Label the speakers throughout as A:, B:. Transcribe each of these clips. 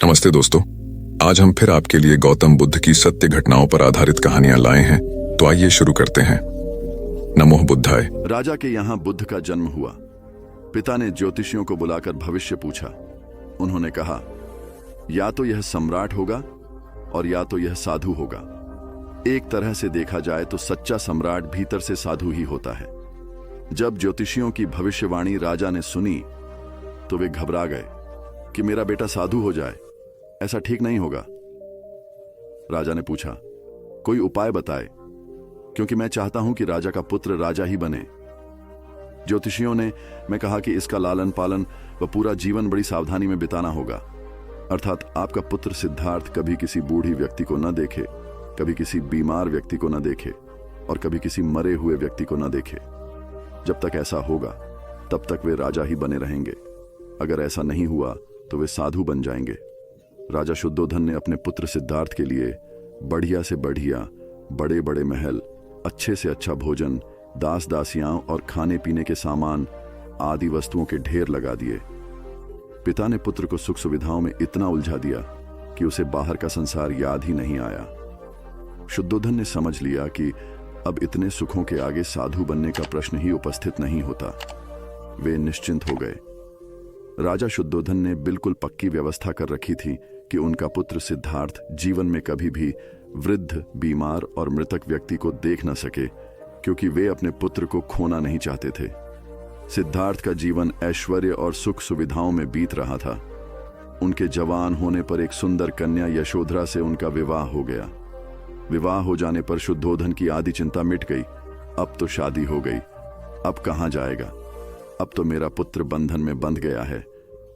A: नमस्ते दोस्तों। आज हम फिर आपके लिए गौतम बुद्ध की सत्य घटनाओं पर आधारित कहानियां लाए हैं। तो आइए शुरू करते हैं। नमो बुद्धाय।
B: राजा के यहाँ बुद्ध का जन्म हुआ। पिता ने ज्योतिषियों को बुलाकर भविष्य पूछा। उन्होंने कहा, या तो यह सम्राट होगा और या तो यह साधु होगा। एक तरह से देखा जाए तो सच्चा सम्राट भीतर से साधु ही होता है। जब ज्योतिषियों की भविष्यवाणी राजा ने सुनी तो वे घबरा गए कि मेरा बेटा साधु हो जाए, ऐसा ठीक नहीं होगा। राजा ने पूछा, कोई उपाय बताए, क्योंकि मैं चाहता हूं कि राजा का पुत्र राजा ही बने। ज्योतिषियों ने मैं कहा कि इसका लालन पालन व पूरा जीवन बड़ी सावधानी में बिताना होगा। अर्थात आपका पुत्र सिद्धार्थ कभी किसी बूढ़ी व्यक्ति को न देखे, कभी किसी बीमार व्यक्ति को न देखे और कभी किसी मरे हुए व्यक्ति को न देखे। जब तक ऐसा होगा तब तक वे राजा ही बने रहेंगे। अगर ऐसा नहीं हुआ तो वे साधु बन जाएंगे। राजा शुद्धोधन ने अपने पुत्र सिद्धार्थ के लिए बढ़िया से बढ़िया बड़े बड़े महल, अच्छे से अच्छा भोजन, दास दासियां और खाने पीने के सामान आदि वस्तुओं के ढेर लगा दिए। पिता ने पुत्र को सुख सुविधाओं में इतना उलझा दिया कि उसे बाहर का संसार याद ही नहीं आया। शुद्धोधन ने समझ लिया कि अब इतने सुखों के आगे साधु बनने का प्रश्न ही उपस्थित नहीं होता। वे निश्चिंत हो गए। राजा शुद्धोधन ने बिल्कुल पक्की व्यवस्था कर रखी थी कि उनका पुत्र सिद्धार्थ जीवन में कभी भी वृद्ध, बीमार और मृतक व्यक्ति को देख न सके, क्योंकि वे अपने पुत्र को खोना नहीं चाहते थे। सिद्धार्थ का जीवन ऐश्वर्य और सुख सुविधाओं में बीत रहा था। उनके जवान होने पर एक सुंदर कन्या यशोधरा से उनका विवाह हो गया। विवाह हो जाने पर शुद्धोधन की आधी चिंता मिट गई। अब तो शादी हो गई, अब कहां जाएगा? अब तो मेरा पुत्र बंधन में बंध गया है,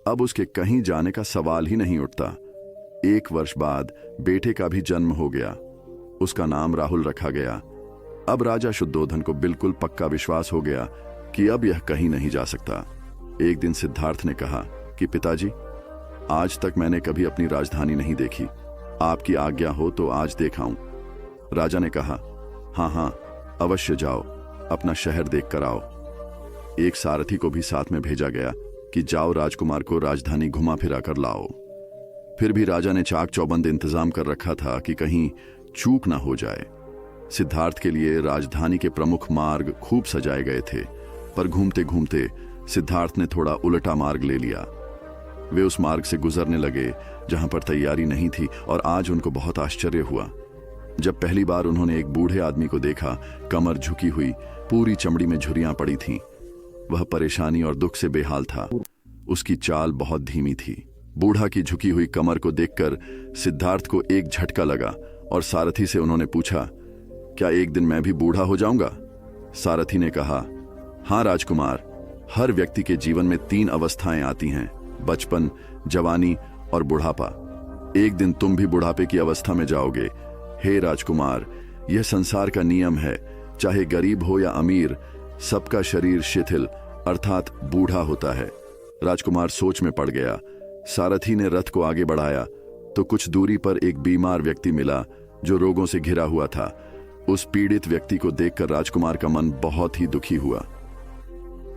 B: अब उसके कहीं जाने का सवाल ही नहीं उठता। 1 वर्ष बाद बेटे का भी जन्म हो गया। उसका नाम राहुल रखा गया। अब राजा शुद्धोधन को बिल्कुल पक्का विश्वास हो गया कि अब यह कहीं नहीं जा सकता। एक दिन सिद्धार्थ ने कहा कि पिताजी, आज तक मैंने कभी अपनी राजधानी नहीं देखी, आपकी आज्ञा हो तो आज देखाऊं। राजा ने कहा, हाँ, अवश्य जाओ, अपना शहर देख कर आओ। एक सारथी को भी साथ में भेजा गया कि जाओ राजकुमार को राजधानी घुमा फिरा कर लाओ। फिर भी राजा ने चाक चौबंद इंतजाम कर रखा था कि कहीं चूक ना हो जाए। सिद्धार्थ के लिए राजधानी के प्रमुख मार्ग खूब सजाए गए थे, पर घूमते घूमते सिद्धार्थ ने थोड़ा उल्टा मार्ग ले लिया। वे उस मार्ग से गुजरने लगे जहां पर तैयारी नहीं थी, और आज उनको बहुत आश्चर्य हुआ जब पहली बार उन्होंने एक बूढ़े आदमी को देखा। कमर झुकी हुई, पूरी चमड़ी में झुर्रियां पड़ी थीं। वह परेशानी और दुख से बेहाल था। उसकी चाल बहुत धीमी थी। बूढ़ा की झुकी हुई कमर को देखकर सिद्धार्थ को एक झटका लगा और सारथी से उन्होंने पूछा, क्या एक दिन मैं भी बूढ़ा हो जाऊंगा? सारथी ने कहा, हाँ राजकुमार, हर व्यक्ति के जीवन में 3 अवस्थाएं आती हैं, बचपन, जवानी और बुढ़ापा। एक दिन तुम भी बुढ़ापे की अवस्था में जाओगे। हे राजकुमार, यह संसार का नियम है, चाहे गरीब हो या अमीर, सबका शरीर शिथिल अर्थात बूढ़ा होता है। राजकुमार सोच में पड़ गया। सारथी ने रथ को आगे बढ़ाया तो कुछ दूरी पर एक बीमार व्यक्ति मिला जो रोगों से घिरा हुआ था। उस पीड़ित व्यक्ति को देखकर राजकुमार का मन बहुत ही दुखी हुआ।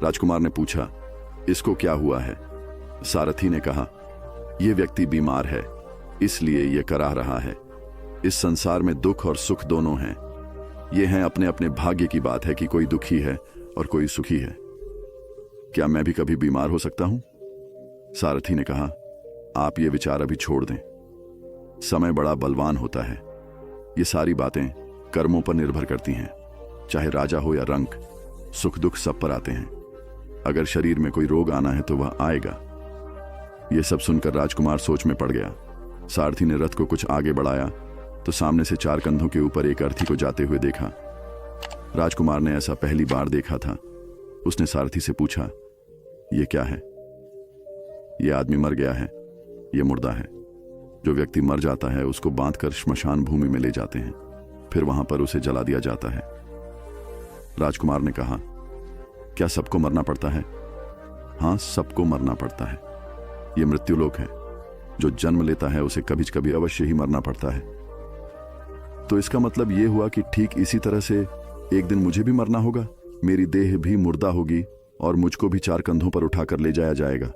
B: राजकुमार ने पूछा, इसको क्या हुआ है? सारथी ने कहा, यह व्यक्ति बीमार है, इसलिए यह कराह रहा है। इस संसार में दुख और सुख दोनों हैं। यह है अपने अपने भाग्य की बात है कि कोई दुखी है और कोई सुखी है। क्या मैं भी कभी बीमार हो सकता हूं? सारथी ने कहा, आप ये विचार अभी छोड़ दें। समय बड़ा बलवान होता है। ये सारी बातें कर्मों पर निर्भर करती हैं। चाहे राजा हो या रंक, सुख दुख सब पर आते हैं। अगर शरीर में कोई रोग आना है तो वह आएगा। यह सब सुनकर राजकुमार सोच में पड़ गया। सारथी ने रथ को कुछ आगे बढ़ाया तो सामने से 4 कंधों के ऊपर एक अर्थी को जाते हुए देखा। राजकुमार ने ऐसा पहली बार देखा था। उसने सारथी से पूछा, यह क्या है? यह आदमी मर गया है, यह मुर्दा है। जो व्यक्ति मर जाता है उसको बांधकर श्मशान भूमि में ले जाते हैं, फिर वहां पर उसे जला दिया जाता है। राजकुमार ने कहा, क्या सबको मरना पड़ता है? हाँ, सबको मरना पड़ता है। यह मृत्युलोक है। जो जन्म लेता है उसे कभी कभी अवश्य ही मरना पड़ता है। तो इसका मतलब यह हुआ कि ठीक इसी तरह से एक दिन मुझे भी मरना होगा। मेरी देह भी मुर्दा होगी और मुझको भी 4 कंधों पर उठाकर ले जाया जाएगा।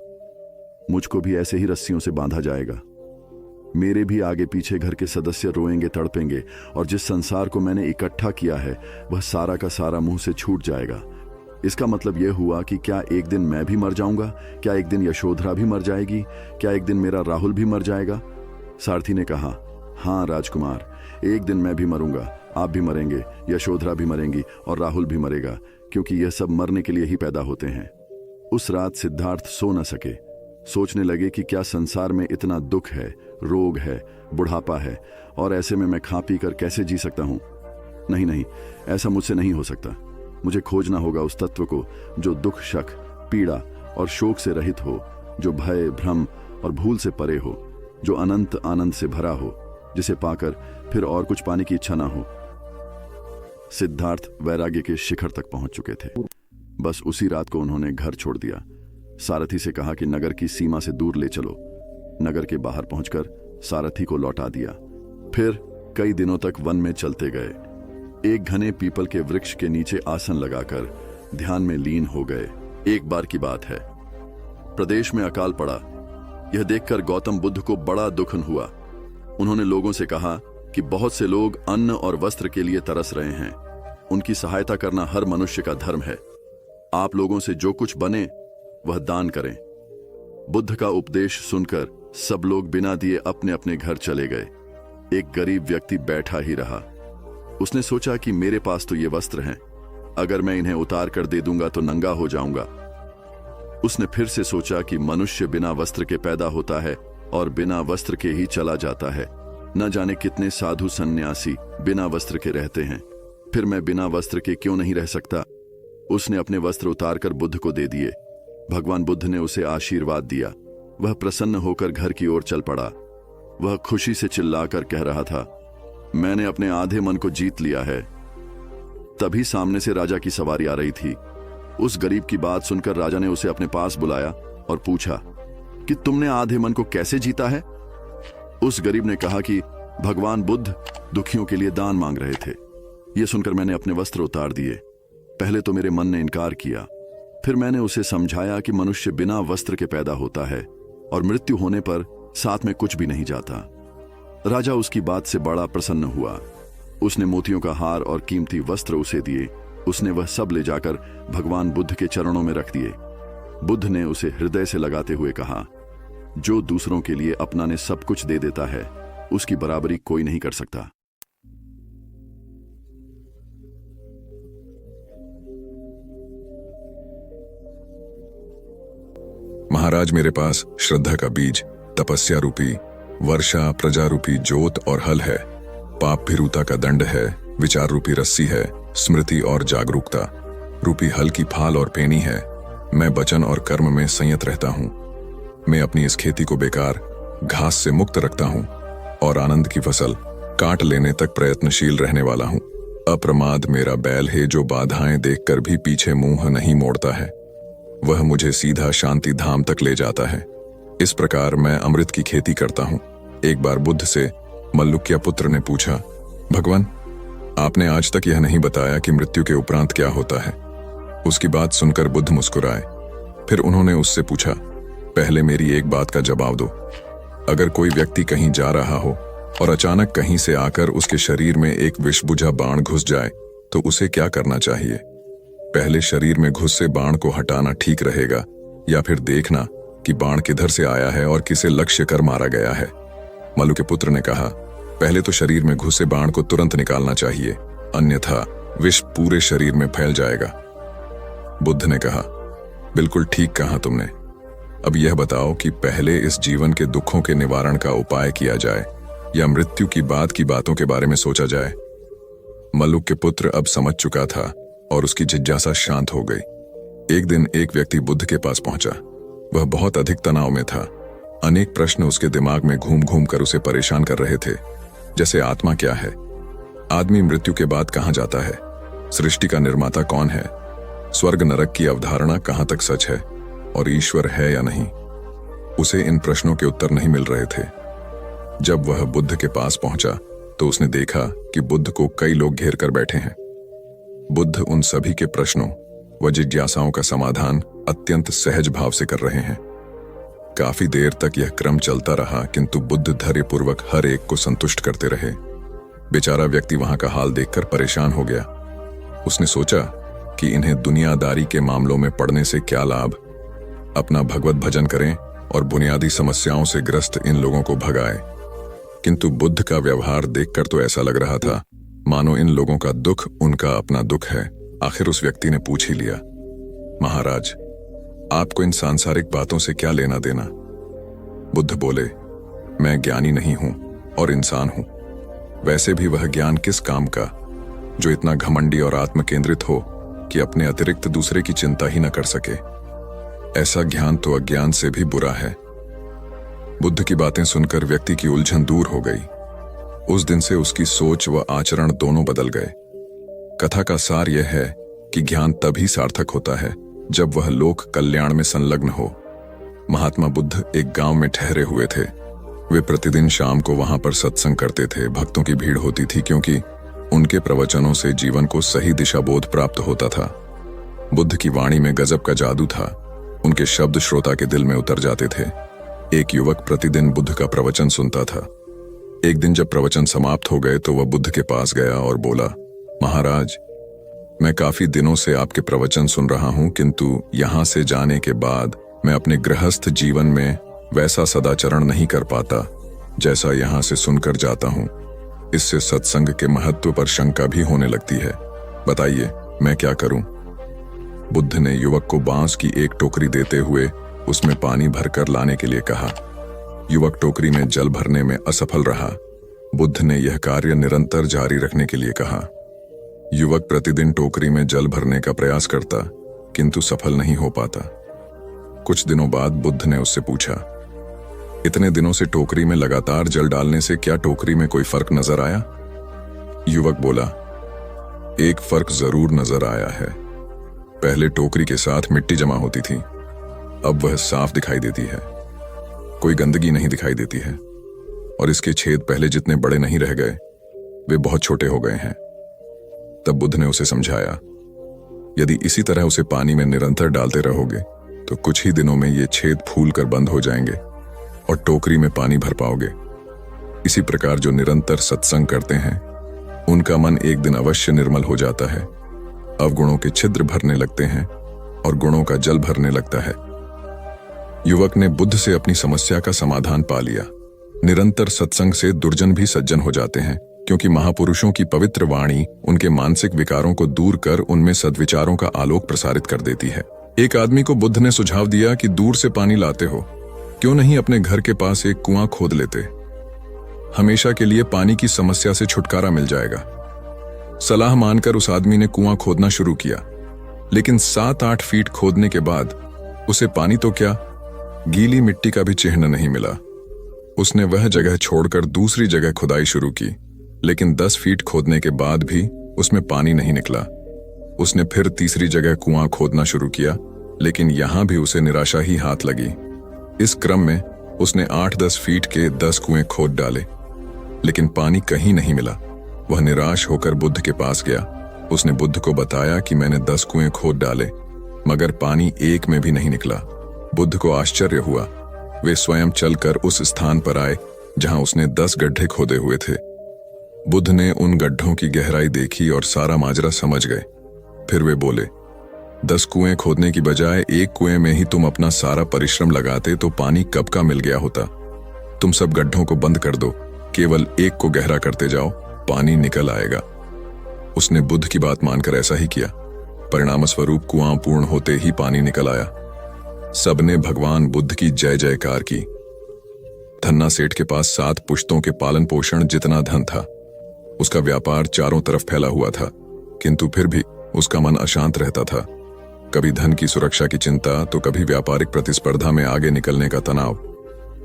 B: मुझको भी ऐसे ही रस्सियों से बांधा जाएगा। मेरे भी आगे पीछे घर के सदस्य रोएंगे, तड़पेंगे, और जिस संसार को मैंने इकट्ठा किया है वह सारा का सारा मुंह से छूट जाएगा। इसका मतलब यह हुआ कि क्या एक दिन मैं भी मर जाऊंगा? क्या एक दिन यशोधरा भी मर जाएगी? क्या एक दिन मेरा राहुल भी मर जाएगा? सारथी ने कहा, हाँ राजकुमार, एक दिन मैं भी मरूंगा, आप भी मरेंगे, यशोधरा भी मरेंगी और राहुल भी मरेगा, क्योंकि यह सब मरने के लिए ही पैदा होते हैं। उस रात सिद्धार्थ सो न सके। सोचने लगे कि क्या संसार में इतना दुख है, रोग है, बुढ़ापा है, और ऐसे में मैं खा पी कर कैसे जी सकता हूं? नहीं नहीं, ऐसा मुझसे नहीं हो सकता। मुझे खोजना होगा उस तत्व को जो दुख, शक, पीड़ा और शोक से रहित हो, जो भय, भ्रम और भूल से परे हो, जो अनंत आनंद से भरा हो, जिसे पाकर फिर और कुछ पाने की इच्छा ना हो। सिद्धार्थ वैराग्य के शिखर तक पहुंच चुके थे। बस उसी रात को उन्होंने घर छोड़ दिया। सारथी से कहा कि नगर की सीमा से दूर ले चलो। नगर के बाहर पहुंचकर सारथी को लौटा दिया। फिर कई दिनों तक वन में चलते गए। एक घने पीपल के वृक्ष के नीचे आसन लगाकर ध्यान में लीन हो गए। एक बार की बात है, प्रदेश में अकाल पड़ा। यह देखकर गौतम बुद्ध को बड़ा दुख हुआ। उन्होंने लोगों से कहा कि बहुत से लोग अन्न और वस्त्र के लिए तरस रहे हैं। उनकी सहायता करना हर मनुष्य का धर्म है। आप लोगों से जो कुछ बने वह दान करें। बुद्ध का उपदेश सुनकर सब लोग बिना दिए अपने अपने घर चले गए। एक गरीब व्यक्ति बैठा ही रहा। उसने सोचा कि मेरे पास तो ये वस्त्र हैं, अगर मैं इन्हें उतार कर दे दूंगा तो नंगा हो जाऊंगा। उसने फिर से सोचा कि मनुष्य बिना वस्त्र के पैदा होता है और बिना वस्त्र के ही चला जाता है। न जाने कितने साधु सन्यासी बिना वस्त्र के रहते हैं, फिर मैं बिना वस्त्र के क्यों नहीं रह सकता? उसने अपने वस्त्र उतारकर बुद्ध को दे दिए। भगवान बुद्ध ने उसे आशीर्वाद दिया। वह प्रसन्न होकर घर की ओर चल पड़ा। वह खुशी से चिल्लाकर कह रहा था, मैंने अपने आधे मन को जीत लिया है। तभी सामने से राजा की सवारी आ रही थी। उस गरीब की बात सुनकर राजा ने उसे अपने पास बुलाया और पूछा कि तुमने आधे मन को कैसे जीता है? उस गरीब ने कहा कि भगवान बुद्ध दुखियों के लिए दान मांग रहे थे। यह सुनकर मैंने अपने वस्त्र उतार दिए। पहले तो मेरे मन ने इनकार किया, फिर मैंने उसे समझाया कि मनुष्य बिना वस्त्र के पैदा होता है और मृत्यु होने पर साथ में कुछ भी नहीं जाता। राजा उसकी बात से बड़ा प्रसन्न हुआ। उसने मोतियों का हार और कीमती वस्त्र उसे दिए। उसने वह सब ले जाकर भगवान बुद्ध के चरणों में रख दिए। बुद्ध ने उसे हृदय से लगाते हुए कहा, जो दूसरों के लिए अपना ने सब कुछ दे देता है, उसकी बराबरी कोई नहीं कर सकता।
A: महाराज, मेरे पास श्रद्धा का बीज, तपस्या रूपी वर्षा, प्रजा रूपी जोत और हल है। पाप भीरुता का दंड है, विचार रूपी रस्सी है, स्मृति और जागरूकता रूपी हल की फाल और पेनी है। मैं वचन और कर्म में संयत रहता हूँ। मैं अपनी इस खेती को बेकार घास से मुक्त रखता हूँ और आनंद की फसल काट लेने तक प्रयत्नशील रहने वाला हूँ। अप्रमाद मेरा बैल है, जो बाधाएं देखकर भी पीछे मुंह नहीं मोड़ता है। वह मुझे सीधा शांति धाम तक ले जाता है। इस प्रकार मैं अमृत की खेती करता हूँ। एक बार बुद्ध से मल्लुक्य पुत्र ने पूछा, भगवान, आपने आज तक यह नहीं बताया कि मृत्यु के उपरांत क्या होता है। उसकी बात सुनकर बुद्ध मुस्कुराए। फिर उन्होंने उससे पूछा, पहले मेरी एक बात का जवाब दो। अगर कोई व्यक्ति कहीं जा रहा हो और अचानक कहीं से आकर उसके शरीर में एक विषबुझा बाण घुस जाए तो उसे क्या करना चाहिए? पहले शरीर में घुसे बाण को हटाना ठीक रहेगा या फिर देखना कि बाण किधर से आया है और किसे लक्ष्य कर मारा गया है? मल्लु के पुत्र ने कहा, पहले तो शरीर में घुसे बाण को तुरंत निकालना चाहिए, अन्यथा विष पूरे शरीर में फैल जाएगा। बुद्ध ने कहा, बिल्कुल ठीक कहा तुमने। अब यह बताओ कि पहले इस जीवन के दुखों के निवारण का उपाय किया जाए या मृत्यु की बाद की बातों के बारे में सोचा जाए? मल्लु के पुत्र अब समझ चुका था और उसकी जिज्ञासा शांत हो गई। एक दिन एक व्यक्ति बुद्ध के पास पहुंचा। वह बहुत अधिक तनाव में था। अनेक प्रश्न उसके दिमाग में घूम घूम कर उसे परेशान कर रहे थे, जैसे आत्मा क्या है, आदमी मृत्यु के बाद कहां जाता है, सृष्टि का निर्माता कौन है, स्वर्ग नरक की अवधारणा कहां तक सच है और ईश्वर है या नहीं। उसे इन प्रश्नों के उत्तर नहीं मिल रहे थे। जब वह बुद्ध के पास पहुंचा तो उसने देखा कि बुद्ध को कई लोग घेर कर बैठे हैं। बुद्ध उन सभी के प्रश्नों व जिज्ञासाओं का समाधान अत्यंत सहज भाव से कर रहे हैं। काफी देर तक यह क्रम चलता रहा, किंतु बुद्ध धैर्यपूर्वक हर एक को संतुष्ट करते रहे। बेचारा व्यक्ति वहां का हाल देखकर परेशान हो गया। उसने सोचा कि इन्हें दुनियादारी के मामलों में पड़ने से क्या लाभ, अपना भगवत भजन करें और बुनियादी समस्याओं से ग्रस्त इन लोगों को भगाए। किंतु बुद्ध का व्यवहार देखकर तो ऐसा लग रहा था मानो इन लोगों का दुख उनका अपना दुख है। आखिर उस व्यक्ति ने पूछ ही लिया, महाराज, आपको इन सांसारिक बातों से क्या लेना देना? बुद्ध बोले, मैं ज्ञानी नहीं हूं और इंसान हूं। वैसे भी वह ज्ञान किस काम का जो इतना घमंडी और आत्मकेंद्रित हो कि अपने अतिरिक्त दूसरे की चिंता ही न कर सके। ऐसा ज्ञान तो अज्ञान से भी बुरा है। बुद्ध की बातें सुनकर व्यक्ति की उलझन दूर हो गई। उस दिन से उसकी सोच व आचरण दोनों बदल गए। कथा का सार यह है कि ज्ञान तभी सार्थक होता है जब वह लोक कल्याण में संलग्न हो। महात्मा बुद्ध एक गांव में ठहरे हुए थे। वे प्रतिदिन शाम को वहां पर सत्संग करते थे। भक्तों की भीड़ होती थी क्योंकि उनके प्रवचनों से जीवन को सही दिशा बोध प्राप्त होता था। बुद्ध की वाणी में गजब का जादू था। उनके शब्द श्रोता के दिल में उतर जाते थे। एक युवक प्रतिदिन बुद्ध का प्रवचन सुनता था। एक दिन जब प्रवचन समाप्त हो गए तो वह बुद्ध के पास गया और बोला, महाराज, मैं काफी दिनों से आपके प्रवचन सुन रहा हूं, किंतु यहां से जाने के बाद मैं अपने गृहस्थ जीवन में वैसा सदाचरण नहीं कर पाता जैसा यहां से सुनकर जाता हूं। इससे सत्संग के महत्व पर शंका भी होने लगती है। बताइए, मैं क्या करूं? बुद्ध ने युवक को बांस की एक टोकरी देते हुए उसमें पानी भरकर लाने के लिए कहा। युवक टोकरी में जल भरने में असफल रहा। बुद्ध ने यह कार्य निरंतर जारी रखने के लिए कहा। युवक प्रतिदिन टोकरी में जल भरने का प्रयास करता, किंतु सफल नहीं हो पाता। कुछ दिनों बाद बुद्ध ने उससे पूछा, इतने दिनों से टोकरी में लगातार जल डालने से क्या टोकरी में कोई फर्क नजर आया? युवक बोला, एक फर्क जरूर नजर आया है। पहले टोकरी के साथ मिट्टी जमा होती थी, अब वह साफ दिखाई देती है। कोई गंदगी नहीं दिखाई देती है और इसके छेद पहले जितने बड़े नहीं रह गए, वे बहुत छोटे हो गए हैं। तब बुद्ध ने उसे समझाया, यदि इसी तरह उसे पानी में निरंतर डालते रहोगे तो कुछ ही दिनों में ये छेद फूल कर बंद हो जाएंगे और टोकरी में पानी भर पाओगे। इसी प्रकार जो निरंतर सत्संग करते हैं उनका मन एक दिन अवश्य निर्मल हो जाता है। अवगुणों के छिद्र भरने लगते हैं और गुणों का जल भरने लगता है। युवक ने बुद्ध से अपनी समस्या का समाधान पा लिया। निरंतर सत्संग से दुर्जन भी सज्जन हो जाते हैं, क्योंकि महापुरुषों की पवित्र वाणी उनके मानसिक विकारों को दूर कर उनमें सद्विचारों का आलोक प्रसारित कर देती है। एक आदमी को बुद्ध ने सुझाव दिया कि दूर से पानी लाते हो, क्यों नहीं अपने घर के पास एक कुआं खोद लेते? हमेशा के लिए पानी की समस्या से छुटकारा मिल जाएगा। सलाह मानकर उस आदमी ने कुआं खोदना शुरू किया, लेकिन 7-8 फीट खोदने के बाद उसे पानी तो क्या, गीली मिट्टी का भी चिन्ह नहीं मिला। उसने वह जगह छोड़कर दूसरी जगह खुदाई शुरू की, लेकिन 10 फीट खोदने के बाद भी उसमें पानी नहीं निकला। उसने फिर तीसरी जगह कुआं खोदना शुरू किया, लेकिन यहां भी उसे निराशा ही हाथ लगी। इस क्रम में उसने 8-10 फीट के 10 कुएं खोद डाले, लेकिन पानी कहीं नहीं मिला। वह निराश होकर बुद्ध के पास गया। उसने बुद्ध को बताया कि मैंने 10 कुएं खोद डाले, मगर पानी एक में भी नहीं निकला। बुद्ध को आश्चर्य हुआ। वे स्वयं चलकर उस स्थान पर आए जहां उसने 10 गड्ढे खोदे हुए थे। बुद्ध ने उन गड्ढों की गहराई देखी और सारा माजरा समझ गए। फिर वे बोले, 10 कुएं खोदने की बजाय एक कुएं में ही तुम अपना सारा परिश्रम लगाते तो पानी कब का मिल गया होता। तुम सब गड्ढों को बंद कर दो, केवल एक को गहरा करते जाओ, पानी निकल आएगा। उसने बुद्ध की बात मानकर ऐसा ही किया। परिणाम स्वरूप कुआं पूर्ण होते ही पानी निकल आया। सबने भगवान बुद्ध की जय जयकार की। धन्ना सेठ के पास 7 पुश्तों के पालन पोषण जितना धन था। उसका व्यापार चारों तरफ फैला हुआ था, किंतु फिर भी उसका मन अशांत रहता था। कभी धन की सुरक्षा की चिंता तो कभी व्यापारिक प्रतिस्पर्धा में आगे निकलने का तनाव।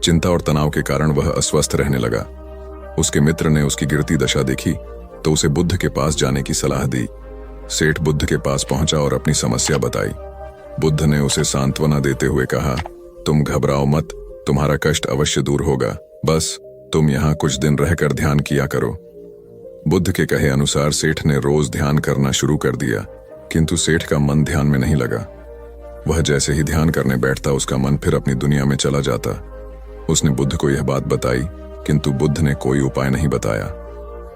A: चिंता और तनाव के कारण वह अस्वस्थ रहने लगा। उसके मित्र ने उसकी गिरती दशा देखी तो उसे बुद्ध के पास जाने की सलाह दी। सेठ बुद्ध के पास पहुंचा और अपनी समस्या बताई। बुद्ध ने उसे सांत्वना देते हुए कहा, तुम घबराओ मत, तुम्हारा कष्ट अवश्य दूर होगा, बस तुम यहाँ कुछ दिन रहकर ध्यान किया करो। बुद्ध के कहे अनुसार सेठ ने रोज ध्यान करना शुरू कर दिया, किंतु सेठ का मन ध्यान में नहीं लगा। वह जैसे ही ध्यान करने बैठता उसका मन फिर अपनी दुनिया में चला जाता। उसने बुद्ध को यह बात बताई, किंतु बुद्ध ने कोई उपाय नहीं बताया।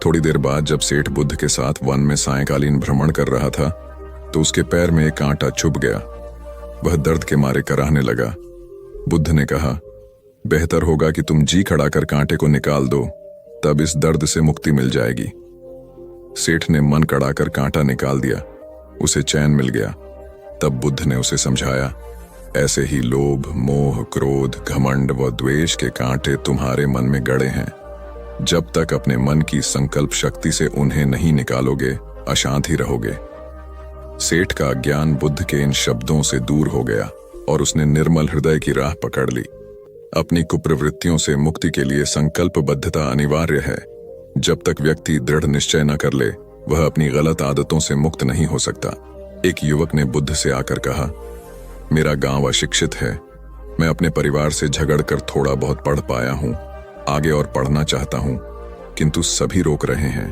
A: थोड़ी देर बाद जब सेठ बुद्ध के साथ वन में सायंकालीन भ्रमण कर रहा था तो उसके पैर में एक कांटा चुभ गया। वह दर्द के मारे कराहने लगा। बुद्ध ने कहा, बेहतर होगा कि तुम जी खड़ा कर कांटे को निकाल दो, तब इस दर्द से मुक्ति मिल जाएगी। सेठ ने मन कड़ाकर कांटा निकाल दिया। उसे चैन मिल गया। तब बुद्ध ने उसे समझाया, ऐसे ही लोभ, मोह, क्रोध, घमंड व द्वेष के कांटे तुम्हारे मन में गड़े हैं। जब तक अपने मन की संकल्प शक्ति से उन्हें नहीं निकालोगे, अशांत ही रहोगे। सेठ का अज्ञान बुद्ध के इन शब्दों से दूर हो गया और उसने निर्मल हृदय की राह पकड़ ली। अपनी कुप्रवृत्तियों से मुक्ति के लिए संकल्पबद्धता अनिवार्य है। जब तक व्यक्ति दृढ़ निश्चय न कर ले, वह अपनी गलत आदतों से मुक्त नहीं हो सकता। एक युवक ने बुद्ध से आकर कहा, मेरा गांव अशिक्षित है। मैं अपने परिवार से झगड़कर थोड़ा बहुत पढ़ पाया हूं। आगे और पढ़ना चाहता हूं, किंतु सभी रोक रहे हैं।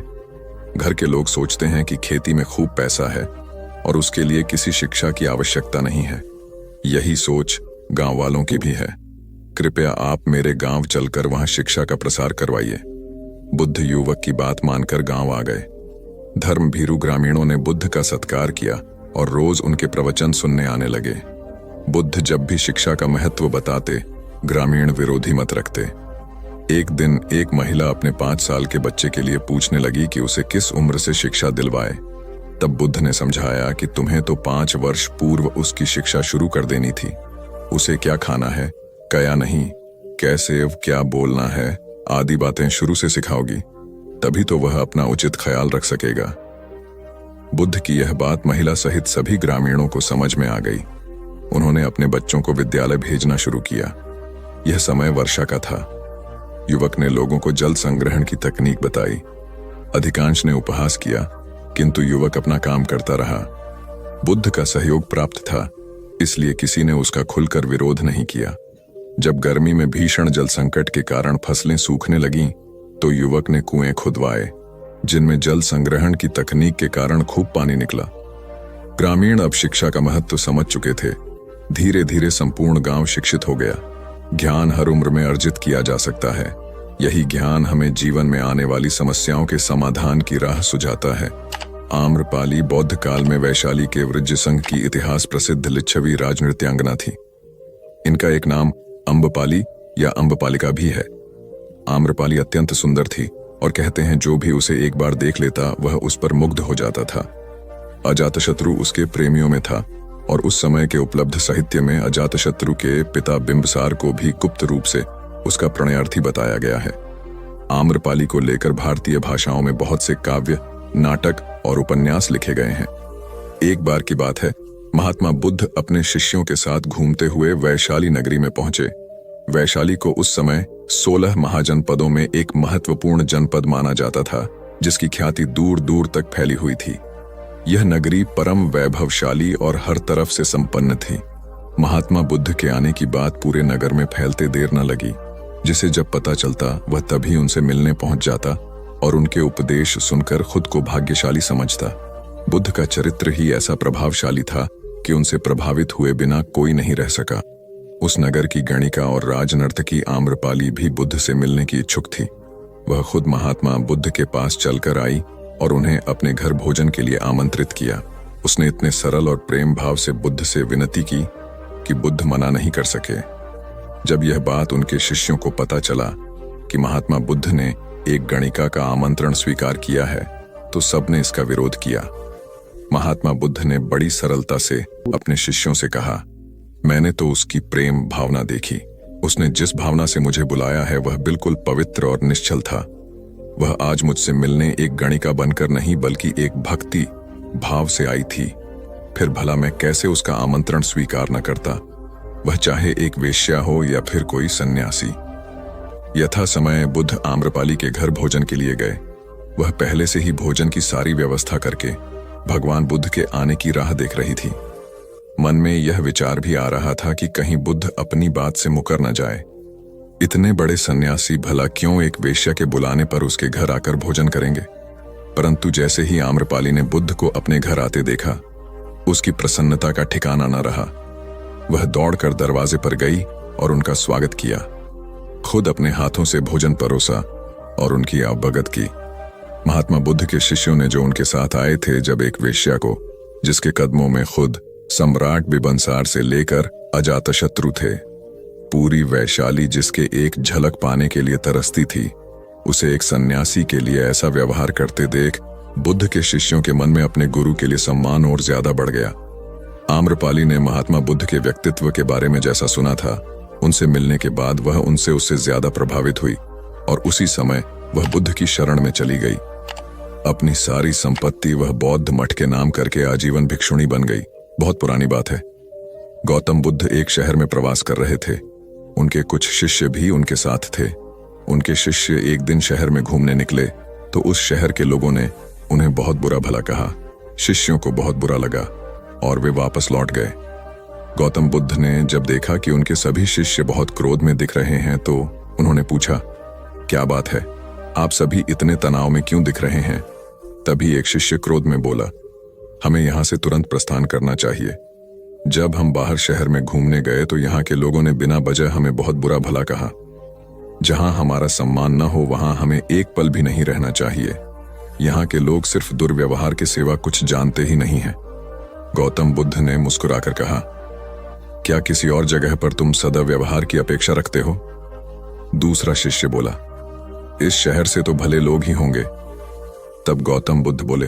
A: घर के लोग सोचते हैं कि खेती में खूब पैसा है और उसके लिए किसी शिक्षा की आवश्यकता नहीं है। यही सोच गांव वालों की भी है। कृपया आप मेरे गांव चलकर वहां शिक्षा का प्रसार करवाइए। बुद्ध युवक की बात मानकर गांव आ गए। धर्म भीरू ग्रामीणों ने बुद्ध का सत्कार किया और रोज उनके प्रवचन सुनने आने लगे। बुद्ध जब भी शिक्षा का महत्व बताते, ग्रामीण विरोधी मत रखते। एक दिन एक महिला अपने 5 साल के बच्चे के लिए पूछने लगी कि उसे किस उम्र से शिक्षा दिलवाए। तब बुद्ध ने समझाया कि तुम्हें तो 5 वर्ष पूर्व उसकी शिक्षा शुरू कर देनी थी। उसे क्या खाना है, क्या नहीं, कैसे क्या बोलना है आदि बातें शुरू से सिखाओगी, तभी तो वह अपना उचित ख्याल रख सकेगा। बुद्ध की यह बात महिला सहित सभी ग्रामीणों को समझ में आ गई। उन्होंने अपने बच्चों को विद्यालय भेजना शुरू किया। यह समय वर्षा का था। युवक ने लोगों को जल संग्रहण की तकनीक बताई। अधिकांश ने उपहास किया, किंतु युवक अपना काम करता रहा। बुद्ध का सहयोग प्राप्त था, इसलिए किसी ने उसका खुलकर विरोध नहीं किया। जब गर्मी में भीषण जल संकट के कारण फसलें सूखने लगीं, तो युवक ने कुएं खुदवाए, जिनमें जल संग्रहण की तकनीक के कारण खूब पानी निकला। ग्रामीण अब शिक्षा का महत्व समझ चुके थे। धीरे धीरे संपूर्ण गांव शिक्षित हो गया। ज्ञान हर उम्र में अर्जित किया जा सकता है। यही ज्ञान हमें जीवन में आने वाली समस्याओं के समाधान की राह सुझाता है। आम्रपाली बौद्ध काल में वैशाली के वृज्जसंघ की इतिहास प्रसिद्ध लिच्छवी राजनृत्यांगना थी। इनका एक नाम अम्बपाली या अम्बपालिका भी है। आम्रपाली अत्यंत सुंदर थी और कहते हैं जो भी उसे एक बार देख लेता वह उस पर मुग्ध हो जाता था। अजातशत्रु उसके प्रेमियों में था और उस समय के उपलब्ध साहित्य में अजातशत्रु के पिता बिंबसार को भी गुप्त रूप से उसका प्रणयार्थी बताया गया है। आम्रपाली को लेकर भारतीय भाषाओं में बहुत से काव्य, नाटक और उपन्यास लिखे गए हैं। एक बार की बात है, महात्मा बुद्ध अपने शिष्यों के साथ घूमते हुए वैशाली नगरी में पहुंचे। वैशाली को उस समय 16 महाजनपदों में एक महत्वपूर्ण जनपद माना जाता था, जिसकी ख्याति दूर दूर तक फैली हुई थी। यह नगरी परम वैभवशाली और हर तरफ से संपन्न थी। महात्मा बुद्ध के आने की बात पूरे नगर में फैलते देर न लगी। जिसे जब पता चलता वह तभी उनसे मिलने पहुंच जाता और उनके उपदेश सुनकर खुद को भाग्यशाली समझता। बुद्ध का चरित्र ही ऐसा प्रभावशाली था कि उनसे प्रभावित हुए बिना कोई नहीं रह सका। उस नगर की गणिका और राजनर्तकी आम्रपाली भी बुद्ध से मिलने की इच्छुक थी। वह खुद महात्मा बुद्ध के पास चलकर आई और उन्हें अपने घर भोजन के लिए आमंत्रित किया। उसने इतने सरल और प्रेम भाव से बुद्ध से विनती की कि बुद्ध मना नहीं कर सके। जब यह बात उनके शिष्यों को पता चला कि महात्मा बुद्ध ने एक गणिका का आमंत्रण स्वीकार किया है, तो सबने इसका विरोध किया। महात्मा बुद्ध ने बड़ी सरलता से अपने शिष्यों से कहा, मैंने तो उसकी प्रेम भावना देखी। उसने जिस भावना से मुझे बुलाया है वह बिल्कुल पवित्र और निश्चल था। वह आज मुझसे मिलने एक गणिका बनकर नहीं बल्कि एक भक्ति भाव से आई थी। फिर भला मैं कैसे उसका आमंत्रण स्वीकार न करता, वह चाहे एक वेश्या हो या फिर कोई सन्यासी। यथा समय बुद्ध आम्रपाली के घर भोजन के लिए गए। वह पहले से ही भोजन की सारी व्यवस्था करके भगवान बुद्ध के आने की राह देख रही थी। मन में यह विचार भी आ रहा था कि कहीं बुद्ध अपनी बात से मुकर न जाए। इतने बड़े सन्यासी भला क्यों एक वेश्या के बुलाने पर उसके घर आकर भोजन करेंगे। परंतु जैसे ही आम्रपाली ने बुद्ध को अपने घर आते देखा, उसकी प्रसन्नता का ठिकाना न रहा। वह दौड़कर दरवाजे पर गई और उनका स्वागत किया, खुद अपने हाथों से भोजन परोसा और उनकी अवगत की। महात्मा बुद्ध के शिष्यों ने जो उनके साथ आए थे, जब एक वेश्या को, जिसके कदमों में खुद सम्राट बिंबिसार से लेकर अजातशत्रु थे, पूरी वैशाली जिसके एक झलक पाने के लिए तरसती थी, उसे एक सन्यासी के लिए ऐसा व्यवहार करते देख बुद्ध के शिष्यों के मन में अपने गुरु के लिए सम्मान और ज्यादा बढ़ गया। आम्रपाली ने महात्मा बुद्ध के व्यक्तित्व के बारे में जैसा सुना था, उनसे मिलने के बाद वह उनसे उससे ज्यादा प्रभावित हुई और उसी समय वह बुद्ध की शरण में चली गई। अपनी सारी संपत्ति वह बौद्ध मठ के नाम करके आजीवन भिक्षुणी बन गई। बहुत पुरानी बात है। गौतम बुद्ध एक शहर में प्रवास कर रहे थे। उनके कुछ शिष्य भी उनके साथ थे। उनके शिष्य एक दिन शहर में घूमने निकले तो उस शहर के लोगों ने उन्हें बहुत बुरा भला कहा। शिष्यों को बहुत बुरा लगा और वे वापस लौट गए। गौतम बुद्ध ने जब देखा कि उनके सभी शिष्य बहुत क्रोध में दिख रहे हैं तो उन्होंने पूछा, क्या बात है, आप सभी इतने तनाव में क्यों दिख रहे हैं? तभी एक शिष्य क्रोध में बोला, हमें यहां से तुरंत प्रस्थान करना चाहिए। जब हम बाहर शहर में घूमने गए तो यहाँ के लोगों ने बिना वजह हमें बहुत बुरा भला कहा। जहां हमारा सम्मान न हो वहां हमें एक पल भी नहीं रहना चाहिए। यहाँ के लोग सिर्फ दुर्व्यवहार के सिवा कुछ जानते ही नहीं हैं। गौतम बुद्ध ने मुस्कुराकर कहा, क्या किसी और जगह पर तुम सद्व्यवहार की अपेक्षा रखते हो? दूसरा शिष्य बोला, इस शहर से तो भले लोग ही होंगे। तब गौतम बुद्ध बोले,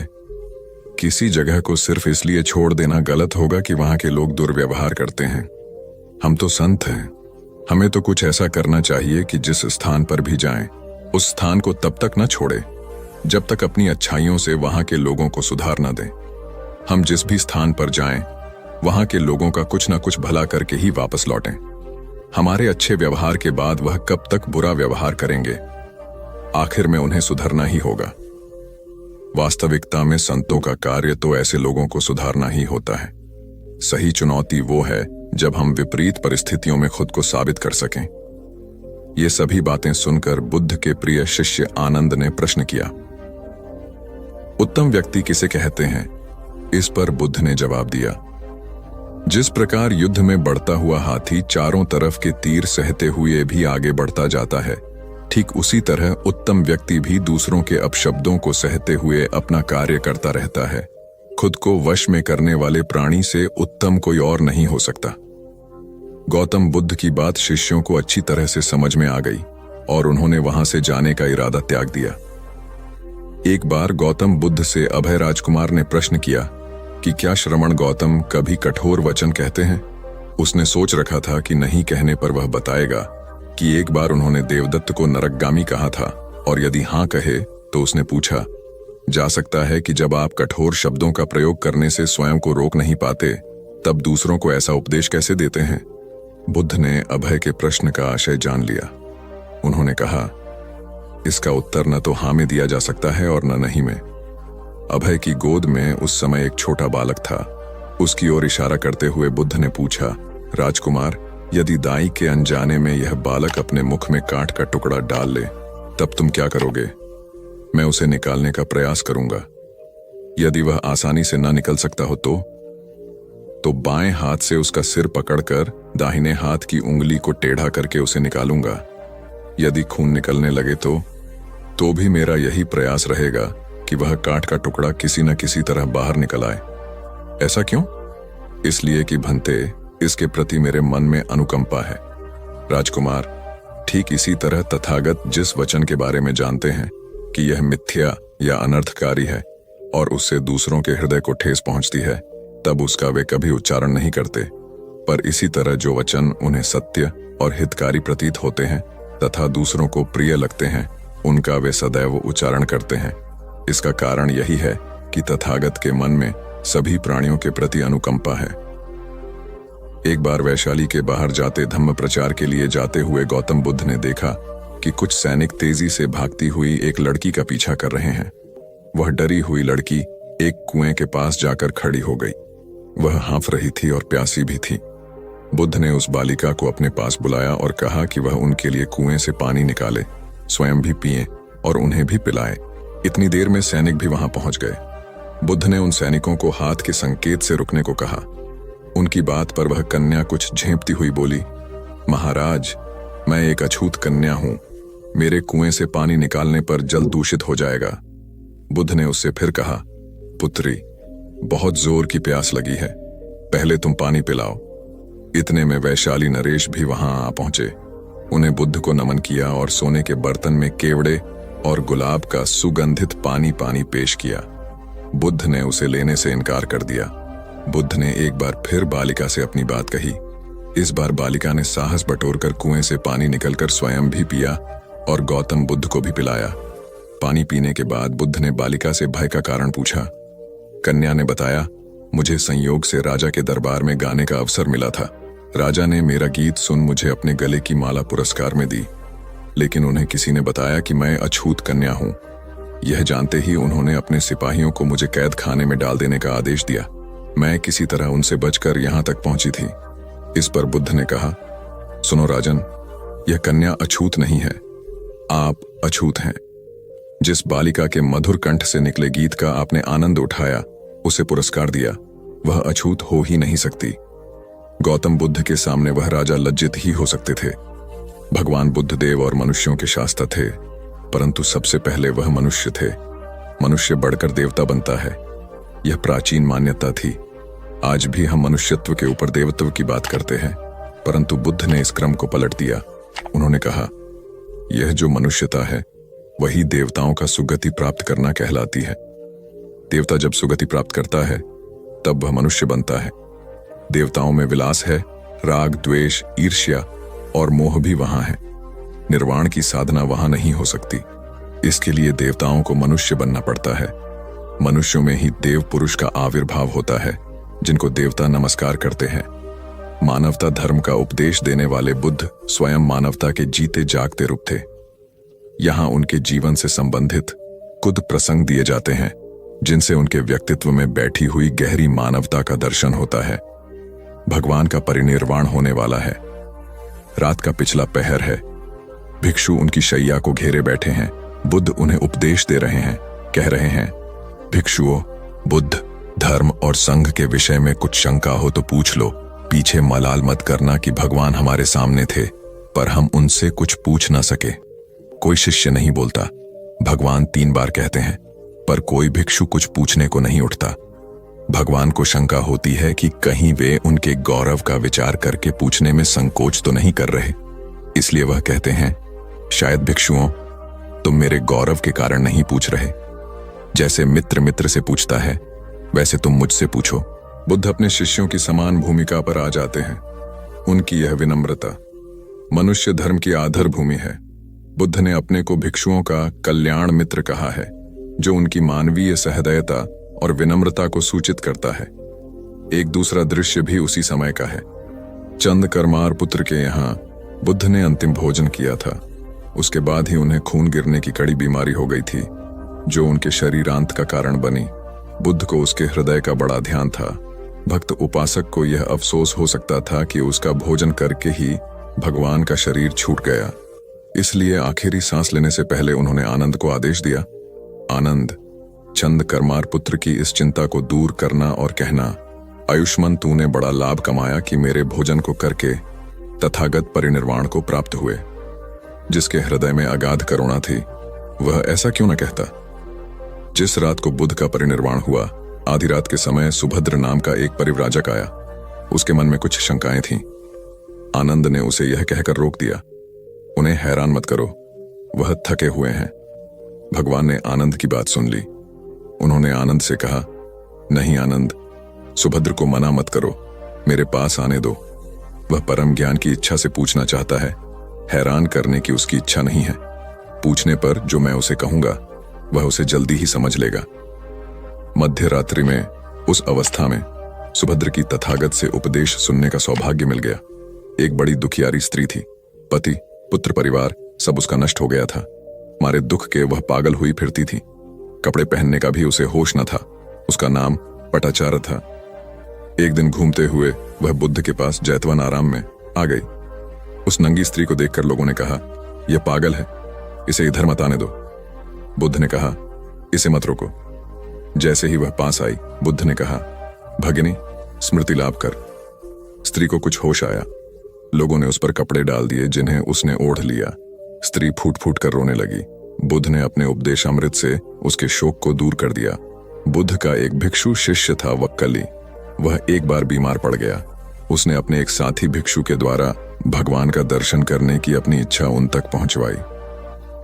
A: किसी जगह को सिर्फ इसलिए छोड़ देना गलत होगा कि वहां के लोग दुर्व्यवहार करते हैं। हम तो संत हैं, हमें तो कुछ ऐसा करना चाहिए कि जिस स्थान पर भी जाएं, उस स्थान को तब तक न छोड़े जब तक अपनी अच्छाइयों से वहां के लोगों को सुधार न दें। हम जिस भी स्थान पर जाएं, वहां के लोगों का कुछ न कुछ भला करके ही वापस लौटें। हमारे अच्छे व्यवहार के बाद वह कब तक बुरा व्यवहार करेंगे? आखिर में उन्हें सुधरना ही होगा। वास्तविकता में संतों का कार्य तो ऐसे लोगों को सुधारना ही होता है। सही चुनौती वो है जब हम विपरीत परिस्थितियों में खुद को साबित कर सकें। ये सभी बातें सुनकर बुद्ध के प्रिय शिष्य आनंद ने प्रश्न किया, उत्तम व्यक्ति किसे कहते हैं? इस पर बुद्ध ने जवाब दिया, जिस प्रकार युद्ध में बढ़ता हुआ हाथी चारों तरफ के तीर सहते हुए भी आगे बढ़ता जाता है, ठीक उसी तरह उत्तम व्यक्ति भी दूसरों के अपशब्दों को सहते हुए अपना कार्य करता रहता है। खुद को वश में करने वाले प्राणी से उत्तम कोई और नहीं हो सकता। गौतम बुद्ध की बात शिष्यों को अच्छी तरह से समझ में आ गई और उन्होंने वहां से जाने का इरादा त्याग दिया। एक बार गौतम बुद्ध से अभय राजकुमार ने प्रश्न किया कि क्या श्रमण गौतम कभी कठोर वचन कहते हैं? उसने सोच रखा था कि नहीं कहने पर वह बताएगा कि एक बार उन्होंने देवदत्त को नरकगामी कहा था, और यदि हां कहे तो उसने पूछा, जा सकता है कि जब आप कठोर शब्दों का प्रयोग करने से स्वयं को रोक नहीं पाते, तब दूसरों को ऐसा उपदेश कैसे देते हैं? बुद्ध ने अभय के प्रश्न का आशय जान लिया। उन्होंने कहा, इसका उत्तर न तो हाँ में दिया जा सकता है और न नहीं में। अभय की गोद में उस समय एक छोटा बालक था। उसकी ओर इशारा करते हुए बुद्ध ने पूछा, राजकुमार, यदि दाई के अनजाने में यह बालक अपने मुख में कांट का टुकड़ा डाल ले, तब तुम क्या करोगे? मैं उसे निकालने का प्रयास करूंगा। यदि वह आसानी से ना निकल सकता हो तो बाएं हाथ से उसका सिर पकड़कर दाहिने हाथ की उंगली को टेढ़ा करके उसे निकालूंगा। यदि खून निकलने लगे तो भी मेरा यही प्रयास रहेगा कि वह कांट का टुकड़ा किसी न किसी तरह बाहर निकल आए। ऐसा क्यों? इसलिए कि भंते, इसके प्रति मेरे मन में अनुकंपा है। राजकुमार, ठीक इसी तरह तथागत जिस वचन के बारे में जानते हैं कि यह मिथ्या या अनर्थकारी है और उससे दूसरों के हृदय को ठेस पहुंचती है, तब उसका वे कभी उच्चारण नहीं करते। पर इसी तरह जो वचन उन्हें सत्य और हितकारी प्रतीत होते हैं तथा दूसरों को प्रिय लगते हैं, उनका वे सदैव उच्चारण करते हैं। इसका कारण यही है कि तथागत के मन में सभी प्राणियों के प्रति अनुकंपा है। एक बार वैशाली के बाहर जाते धम्म प्रचार के लिए जाते हुए गौतम बुद्ध ने देखा कि कुछ सैनिक तेजी से भागती हुई एक लड़की का पीछा कर रहे हैं। वह डरी हुई लड़की एक कुएं के पास जाकर खड़ी हो गई। वह हाँफ रही थी और प्यासी भी थी। बुद्ध ने उस बालिका को अपने पास बुलाया और कहा कि वह उनके लिए कुएं से पानी निकाले, स्वयं भी पिए और उन्हें भी पिलाए। इतनी देर में सैनिक भी वहां पहुंच गए। बुद्ध ने उन सैनिकों को हाथ के संकेत से रुकने को कहा। उनकी बात पर वह कन्या कुछ झेंपती हुई बोली, महाराज, मैं एक अछूत कन्या हूं। मेरे कुएं से पानी निकालने पर जल दूषित हो जाएगा। बुद्ध ने उससे फिर कहा, पुत्री, बहुत जोर की प्यास लगी है, पहले तुम पानी पिलाओ। इतने में वैशाली नरेश भी वहां आ पहुंचे। उन्हें बुद्ध को नमन किया और सोने के बर्तन में केवड़े और गुलाब का सुगंधित पानी पेश किया। बुद्ध ने उसे लेने से इनकार कर दिया। बुद्ध ने एक बार फिर बालिका से अपनी बात कही। इस बार बालिका ने साहस बटोरकर कुएं से पानी निकलकर स्वयं भी पिया और गौतम बुद्ध को भी पिलाया। पानी पीने के बाद बुद्ध ने बालिका से भय का कारण पूछा। कन्या ने बताया, मुझे संयोग से राजा के दरबार में गाने का अवसर मिला था। राजा ने मेरा गीत सुन मुझे अपने गले की माला पुरस्कार में दी, लेकिन उन्हें किसी ने बताया कि मैं अछूत कन्या हूं। यह जानते ही उन्होंने अपने सिपाहियों को मुझे कैद खाने में डाल देने का आदेश दिया। मैं किसी तरह उनसे बचकर यहां तक पहुंची थी। इस पर बुद्ध ने कहा, सुनो राजन, यह कन्या अछूत नहीं है, आप अछूत हैं। जिस बालिका के मधुर कंठ से निकले गीत का आपने आनंद उठाया, उसे पुरस्कार दिया, वह अछूत हो ही नहीं सकती। गौतम बुद्ध के सामने वह राजा लज्जित ही हो सकते थे। भगवान बुद्ध देव और मनुष्यों के शास्त्र थे, परंतु सबसे पहले वह मनुष्य थे। मनुष्य बढ़कर देवता बनता है, यह प्राचीन मान्यता थी। आज भी हम मनुष्यत्व के ऊपर देवत्व की बात करते हैं, परंतु बुद्ध ने इस क्रम को पलट दिया। उन्होंने कहा, यह जो मनुष्यता है वही देवताओं का सुगति प्राप्त करना कहलाती है। देवता जब सुगति प्राप्त करता है तब वह मनुष्य बनता है। देवताओं में विलास है, राग, द्वेष, ईर्ष्या और मोह भी वहां है। निर्वाण की साधना वहां नहीं हो सकती। इसके लिए देवताओं को मनुष्य बनना पड़ता है। मनुष्यों में ही देव पुरुष का आविर्भाव होता है, जिनको देवता नमस्कार करते हैं। मानवता धर्म का उपदेश देने वाले बुद्ध स्वयं मानवता के जीते जागते रूप थे। यहां उनके जीवन से संबंधित कुछ प्रसंग दिए जाते हैं, जिनसे उनके व्यक्तित्व में बैठी हुई गहरी मानवता का दर्शन होता है। भगवान का परिनिर्वाण होने वाला है। रात का पिछला पहर है। भिक्षु उनकी शैया को घेरे बैठे हैं। बुद्ध उन्हें उपदेश दे रहे हैं, कह रहे हैं, भिक्षुओं, बुद्ध, धर्म और संघ के विषय में कुछ शंका हो तो पूछ लो। पीछे मलाल मत करना कि भगवान हमारे सामने थे, पर हम उनसे कुछ पूछ ना सके। कोई शिष्य नहीं बोलता। भगवान 3 बार कहते हैं, पर कोई भिक्षु कुछ पूछने को नहीं उठता। भगवान को शंका होती है कि कहीं वे उनके गौरव का विचार करके पूछने में संकोच तो नहीं कर रहे। इसलिए वह कहते हैं, शायद भिक्षुओं, तुम मेरे गौरव के कारण नहीं पूछ रहे। जैसे मित्र मित्र से पूछता है, वैसे तुम मुझसे पूछो। बुद्ध अपने शिष्यों की समान भूमिका पर आ जाते हैं। उनकी यह विनम्रता मनुष्य धर्म की आधार भूमि है। बुद्ध ने अपने को भिक्षुओं का कल्याण मित्र कहा है, जो उनकी मानवीय सहृदयता और विनम्रता को सूचित करता है। एक दूसरा दृश्य भी उसी समय का है। चंद करमार पुत्र के यहाँ बुद्ध ने अंतिम भोजन किया था। उसके बाद ही उन्हें खून गिरने की कड़ी बीमारी हो गई थी, जो उनके शरीरांत का कारण बनी। बुद्ध को उसके हृदय का बड़ा ध्यान था। भक्त उपासक को यह अफसोस हो सकता था कि उसका भोजन करके ही भगवान का शरीर छूट गया। इसलिए आखिरी सांस लेने से पहले उन्होंने आनंद को आदेश दिया, आनंद, चंद करमार पुत्र की इस चिंता को दूर करना और कहना, आयुष्मान, तूने बड़ा लाभ कमाया कि मेरे भोजन को करके तथागत परिनिर्वाण को प्राप्त हुए। जिसके हृदय में अगाध करुणा थी, वह ऐसा क्यों न कहता। जिस रात को बुद्ध का परिनिर्वाण हुआ, आधी रात के समय सुभद्र नाम का एक परिव्राजक आया। उसके मन में कुछ शंकाएं थीं। आनंद ने उसे यह कहकर रोक दिया, उन्हें हैरान मत करो, वह थके हुए हैं। भगवान ने आनंद की बात सुन ली। उन्होंने आनंद से कहा, नहीं आनंद, सुभद्र को मना मत करो, मेरे पास आने दो। वह परम ज्ञान की इच्छा से पूछना चाहता है, हैरान करने की उसकी इच्छा नहीं है। पूछने पर जो मैं उसे कहूंगा वह उसे जल्दी ही समझ लेगा। मध्य रात्रि में, उस अवस्था में सुभद्र की तथागत से उपदेश सुनने का सौभाग्य मिल गया। एक बड़ी दुखियारी स्त्री थी। पति, पुत्र, परिवार सब उसका नष्ट हो गया था। मारे दुख के वह पागल हुई फिरती थी। कपड़े पहनने का भी उसे होश न था। उसका नाम पटाचार था। एक दिन घूमते हुए वह बुद्ध के पास जैतवन आराम में आ गई। उस नंगी स्त्री को देखकर लोगों ने कहा, यह पागल है, इसे इधर मत आने दो। बुद्ध ने कहा, इसे मत रोको। जैसे ही वह पास आई, बुद्ध ने कहा, भगिनी, स्मृति लाभ कर, स्त्री को कुछ होश आया। लोगों ने उस पर कपड़े डाल दिए जिन्हें उसने ओढ़ लिया। स्त्री फूट फूट कर रोने लगी। बुद्ध ने अपने उपदेशामृत से उसके शोक को दूर कर दिया। बुद्ध का एक भिक्षु शिष्य था वक्कली। वह एक बार बीमार पड़ गया। उसने अपने एक साथी भिक्षु के द्वारा भगवान का दर्शन करने की अपनी इच्छा उन तक पहुंचवाई।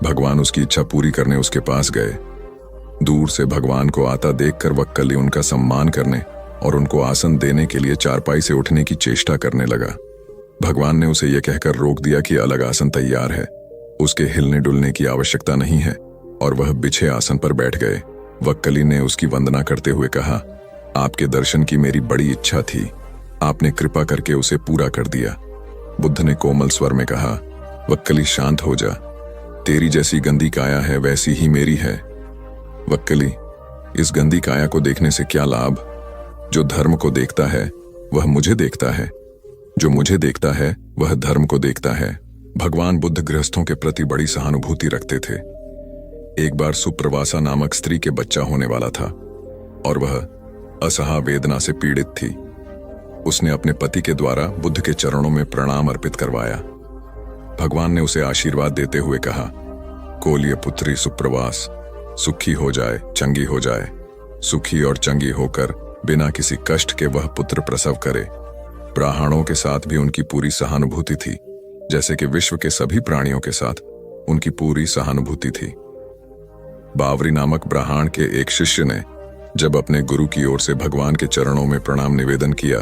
A: भगवान उसकी इच्छा पूरी करने उसके पास गए। दूर से भगवान को आता देखकर वक्कली उनका सम्मान करने और उनको आसन देने के लिए चारपाई से उठने की चेष्टा करने लगा। भगवान ने उसे यह कहकर रोक दिया कि अलग आसन तैयार है, उसके हिलने डुलने की आवश्यकता नहीं है, और वह बिछे आसन पर बैठ गए। वक्कली ने उसकी वंदना करते हुए कहा, आपके दर्शन की मेरी बड़ी इच्छा थी, आपने कृपा करके उसे पूरा कर दिया। बुद्ध ने कोमल स्वर में कहा, वक्कली शांत हो जा, तेरी जैसी गंदी काया है वैसी ही मेरी है। वक्कली, इस गंदी काया को देखने से क्या लाभ? जो धर्म को देखता है वह मुझे देखता है, जो मुझे देखता है वह धर्म को देखता है। भगवान बुद्ध गृहस्थों के प्रति बड़ी सहानुभूति रखते थे। एक बार सुप्रवासा नामक स्त्री के बच्चा होने वाला था और वह असहा वेदना से पीड़ित थी। उसने अपने पति के द्वारा बुद्ध के चरणों में प्रणाम अर्पित करवाया। भगवान ने उसे आशीर्वाद देते हुए कहा, कोलिय पुत्री सुप्रवास, सुखी हो जाए, चंगी हो जाए, सुखी और चंगी होकर बिना किसी कष्ट के वह पुत्र प्रसव करे। ब्राह्मणों के साथ भी उनकी पूरी सहानुभूति थी, जैसे कि विश्व के सभी प्राणियों के साथ उनकी पूरी सहानुभूति थी। बावरी नामक ब्राह्मण के एक शिष्य ने जब अपने गुरु की ओर से भगवान के चरणों में प्रणाम निवेदन किया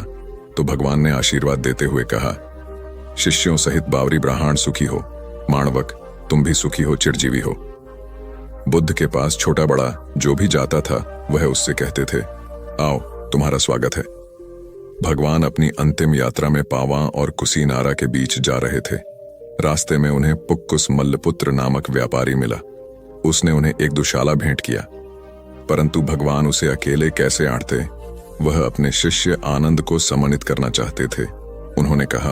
A: तो भगवान ने आशीर्वाद देते हुए कहा, शिष्यों सहित बावरी ब्राह्मण सुखी हो, माणवक तुम भी सुखी हो, चिरजीवी हो। बुद्ध के पास छोटा बड़ा जो भी जाता था वह उससे कहते थे, आओ तुम्हारा स्वागत है। भगवान अपनी अंतिम यात्रा में पावा और कुसीनारा के बीच जा रहे थे। रास्ते में उन्हें पुक्कुस मल्लपुत्र नामक व्यापारी मिला। उसने उन्हें एक दुशाला भेंट किया, परंतु भगवान उसे अकेले कैसे आंटते? वह अपने शिष्य आनंद को सम्मानित करना चाहते थे। उन्होंने कहा,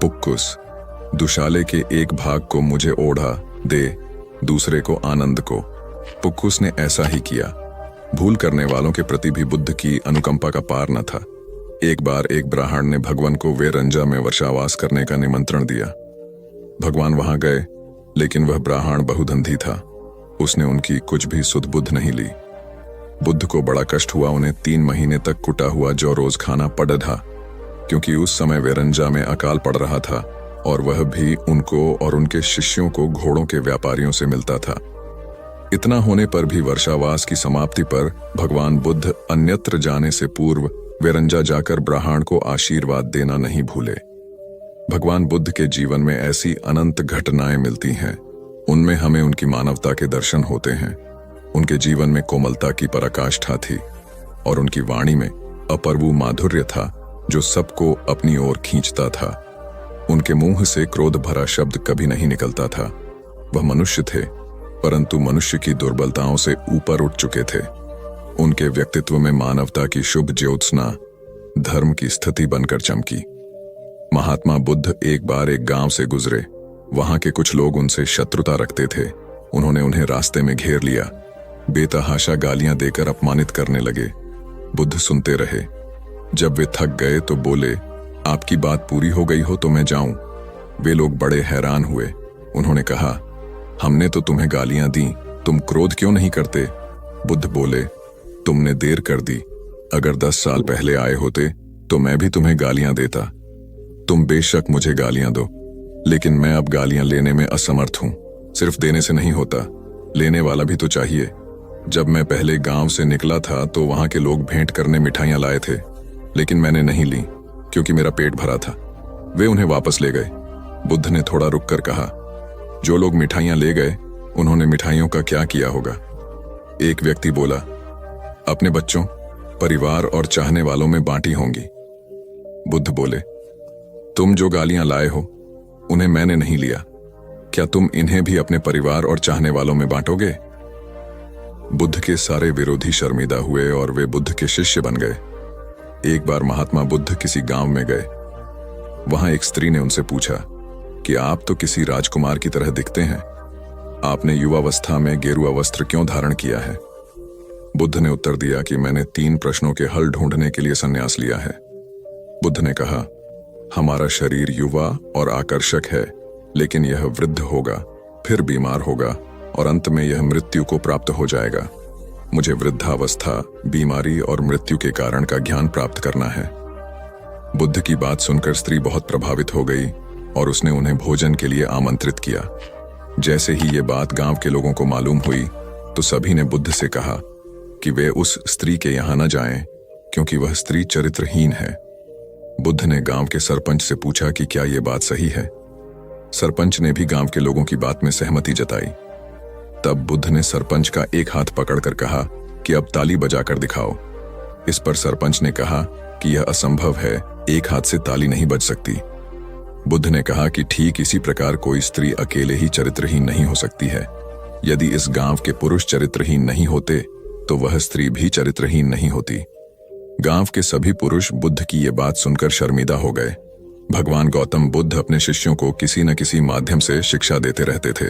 A: पुक्कुस, दुशाले के एक भाग को मुझे ओढ़ा दे, दूसरे को आनंद को। पुक्कुस ने ऐसा ही किया। भूल करने वालों के प्रति भी बुद्ध की अनुकंपा का पार न था। एक बार एक ब्राह्मण ने भगवान को वेरंजा में वर्षावास करने का निमंत्रण दिया। भगवान वहां गए, लेकिन वह ब्राह्मण बहुधंधी था। उसने उनकी कुछ भी सुध बुध नहीं ली। बुद्ध को बड़ा कष्ट हुआ। उन्हें 3 महीने तक कुटा हुआ जौ रोज खाना पड़ था, क्योंकि उस समय वेरंजा में अकाल पड़ रहा था और वह भी उनको और उनके शिष्यों को घोड़ों के व्यापारियों से मिलता था। इतना होने पर भी वर्षावास की समाप्ति पर भगवान बुद्ध अन्यत्र जाने से पूर्व वेरंजा जाकर ब्राह्मण को आशीर्वाद देना नहीं भूले। भगवान बुद्ध के जीवन में ऐसी अनंत घटनाएं मिलती हैं। उनमें हमें उनकी मानवता के दर्शन होते हैं। उनके जीवन में कोमलता की पराकाष्ठा थी और उनकी वाणी में अपर्वु माधुर्य था जो सबको अपनी ओर खींचता था। उनके मुंह से क्रोध भरा शब्द कभी नहीं निकलता था। वह मनुष्य थे, परंतु मनुष्य की दुर्बलताओं से ऊपर उठ चुके थे। उनके व्यक्तित्व में मानवता की शुभ ज्योत्सना धर्म की स्थिति बनकर चमकी। महात्मा बुद्ध एक बार एक गांव से गुजरे। वहां के कुछ लोग उनसे शत्रुता रखते थे। उन्होंने उन्हें रास्ते में घेर लिया, बेतहाशा गालियां देकर अपमानित करने लगे। बुद्ध सुनते रहे। जब वे थक गए तो बोले, आपकी बात पूरी हो गई हो तो मैं जाऊं। वे लोग बड़े हैरान हुए। उन्होंने कहा, हमने तो तुम्हें गालियां दी, तुम क्रोध क्यों नहीं करते? बुद्ध बोले, तुमने देर कर दी। अगर 10 साल पहले आए होते तो मैं भी तुम्हें गालियां देता। तुम बेशक मुझे गालियां दो, लेकिन मैं अब गालियां लेने में असमर्थ हूं। सिर्फ देने से नहीं होता, लेने वाला भी तो चाहिए। जब मैं पहले गांव से निकला था तो वहां के लोग भेंट करने मिठाइयां लाए थे, लेकिन मैंने नहीं ली क्योंकि मेरा पेट भरा था। वे उन्हें वापस ले गए। बुद्ध ने थोड़ा रुककर कहा, जो लोग मिठाइयां ले गए उन्होंने मिठाइयों का क्या किया होगा? एक व्यक्ति बोला, अपने बच्चों, परिवार और चाहने वालों में बांटी होंगी। बुद्ध बोले, तुम जो गालियां लाए हो उन्हें मैंने नहीं लिया, क्या तुम इन्हें भी अपने परिवार और चाहने वालों में बांटोगे? बुद्ध के सारे विरोधी शर्मिंदा हुए और वे बुद्ध के शिष्य बन गए। एक बार महात्मा बुद्ध किसी गांव में गए। वहां एक स्त्री ने उनसे पूछा कि आप तो किसी राजकुमार की तरह दिखते हैं, आपने युवावस्था में गेरुआ वस्त्र क्यों धारण किया है? बुद्ध ने उत्तर दिया कि मैंने 3 प्रश्नों के हल ढूंढने के लिए संन्यास लिया है। बुद्ध ने कहा, हमारा शरीर युवा और आकर्षक है, लेकिन यह वृद्ध होगा, फिर बीमार होगा और अंत में यह मृत्यु को प्राप्त हो जाएगा। मुझे वृद्धावस्था, बीमारी और मृत्यु के कारण का ज्ञान प्राप्त करना है। बुद्ध की बात सुनकर स्त्री बहुत प्रभावित हो गई और उसने उन्हें भोजन के लिए आमंत्रित किया। जैसे ही ये बात गांव के लोगों को मालूम हुई तो सभी ने बुद्ध से कहा कि वे उस स्त्री के यहाँ न जाएं, क्योंकि वह स्त्री चरित्रहीन है। बुद्ध ने गांव के सरपंच से पूछा कि क्या यह बात सही है। सरपंच ने भी गांव के लोगों की बात में सहमति जताई। तब बुद्ध ने सरपंच का एक हाथ पकड़कर कहा कि अब ताली बजाकर दिखाओ। इस पर सरपंच ने कहा कि यह असंभव है, एक हाथ से ताली नहीं बज सकती। बुद्ध ने कहा कि ठीक इसी प्रकार कोई स्त्री अकेले ही चरित्रहीन नहीं हो सकती है। यदि इस गांव के पुरुष चरित्रहीन नहीं होते तो वह स्त्री भी चरित्रहीन नहीं होती। गांव के सभी पुरुष बुद्ध की ये बात सुनकर शर्मिंदा हो गए। भगवान गौतम बुद्ध अपने शिष्यों को किसी न किसी माध्यम से शिक्षा देते रहते थे।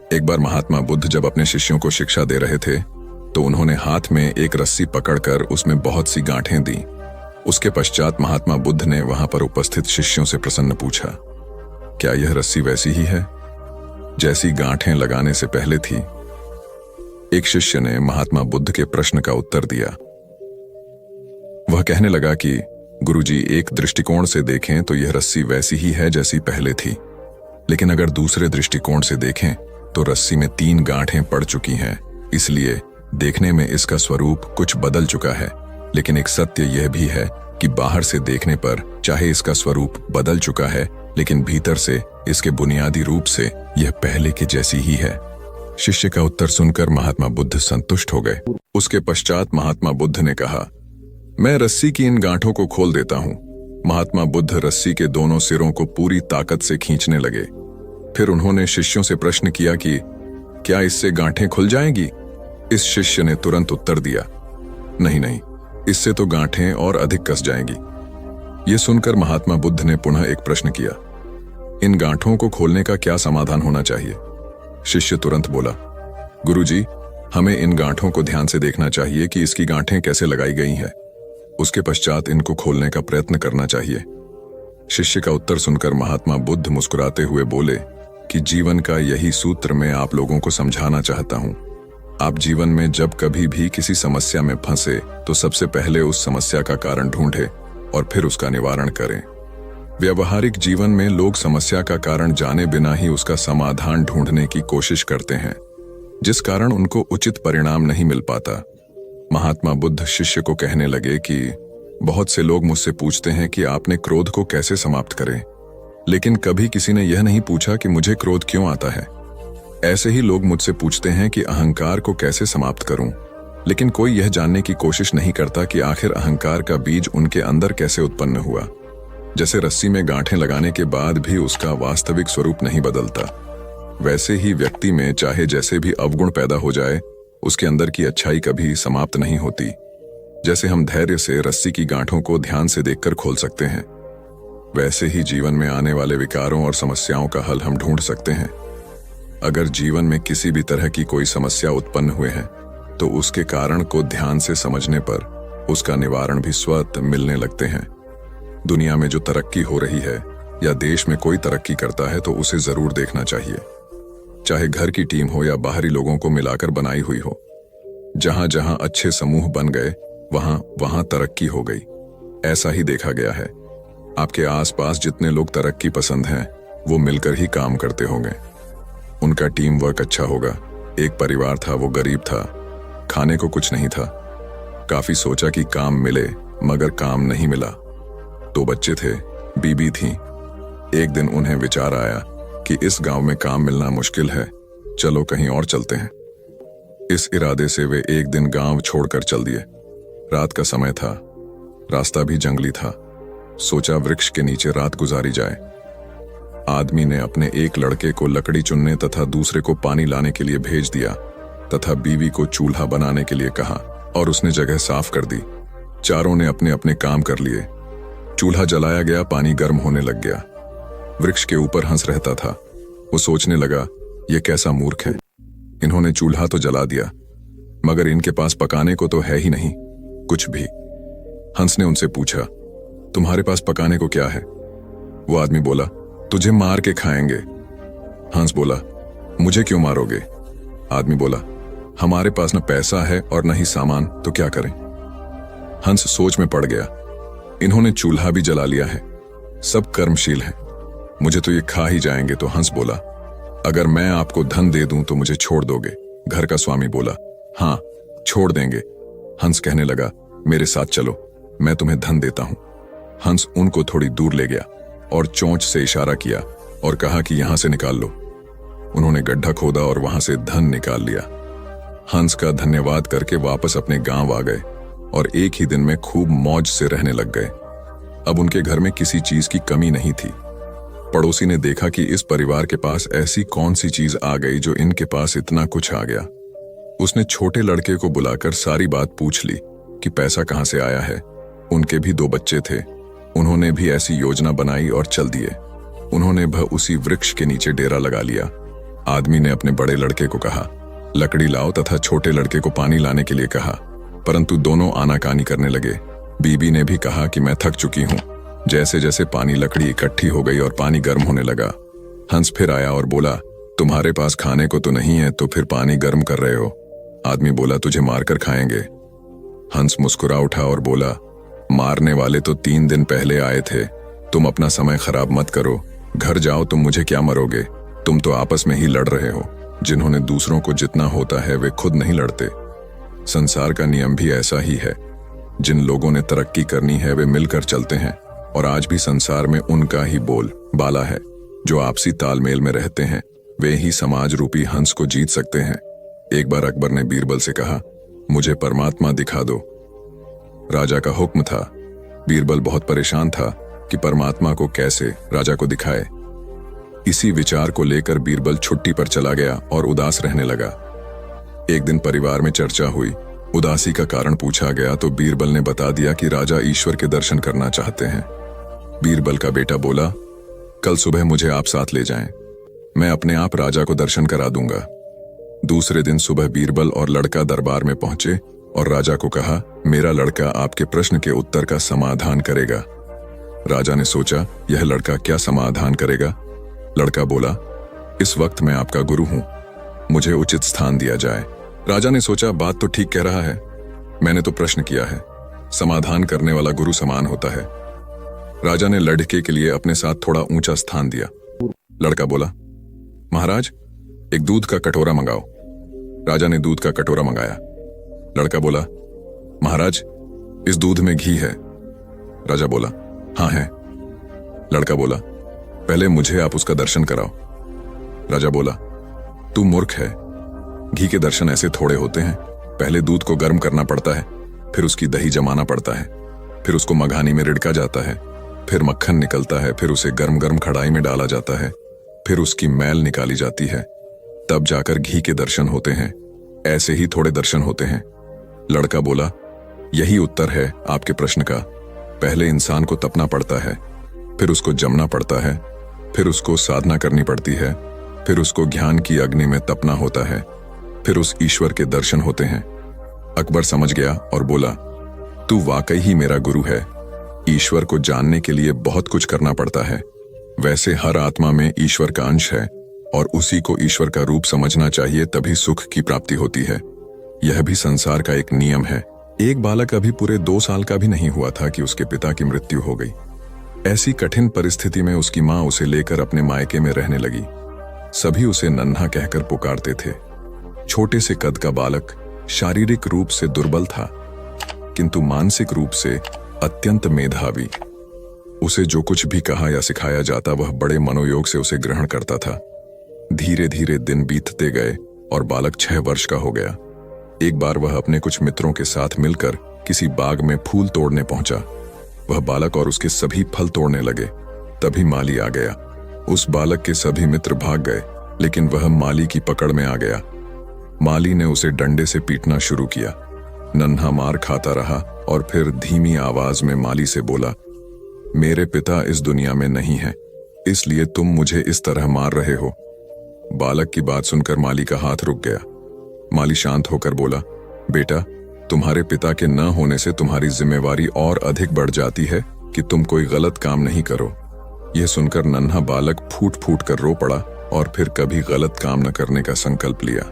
A: एक बार महात्मा बुद्ध जब अपने शिष्यों को शिक्षा दे रहे थे तो उन्होंने हाथ में एक रस्सी पकड़कर उसमें बहुत सी गांठें दी। उसके पश्चात महात्मा बुद्ध ने वहां पर उपस्थित शिष्यों से प्रसन्न पूछा, क्या यह रस्सी वैसी ही है जैसी गांठें लगाने से पहले थी? एक शिष्य ने महात्मा बुद्ध के प्रश्न का उत्तर दिया। वह कहने लगा कि गुरुजी, एक दृष्टिकोण से देखें तो यह रस्सी वैसी ही है जैसी पहले थी, लेकिन अगर दूसरे दृष्टिकोण से देखें तो रस्सी में 3 गांठें पड़ चुकी हैं। इसलिए देखने में इसका स्वरूप कुछ बदल चुका है, लेकिन एक सत्य यह भी है कि बाहर से देखने पर चाहे इसका स्वरूप बदल चुका है, लेकिन भीतर से इसके बुनियादी रूप से यह पहले के जैसी ही है। शिष्य का उत्तर सुनकर महात्मा बुद्ध संतुष्ट हो गए। उसके पश्चात महात्मा बुद्ध ने कहा, मैं रस्सी की इन गांठों को खोल देता हूं। महात्मा बुद्ध रस्सी के दोनों सिरों को पूरी ताकत से खींचने लगे। फिर उन्होंने शिष्यों से प्रश्न किया कि क्या इससे गांठें खुल जाएंगी? इस शिष्य ने तुरंत उत्तर दिया, नहीं नहीं, इससे तो गांठें और अधिक कस जाएंगी। यह सुनकर महात्मा बुद्ध ने पुनः एक प्रश्न किया, इन गांठों को खोलने का क्या समाधान होना चाहिए? शिष्य तुरंत बोला, गुरुजी, हमें इन गांठों को ध्यान से देखना चाहिए कि इसकी गांठें कैसे लगाई गई हैं। उसके पश्चात इनको खोलने का प्रयत्न करना चाहिए। शिष्य का उत्तर सुनकर महात्मा बुद्ध मुस्कुराते हुए बोले कि जीवन का यही सूत्र मैं आप लोगों को समझाना चाहता हूं। आप जीवन में जब कभी भी किसी समस्या में फंसे तो सबसे पहले उस समस्या का कारण ढूंढे और फिर उसका निवारण करें। व्यवहारिक जीवन में लोग समस्या का कारण जाने बिना ही उसका समाधान ढूंढने की कोशिश करते हैं, जिस कारण उनको उचित परिणाम नहीं मिल पाता। महात्मा बुद्ध शिष्य को कहने लगे कि बहुत से लोग मुझसे पूछते हैं कि आपने क्रोध को कैसे समाप्त करें, लेकिन कभी किसी ने यह नहीं पूछा कि मुझे क्रोध क्यों आता है। ऐसे ही लोग मुझसे पूछते हैं कि अहंकार को कैसे समाप्त करूं, लेकिन कोई यह जानने की कोशिश नहीं करता कि आखिर अहंकार का बीज उनके अंदर कैसे उत्पन्न हुआ। जैसे रस्सी में गांठें लगाने के बाद भी उसका वास्तविक स्वरूप नहीं बदलता, वैसे ही व्यक्ति में चाहे जैसे भी अवगुण पैदा हो जाए, उसके अंदर की अच्छाई कभी समाप्त नहीं होती। जैसे हम धैर्य से रस्सी की गांठों को ध्यान से देखकर खोल सकते हैं, वैसे ही जीवन में आने वाले विकारों और समस्याओं का हल हम ढूंढ सकते हैं। अगर जीवन में किसी भी तरह की कोई समस्या उत्पन्न हुए है तो उसके कारण को ध्यान से समझने पर उसका निवारण भी स्वतः मिलने लगते हैं। दुनिया में जो तरक्की हो रही है या देश में कोई तरक्की करता है तो उसे जरूर देखना चाहिए, चाहे घर की टीम हो या बाहरी लोगों को मिलाकर बनाई हुई हो। जहां जहां अच्छे समूह बन गए वहां वहां तरक्की हो गई। ऐसा ही देखा गया है। आपके आसपास जितने लोग तरक्की पसंद हैं वो मिलकर ही काम करते होंगे, उनका टीम वर्क अच्छा होगा। एक परिवार था, वो गरीब था, खाने को कुछ नहीं था। काफी सोचा कि काम मिले, मगर काम नहीं मिला। 2 बच्चे थे, बीबी थी। एक दिन उन्हें विचार आया कि इस गांव में काम मिलना मुश्किल है, चलो कहीं और चलते हैं। इस इरादे से वे एक दिन गांव छोड़कर चल दिए। रात का समय था, रास्ता भी जंगली था। सोचा वृक्ष के नीचे रात गुजारी जाए। आदमी ने अपने एक लड़के को लकड़ी चुनने तथा दूसरे को पानी लाने के लिए भेज दिया तथा बीवी को चूल्हा बनाने के लिए कहा और उसने जगह साफ कर दी। चारों ने अपने अपने काम कर लिए। चूल्हा जलाया गया, पानी गर्म होने लग गया। वृक्ष के ऊपर हंस रहता था। वो सोचने लगा, ये कैसा मूर्ख है, इन्होंने चूल्हा तो जला दिया मगर इनके पास पकाने को तो है ही नहीं कुछ भी। हंस ने उनसे पूछा, तुम्हारे पास पकाने को क्या है? वो आदमी बोला, तुझे मार के खाएंगे। हंस बोला, मुझे क्यों मारोगे? आदमी बोला, हमारे पास न पैसा है और न ही सामान, तो क्या करें? हंस सोच में पड़ गया। इन्होंने चूल्हा भी जला लिया है, सब कर्मशील हैं, मुझे तो ये खा ही जाएंगे। तो हंस बोला, अगर मैं आपको धन दे दूं तो मुझे छोड़ दोगे? घर का स्वामी बोला, हाँ छोड़ देंगे। हंस कहने लगा, मेरे साथ चलो, मैं तुम्हें धन देता हूं। हंस उनको थोड़ी दूर ले गया और चोंच से इशारा किया और कहा कि यहां से निकाल लो। उन्होंने गड्ढा खोदा और वहां से धन निकाल लिया। हंस का धन्यवाद करके वापस अपने गांव आ गए और एक ही दिन में खूब मौज से रहने लग गए। अब उनके घर में किसी चीज की कमी नहीं थी। पड़ोसी ने देखा कि इस परिवार के पास ऐसी कौन सी चीज आ गई जो इनके पास इतना कुछ आ गया। उसने छोटे लड़के को बुलाकर सारी बात पूछ ली कि पैसा कहां से आया है। उनके भी 2 बच्चे थे, उन्होंने भी ऐसी योजना बनाई और चल दिए। उन्होंने उसी वृक्ष के नीचे डेरा लगा लिया। आदमी ने अपने बड़े लड़के को कहा, लकड़ी लाओ, तथा छोटे लड़के को पानी लाने के लिए कहा, परंतु दोनों आनाकानी करने लगे। बीबी ने भी कहा कि मैं थक चुकी हूं। जैसे जैसे पानी लकड़ी इकट्ठी हो गई और पानी गर्म होने लगा, हंस फिर आया और बोला, तुम्हारे पास खाने को तो नहीं है, तो फिर पानी गर्म कर रहे हो? आदमी बोला, तुझे मारकर खाएंगे। हंस मुस्कुरा उठा और बोला, मारने वाले तो 3 दिन पहले आए थे, तुम अपना समय खराब मत करो, घर जाओ, तुम मुझे क्या मरोगे? तुम तो आपस में ही लड़ रहे हो। जिन्होंने दूसरों को जितना होता है वे खुद नहीं लड़ते। संसार का नियम भी ऐसा ही है। जिन लोगों ने तरक्की करनी है वे मिलकर चलते हैं, और आज भी संसार में उनका ही बोल बाला है। जो आपसी तालमेल में रहते हैं वे ही समाज रूपी हंस को जीत सकते हैं। एक बार अकबर ने बीरबल से कहा, मुझे परमात्मा दिखा दो। राजा का हुक्म था। बीरबल बहुत परेशान था कि परमात्मा को कैसे राजा को दिखाए। इसी विचार को लेकर बीरबल छुट्टी पर चला गया और उदास रहने लगा। एक दिन परिवार में चर्चा हुई। उदासी का कारण पूछा गया तो बीरबल ने बता दिया कि राजा ईश्वर के दर्शन करना चाहते हैं। बीरबल का बेटा बोला, कल सुबह मुझे आप साथ ले जाएं, मैं अपने आप राजा को दर्शन करा दूंगा। दूसरे दिन सुबह बीरबल और लड़का दरबार में पहुंचे और राजा को कहा, मेरा लड़का आपके प्रश्न के उत्तर का समाधान करेगा। राजा ने सोचा, यह लड़का क्या समाधान करेगा? लड़का बोला, इस वक्त मैं आपका गुरु हूं, मुझे उचित स्थान दिया जाए। राजा ने सोचा, बात तो ठीक कह रहा है, मैंने तो प्रश्न किया है, समाधान करने वाला गुरु समान होता है। राजा ने लड़के के लिए अपने साथ थोड़ा ऊंचा स्थान दिया। लड़का बोला, महाराज एक दूध का कटोरा मंगाओ। राजा ने दूध का कटोरा मंगाया। लड़का बोला, महाराज इस दूध में घी है। राजा बोला, हाँ है। लड़का बोला, पहले मुझे आप उसका दर्शन कराओ। राजा बोला, तू मूर्ख है, घी के दर्शन ऐसे थोड़े होते हैं। पहले दूध को गर्म करना पड़ता है, फिर उसकी दही जमाना पड़ता है, फिर उसको मघानी में रिड़का जाता है, फिर मक्खन निकलता है, फिर उसे गर्म गर्म कढ़ाई में डाला जाता है, फिर उसकी मैल निकाली जाती है, तब जाकर घी के दर्शन होते हैं। ऐसे ही थोड़े दर्शन होते हैं। लड़का बोला, यही उत्तर है आपके प्रश्न का। पहले इंसान को तपना पड़ता है, फिर उसको जमना पड़ता है, फिर उसको साधना करनी पड़ती है, फिर उसको ज्ञान की अग्नि में तपना होता है, फिर उस ईश्वर के दर्शन होते हैं। अकबर समझ गया और बोला, तू वाकई ही मेरा गुरु है। ईश्वर को जानने के लिए बहुत कुछ करना पड़ता है। वैसे हर आत्मा में ईश्वर का अंश है और उसी को ईश्वर का रूप समझना चाहिए, तभी सुख की प्राप्ति होती है। यह भी संसार का एक नियम है। एक बालक अभी पूरे 2 साल का भी नहीं हुआ था कि उसके पिता की मृत्यु हो गई। ऐसी कठिन परिस्थिति में उसकी मां उसे लेकर अपने मायके में रहने लगी। सभी उसे नन्हा कहकर पुकारते थे। छोटे से कद का बालक शारीरिक रूप से दुर्बल था, किंतु मानसिक रूप से अत्यंत मेधावी। उसे जो कुछ भी कहा या सिखाया जाता वह बड़े मनोयोग से उसे ग्रहण करता था। धीरे धीरे दिन बीतते गए और बालक 6 वर्ष का हो गया। एक बार वह अपने कुछ मित्रों के साथ मिलकर किसी बाग में फूल तोड़ने पहुंचा। वह बालक और उसके सभी फल तोड़ने लगे। तभी माली आ गया। उस बालक के सभी मित्र भाग गए, लेकिन वह माली की पकड़ में आ गया। माली ने उसे डंडे से पीटना शुरू किया। नन्हा मार खाता रहा और फिर धीमी आवाज में माली से बोला, मेरे पिता इस दुनिया में नहीं है, इसलिए तुम मुझे इस तरह मार रहे हो। बालक की बात सुनकर माली का हाथ रुक गया। माली शांत होकर बोला, बेटा, तुम्हारे पिता के न होने से तुम्हारी जिम्मेवारी और अधिक बढ़ जाती है कि तुम कोई गलत काम नहीं करो। यह सुनकर नन्हा बालक फूट फूट कर रो पड़ा और फिर कभी गलत काम न करने का संकल्प लिया।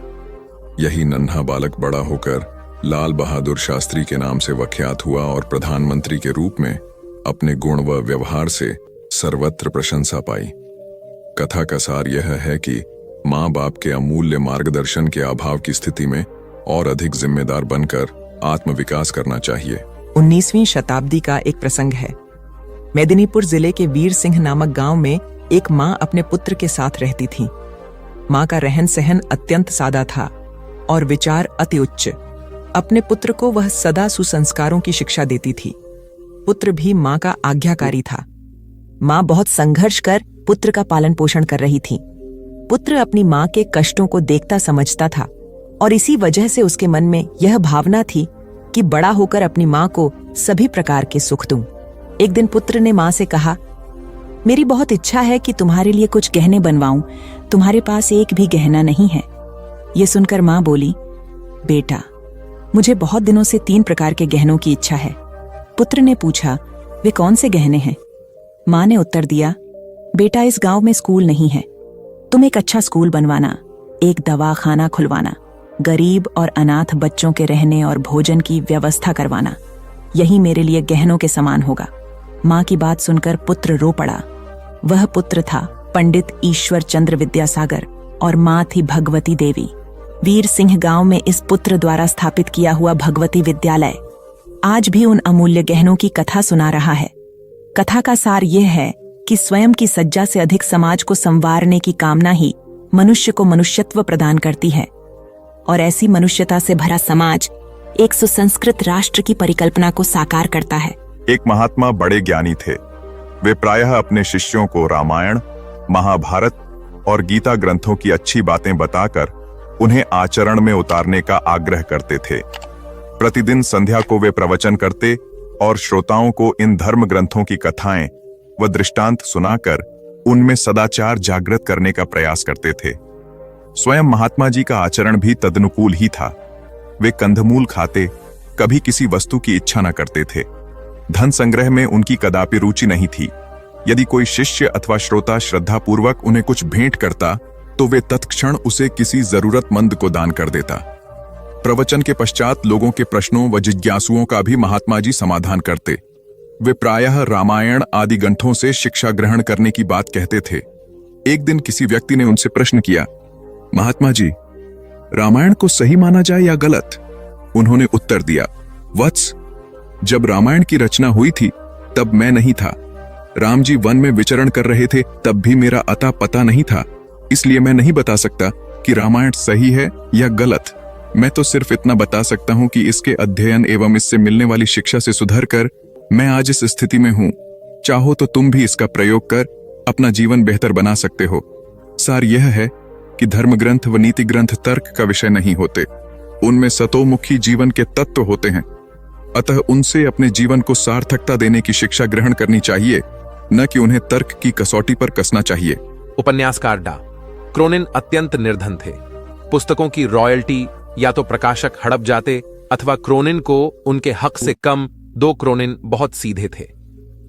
A: यही नन्हा बालक बड़ा होकर लाल बहादुर शास्त्री के नाम से विख्यात हुआ और प्रधानमंत्री के रूप में अपने गुण व व्यवहार से सर्वत्र प्रशंसा पाई। कथा का सार यह है कि माँ बाप के अमूल्य मार्गदर्शन के अभाव की स्थिति में और अधिक जिम्मेदार बनकर आत्मविकास करना चाहिए।
C: 19वीं शताब्दी का एक प्रसंग है। मेदिनीपुर जिले के वीर सिंह नामक गांव में एक माँ अपने पुत्र के साथ रहती थी। माँ का रहन सहन अत्यंत सादा था और विचार अति उच्च। अपने पुत्र को वह सदा सुसंस्कारों की शिक्षा देती थी। पुत्र भी माँ का आज्ञाकारी था। माँ बहुत संघर्ष कर पुत्र का पालन पोषण कर रही थी। पुत्र अपनी माँ के कष्टों को देखता समझता था और इसी वजह से उसके मन में यह भावना थी कि बड़ा होकर अपनी माँ को सभी प्रकार के सुख दूं। एक दिन पुत्र ने माँ से कहा, मेरी बहुत इच्छा है कि तुम्हारे लिए कुछ गहने बनवाऊं, तुम्हारे पास एक भी गहना नहीं है। ये सुनकर माँ बोली, बेटा, मुझे बहुत दिनों से 3 प्रकार के गहनों की इच्छा है। पुत्र ने पूछा, वे कौन से गहने हैं? माँ ने उत्तर दिया, बेटा, इस गांव में स्कूल नहीं है, तुम एक अच्छा स्कूल बनवाना, एक दवाखाना खुलवाना, गरीब और अनाथ बच्चों के रहने और भोजन की व्यवस्था करवाना, यही मेरे लिए गहनों के समान होगा। माँ की बात सुनकर पुत्र रो पड़ा। वह पुत्र था पंडित ईश्वर चंद्र विद्यासागर और माँ थी भगवती देवी। वीर सिंह गांव में इस पुत्र द्वारा स्थापित किया हुआ भगवती विद्यालय आज भी उन अमूल्य गहनों की कथा सुना रहा है। कथा का सार यह है कि स्वयं की सज्जा से अधिक समाज को संवारने की कामना ही मनुष्य को मनुष्यत्व प्रदान करती है और ऐसी मनुष्यता से भरा समाज एक सुसंस्कृत राष्ट्र की परिकल्पना को साकार करता है।
D: एक महात्मा बड़े ज्ञानी थे। वे प्रायः अपने शिष्यों को रामायण, महाभारत और गीता ग्रंथों की अच्छी बातें बताकर उन्हें आचरण में उतारने का आग्रह करते थे। प्रतिदिन संध्या को वे प्रवचन करते और श्रोताओं को इन धर्म ग्रंथों की कथाएं व दृष्टांत सुनाकर उनमें सदाचार जागृत करने का प्रयास करते थे। स्वयं महात्मा जी का आचरण भी तदनुकूल ही था। वे कंदमूल खाते, कभी किसी वस्तु की इच्छा न करते थे। धन संग्रह में उनकी कदापि रुचि नहीं थी। यदि कोई शिष्य अथवा श्रोता श्रद्धापूर्वक उन्हें कुछ भेंट करता तो वे तत्क्षण उसे किसी जरूरतमंद को दान कर देता। प्रवचन के पश्चात लोगों के प्रश्नों व जिज्ञासुओं का भी महात्मा जी समाधान करते। वे प्रायः रामायण आदि ग्रंथों से शिक्षा ग्रहण करने की बात कहते थे। एक दिन किसी व्यक्ति ने उनसे प्रश्न किया, महात्मा जी, रामायण को सही माना जाए या गलत? उन्होंने उत्तर दिया, वत्स, जब रामायण की रचना हुई थी तब मैं नहीं था। राम जी वन में विचरण कर रहे थे तब भी मेरा अता पता नहीं था, इसलिए मैं नहीं बता सकता कि रामायण सही है या गलत। मैं तो सिर्फ इतना बता सकता हूं कि इसके अध्ययन एवं इससे मिलने वाली शिक्षा से सुधर कर मैं आज इस स्थिति में हूं। चाहो तो तुम भी इसका प्रयोग कर अपना जीवन बेहतर बना सकते हो। सार यह है कि धर्म ग्रंथ व नीति ग्रंथ तर्क का विषय नहीं होते, उनमें सतोमुखी जीवन के तत्व होते हैं। अतः उनसे अपने जीवन को सार्थकता देने की शिक्षा ग्रहण करनी चाहिए, न कि उन्हें तर्क की कसौटी पर कसना चाहिए।
E: उपन्यासकार डा क्रोनिन अत्यंत निर्धन थे। पुस्तकों की रॉयल्टी या तो प्रकाशक हड़प जाते अथवा क्रोनिन को उनके हक से कम 2 क्रोनिन बहुत सीधे थे।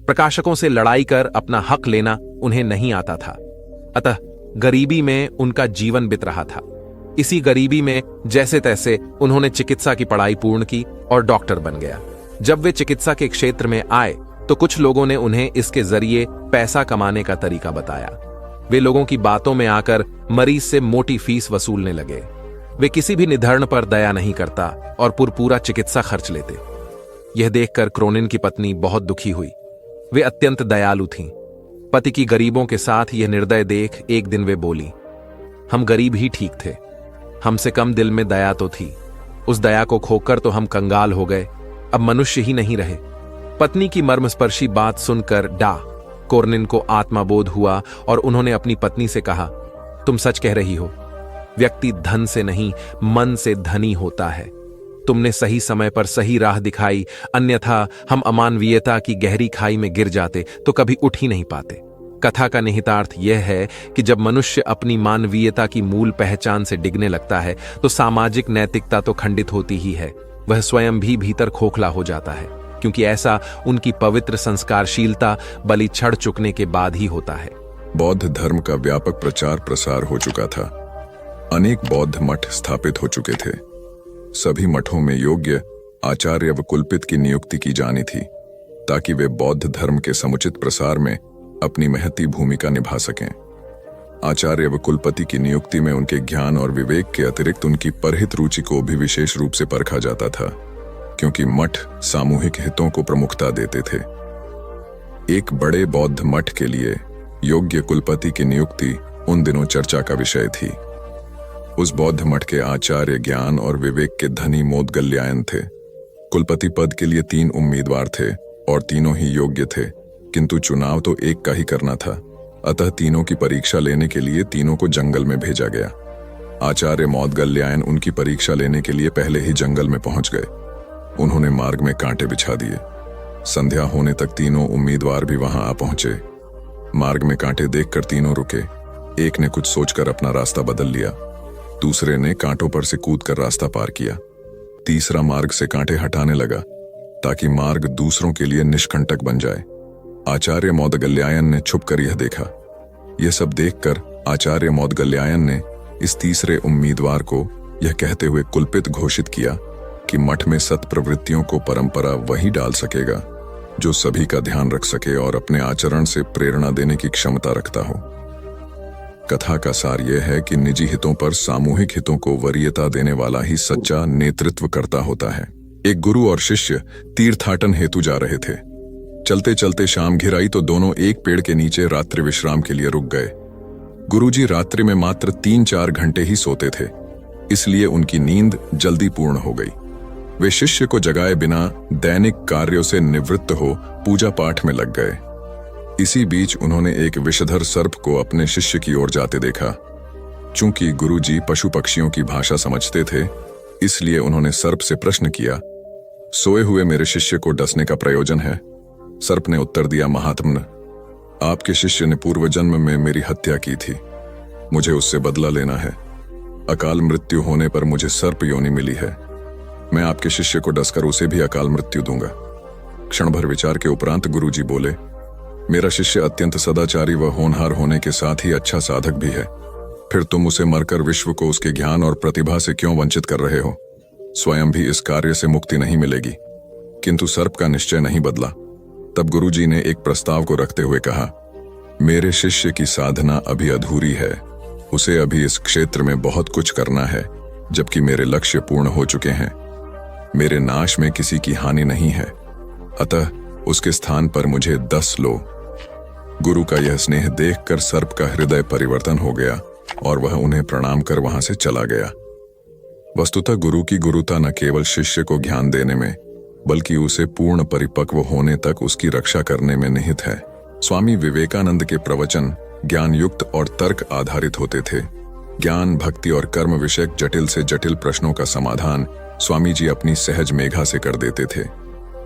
E: प्रकाशकों से लड़ाई कर अपना हक लेना उन्हें नहीं आता था। अतः गरीबी में उनका जीवन बीत रहा था। इसी गरीबी में जैसे तैसे उन्होंने चिकित्सा की पढ़ाई पूर्ण की और डॉक्टर बन गया। जब वे चिकित्सा के क्षेत्र में आए तो कुछ लोगों ने उन्हें इसके जरिए पैसा कमाने का तरीका बताया। वे लोगों की बातों में आकर मरीज से मोटी फीस वसूलने लगे। वे किसी भी निधन पर दया नहीं करता और पूरा चिकित्सा खर्च लेते। यह देखकर क्रोनिन की पत्नी बहुत दुखी हुई। वे अत्यंत दयालु थीं। पति की गरीबों के साथ यह निर्दय देख एक दिन वे बोली, हम गरीब ही ठीक थे, हमसे कम दिल में दया तो थी। उस दया को खोकर तो हम कंगाल हो गए, अब मनुष्य ही नहीं रहे। पत्नी की मर्मस्पर्शी बात सुनकर डा क्रोनिन को आत्मबोध हुआ और उन्होंने अपनी पत्नी से कहा, तुम सच कह रही हो। व्यक्ति धन से नहीं मन से धनी होता है। तुमने सही समय पर सही राह दिखाई, अन्यथा हम अमानवीयता की गहरी खाई में गिर जाते तो कभी उठ ही नहीं पाते। कथा का निहितार्थ यह है कि जब मनुष्य अपनी मानवीयता की मूल पहचान से डिगने लगता है तो सामाजिक नैतिकता तो खंडित होती ही है, वह स्वयं भी भीतर खोखला हो जाता है। क्योंकि ऐसा उनकी पवित्र संस्कारशीलता बलि चढ़ चुकने के बाद ही होता है।
A: बौद्ध धर्म का व्यापक प्रचार प्रसार हो चुका था। अनेक बौद्ध मठ स्थापित हो चुके थे। सभी मठों में योग्य आचार्य व कुलपित की नियुक्ति की जानी थी ताकि वे बौद्ध धर्म के समुचित प्रसार में अपनी महती भूमिका निभा सकें। आचार्य व कुलपति की नियुक्ति में उनके ज्ञान और विवेक के अतिरिक्त उनकी परहित रुचि को भी विशेष रूप से परखा जाता था, क्योंकि मठ सामूहिक हितों को प्रमुखता देते थे। एक बड़े बौद्ध मठ के लिए योग्य कुलपति की नियुक्ति उन दिनों चर्चा का विषय थी। उस बौद्ध मठ के आचार्य ज्ञान और विवेक के धनी मोदगल्यायन थे। कुलपति पद के लिए 3 उम्मीदवार थे और तीनों ही योग्य थे, किंतु चुनाव तो एक का ही करना था। अतः तीनों की परीक्षा लेने के लिए तीनों को जंगल में भेजा गया। आचार्य मोदगल्यायन उनकी परीक्षा लेने के लिए पहले ही जंगल में पहुंच गए। उन्होंने मार्ग में कांटे बिछा दिए। संध्या होने तक तीनों उम्मीदवार भी वहां आ पहुंचे। मार्ग में कांटे देखकर तीनों रुके। एक ने कुछ सोचकर अपना रास्ता बदल लिया, दूसरे ने कांटों पर से कूदकर रास्ता पार किया, तीसरा मार्ग से कांटे हटाने लगा ताकि मार्ग दूसरों के लिए निष्कंटक बन जाए। आचार्य मोदगल्यायन ने छुपकर यह देखा। यह सब देखकर आचार्य मोदगल्यायन ने इस तीसरे उम्मीदवार को यह कहते हुए कुलपित घोषित किया कि मठ में सत्प्रवृत्तियों को परंपरा वही डाल सकेगा जो सभी का ध्यान रख सके और अपने आचरण से प्रेरणा देने की क्षमता रखता हो। कथा का सार यह है कि निजी हितों पर सामूहिक हितों को वरीयता देने वाला ही सच्चा नेतृत्व करता होता है। एक गुरु और शिष्य तीर्थाटन हेतु जा रहे थे। चलते चलते शाम घिर आई तो दोनों एक पेड़ के नीचे रात्रि विश्राम के लिए रुक गए। गुरुजी रात्रि में मात्र 3-4 घंटे ही सोते थे, इसलिए उनकी नींद जल्दी पूर्ण हो गई। वे शिष्य को जगाए बिना दैनिक कार्यों से निवृत्त हो पूजा पाठ में लग गए। इसी बीच उन्होंने एक विषधर सर्प को अपने शिष्य की ओर जाते देखा। चूंकि गुरुजी पशु पक्षियों की भाषा समझते थे, इसलिए उन्होंने सर्प से प्रश्न किया, सोए हुए मेरे शिष्य को डसने का प्रयोजन है? सर्प ने उत्तर दिया, महात्मन, आपके शिष्य ने पूर्व जन्म में मेरी हत्या की थी। मुझे उससे बदला लेना है। अकाल मृत्यु होने पर मुझे सर्प योनि मिली है। मैं आपके शिष्य को डसकर उसे भी अकाल मृत्यु दूंगा। क्षण भर विचार के उपरांत गुरुजी बोले, मेरा शिष्य अत्यंत सदाचारी व होनहार होने के साथ ही अच्छा साधक भी है। फिर तुम उसे मरकर विश्व को उसके ज्ञान और प्रतिभा से क्यों वंचित कर रहे हो? स्वयं भी इस कार्य से मुक्ति नहीं मिलेगी। किंतु सर्प का निश्चय नहीं बदला। तब गुरुजी ने एक प्रस्ताव को रखते हुए कहा, मेरे शिष्य की साधना अभी अधूरी है। उसे अभी इस क्षेत्र में बहुत कुछ करना है, जबकि मेरे लक्ष्य पूर्ण हो चुके हैं। मेरे नाश में किसी की हानि नहीं है, अतः उसके स्थान पर मुझे 10 लो। गुरु का यह स्नेह देखकर सर्प का हृदय परिवर्तन हो गया और वह उन्हें प्रणाम कर वहां से चला गया। वस्तुतः गुरु की गुरुता न केवल शिष्य को ज्ञान देने में, बल्कि उसे पूर्ण परिपक्व होने तक उसकी रक्षा करने में निहित है। स्वामी विवेकानंद के प्रवचन ज्ञान युक्त और तर्क आधारित होते थे। ज्ञान, भक्ति और कर्म विषयक जटिल से जटिल प्रश्नों का समाधान स्वामी जी अपनी सहज मेघा से कर देते थे।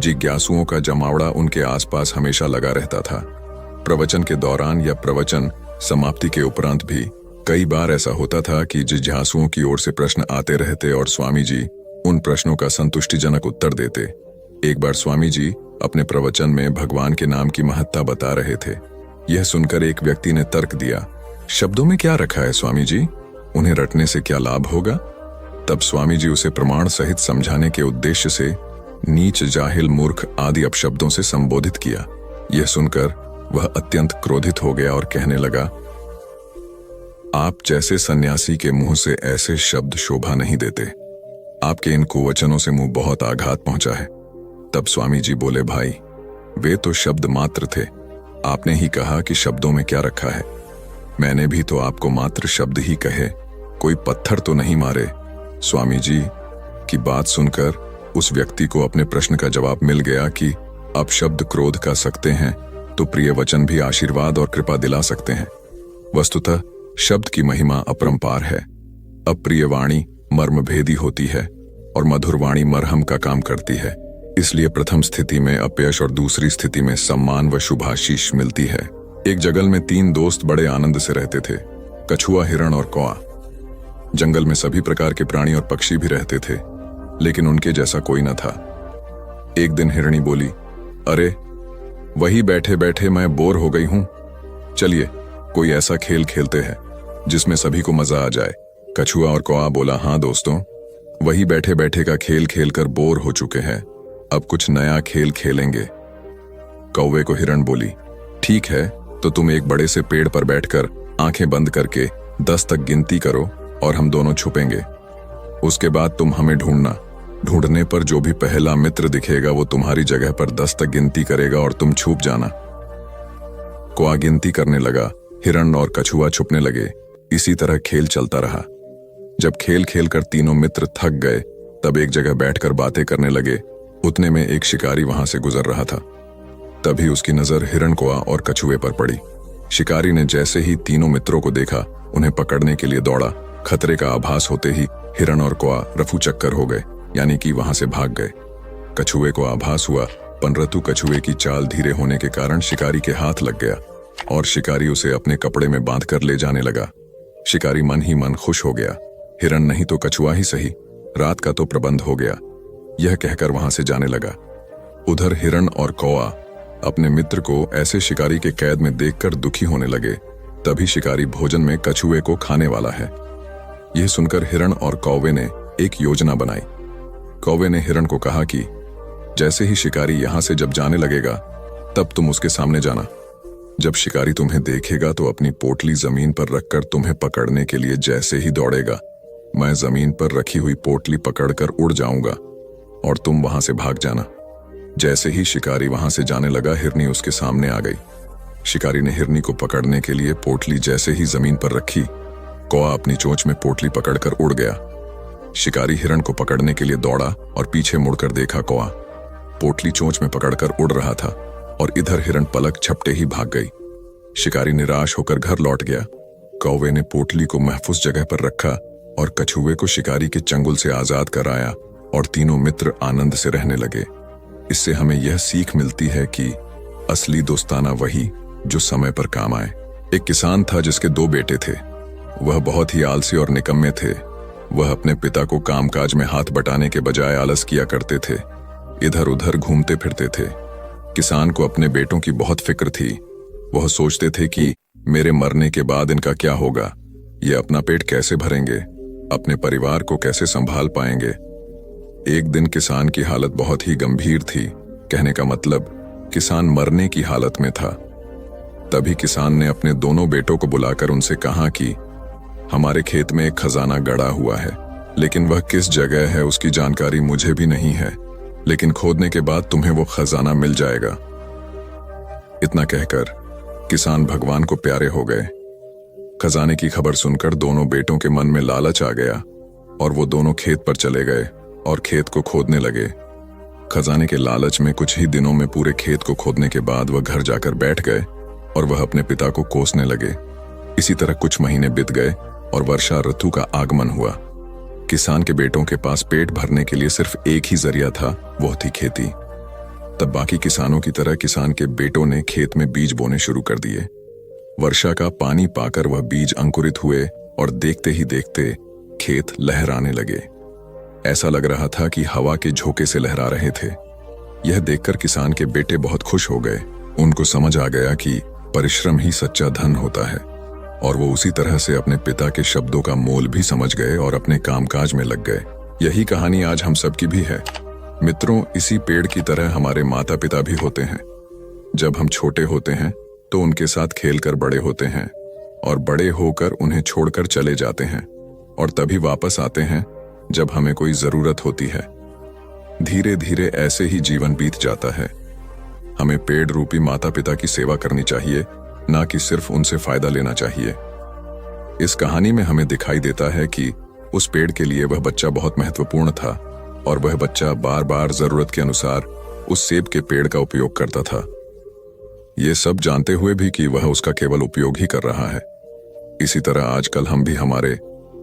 A: जिज्ञासुओं का जमावड़ा उनके आसपास हमेशा लगा रहता था। प्रवचन के दौरान या प्रवचन समाप्ति के उपरांत भी कई बार ऐसा होता था कि जिज्ञासुओं की ओर से प्रश्न आते रहते और स्वामी जी उन प्रश्नों का संतुष्टिजनक उत्तर देते। एक बार स्वामी जी अपने प्रवचन में भगवान के नाम की महत्ता बता रहे थे। यह सुनकर एक व्यक्ति ने तर्क दिया, शब्दों में क्या रखा है स्वामी जी? उन्हें रटने से क्या लाभ होगा? तब स्वामी जी उसे प्रमाण सहित समझाने के उद्देश्य से नीच, जाहिल, मूर्ख आदि अपशब्दों से संबोधित किया। यह सुनकर वह अत्यंत क्रोधित हो गया और कहने लगा, आप जैसे सन्यासी के मुंह से ऐसे शब्द शोभा नहीं देते। आपके इन कुवचनों से मुंह बहुत आघात पहुंचा है। तब स्वामी जी बोले, भाई वे तो शब्द मात्र थे। आपने ही कहा कि शब्दों में क्या रखा है। मैंने भी तो आपको मात्र शब्द ही कहे, कोई पत्थर तो नहीं मारे। स्वामी जी की बात सुनकर उस व्यक्ति को अपने प्रश्न का जवाब मिल गया कि अब शब्द क्रोध का सकते हैं तो प्रिय वचन भी आशीर्वाद और कृपा दिला सकते हैं। वस्तुतः शब्द की महिमा अपरंपार है। अप्रिय वाणी मर्मभेदी होती है और मधुर वाणी मरहम का काम करती है। इसलिए प्रथम स्थिति में अपयश और दूसरी स्थिति में सम्मान व शुभाशीष मिलती है। एक जंगल में 3 दोस्त बड़े आनंद से रहते थे, कछुआ, हिरण और कौआ। जंगल में सभी प्रकार के प्राणी और पक्षी भी रहते थे, लेकिन उनके जैसा कोई न था। एक दिन हिरणी बोली, अरे वही बैठे बैठे मैं बोर हो गई हूं, चलिए कोई ऐसा खेल खेलते हैं जिसमें सभी को मजा आ जाए। कछुआ और कौआ बोला, हाँ दोस्तों, वही बैठे बैठे का खेल खेलकर बोर हो चुके हैं, अब कुछ नया खेल खेलेंगे। कौवे को हिरण बोली, ठीक है, तो तुम एक बड़े से पेड़ पर बैठकर आंखें बंद करके 10 तक गिनती करो और हम दोनों छुपेंगे। उसके बाद तुम हमें ढूंढना। ढूंढने पर जो भी पहला मित्र दिखेगा वो तुम्हारी जगह पर 10 तक गिनती करेगा और तुम छुप जाना। कौआ गिनती करने लगा, हिरण और कछुआ छुपने लगे। इसी तरह खेल चलता रहा। जब खेल खेल कर तीनों मित्र थक गए तब एक जगह बैठकर बातें करने लगे। उतने में एक शिकारी वहां से गुजर रहा था। तभी उसकी नजर हिरण, कौआ और कछुए पर पड़ी। शिकारी ने जैसे ही तीनों मित्रों को देखा उन्हें पकड़ने के लिए दौड़ा। खतरे का आभास होते ही हिरण और कौआ रफू चक्कर हो गए, यानी कि वहां से भाग गए। कछुए को आभास हुआ, परंतु कछुए की चाल धीरे होने के कारण शिकारी के हाथ लग गया और शिकारी उसे अपने कपड़े में बांधकर ले जाने लगा। शिकारी मन ही मन खुश हो गया, हिरण नहीं तो कछुआ ही सही, रात का तो प्रबंध हो गया, यह कहकर वहां से जाने लगा। उधर हिरण और कौआ अपने मित्र को ऐसे शिकारी के कैद में देखकर दुखी होने लगे। तभी शिकारी भोजन में कछुए को खाने वाला है। यह सुनकर हिरण और कौवे ने एक योजना बनाई। कौवे ने हिरण को कहा कि जैसे ही शिकारी यहां से जब जाने लगेगा तब तुम उसके सामने जाना। जब शिकारी तुम्हें देखेगा तो अपनी पोटली जमीन पर रखकर तुम्हें पकड़ने के लिए जैसे ही दौड़ेगा, मैं जमीन पर रखी हुई पोटली पकड़कर उड़ जाऊंगा और तुम वहां से भाग जाना। जैसे ही शिकारी वहां से जाने लगा, हिरनी उसके सामने आ गई। शिकारी ने हिरनी को पकड़ने के लिए पोटली जैसे ही जमीन पर रखी, कौआ अपनी चोंच में पोटली पकड़कर उड़ गया। शिकारी हिरण को पकड़ने के लिए दौड़ा और पीछे मुड़कर देखा, कौआ पोटली चोंच में पकड़कर उड़ रहा था और इधर हिरण पलक झपटे ही भाग गई। शिकारी निराश होकर घर लौट गया। कौवे ने पोटली को महफूज जगह पर रखा और कछुए को शिकारी के चंगुल से आजाद कराया और तीनों मित्र आनंद से रहने लगे। इससे हमें यह सीख मिलती है कि असली दोस्ताना वही जो समय पर काम आए। एक किसान था जिसके 2 बेटे थे। वह बहुत ही आलसी और निकम्मे थे। वह अपने पिता को कामकाज में हाथ बटाने के बजाय आलस किया करते थे, इधर उधर घूमते फिरते थे। किसान को अपने बेटों की बहुत फिक्र थी। वह सोचते थे कि मेरे मरने के बाद इनका क्या होगा, ये अपना पेट कैसे भरेंगे, अपने परिवार को कैसे संभाल पाएंगे। एक दिन किसान की हालत बहुत ही गंभीर थी, कहने का मतलब किसान मरने की हालत में था। तभी किसान ने अपने दोनों बेटों को बुलाकर उनसे कहा कि हमारे खेत में एक खजाना गड़ा हुआ है, लेकिन वह किस जगह है उसकी जानकारी मुझे भी नहीं है, लेकिन खोदने के बाद तुम्हें वो खजाना मिल जाएगा। इतना कहकर किसान भगवान को प्यारे हो गए। खजाने की खबर सुनकर दोनों बेटों के मन में लालच आ गया और वो दोनों खेत पर चले गए और खेत को खोदने लगे। खजाने के लालच में कुछ ही दिनों में पूरे खेत को खोदने के बाद वह घर जाकर बैठ गए और वह अपने पिता को कोसने लगे। इसी तरह कुछ महीने बीत गए और वर्षा ऋतु का आगमन हुआ। किसान के बेटों के पास पेट भरने के लिए सिर्फ एक ही जरिया था, वो थी खेती। तब बाकी किसानों की तरह किसान के बेटों ने खेत में बीज बोने शुरू कर दिए। वर्षा का पानी पाकर वह बीज अंकुरित हुए और देखते ही देखते खेत लहराने लगे। ऐसा लग रहा था कि हवा के झोंके से लहरा रहे थे। यह देखकर किसान के बेटे बहुत खुश हो गए। उनको समझ आ गया कि परिश्रम ही सच्चा धन होता है और वो उसी तरह से अपने पिता के शब्दों का मोल भी समझ गए और अपने कामकाज में लग गए। यही कहानी आज हम सबकी भी है। मित्रों, इसी पेड़ की तरह हमारे माता पिता भी होते हैं। जब हम छोटे होते हैं तो उनके साथ खेलकर बड़े होते हैं और बड़े होकर उन्हें छोड़कर चले जाते हैं और तभी वापस आते हैं जब हमें कोई जरूरत होती है। धीरे धीरे ऐसे ही जीवन बीत जाता है। हमें पेड़ रूपी माता पिता की सेवा करनी चाहिए, ना कि सिर्फ उनसे फायदा लेना चाहिए। इस कहानी में हमें दिखाई देता है कि उस पेड़ के लिए वह बच्चा बहुत महत्वपूर्ण था और वह बच्चा बार बार जरूरत के अनुसार उस सेब के पेड़ का उपयोग करता था, ये सब जानते हुए भी कि वह उसका केवल उपयोग ही कर रहा है। इसी तरह आजकल हम भी हमारे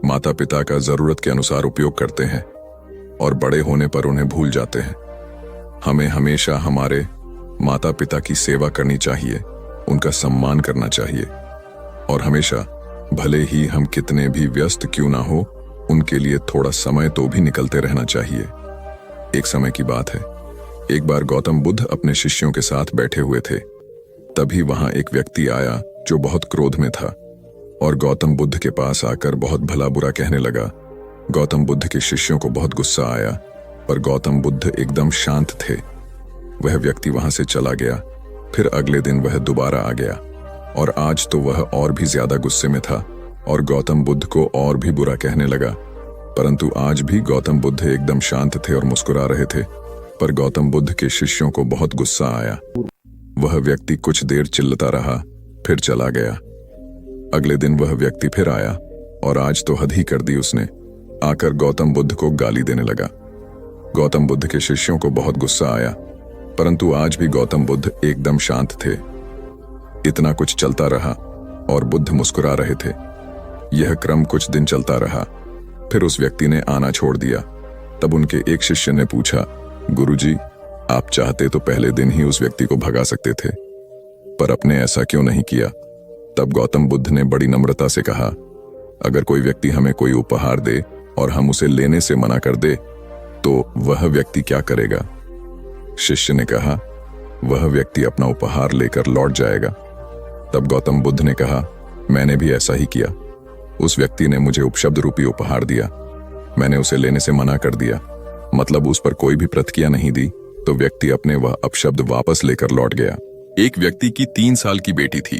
A: माता पिता का जरूरत के अनुसार उपयोग करते हैं और बड़े होने पर उन्हें भूल जाते हैं। हमें हमेशा हमारे माता पिता की सेवा करनी चाहिए, उनका सम्मान करना चाहिए और हमेशा, भले ही हम कितने भी व्यस्त क्यों ना हो, उनके लिए थोड़ा समय तो भी निकलते रहना चाहिए। एक समय की बात है, एक बार गौतम बुद्ध अपने शिष्यों के साथ बैठे हुए थे। तभी वहां एक व्यक्ति आया जो बहुत क्रोध में था और गौतम बुद्ध के पास आकर बहुत भला बुरा कहने लगा। गौतम बुद्ध के शिष्यों को बहुत गुस्सा आया, पर गौतम बुद्ध एकदम शांत थे। वह व्यक्ति वहां से चला गया। फिर अगले दिन वह दोबारा आ गया और आज तो वह और भी ज्यादा गुस्से में था और गौतम बुद्ध को और भी बुरा कहने लगा। परंतु आज भी गौतम बुद्ध एकदम शांत थे और मुस्कुरा रहे थे, पर गौतम बुद्ध के शिष्यों को बहुत गुस्सा आया। वह व्यक्ति कुछ देर चिल्लाता रहा, फिर चला गया। अगले दिन वह व्यक्ति फिर आया और आज तो हद ही कर दी उसने। आकर गौतम बुद्ध को गाली देने लगा। गौतम बुद्ध के शिष्यों को बहुत गुस्सा आया, परंतु आज भी गौतम बुद्ध एकदम शांत थे। इतना कुछ चलता रहा और बुद्ध मुस्कुरा रहे थे। यह क्रम कुछ दिन चलता रहा। फिर उस व्यक्ति ने आना छोड़ दिया। तब उनके एक शिष्य ने पूछा, गुरुजी, आप चाहते तो पहले दिन ही उस व्यक्ति को भगा सकते थे, पर आपने ऐसा क्यों नहीं किया? तब गौतम बुद्ध ने बड़ी नम्रता से कहा, अगर कोई व्यक्ति हमें कोई उपहार दे और हम उसे लेने से मना कर दे तो वह व्यक्ति क्या करेगा? शिष्य ने कहा, वह व्यक्ति अपना उपहार लेकर लौट जाएगा। तब गौतम बुद्ध ने कहा, मैंने भी ऐसा ही किया। उस व्यक्ति ने मुझे उपशब्द रूपी उपहार दिया, मैंने उसे लेने से मना कर दिया, मतलब उस पर कोई भी प्रतिक्रिया नहीं दी, तो व्यक्ति अपने वह अपशब्द वापस लेकर लौट गया।
F: एक व्यक्ति की 3 साल की बेटी थी।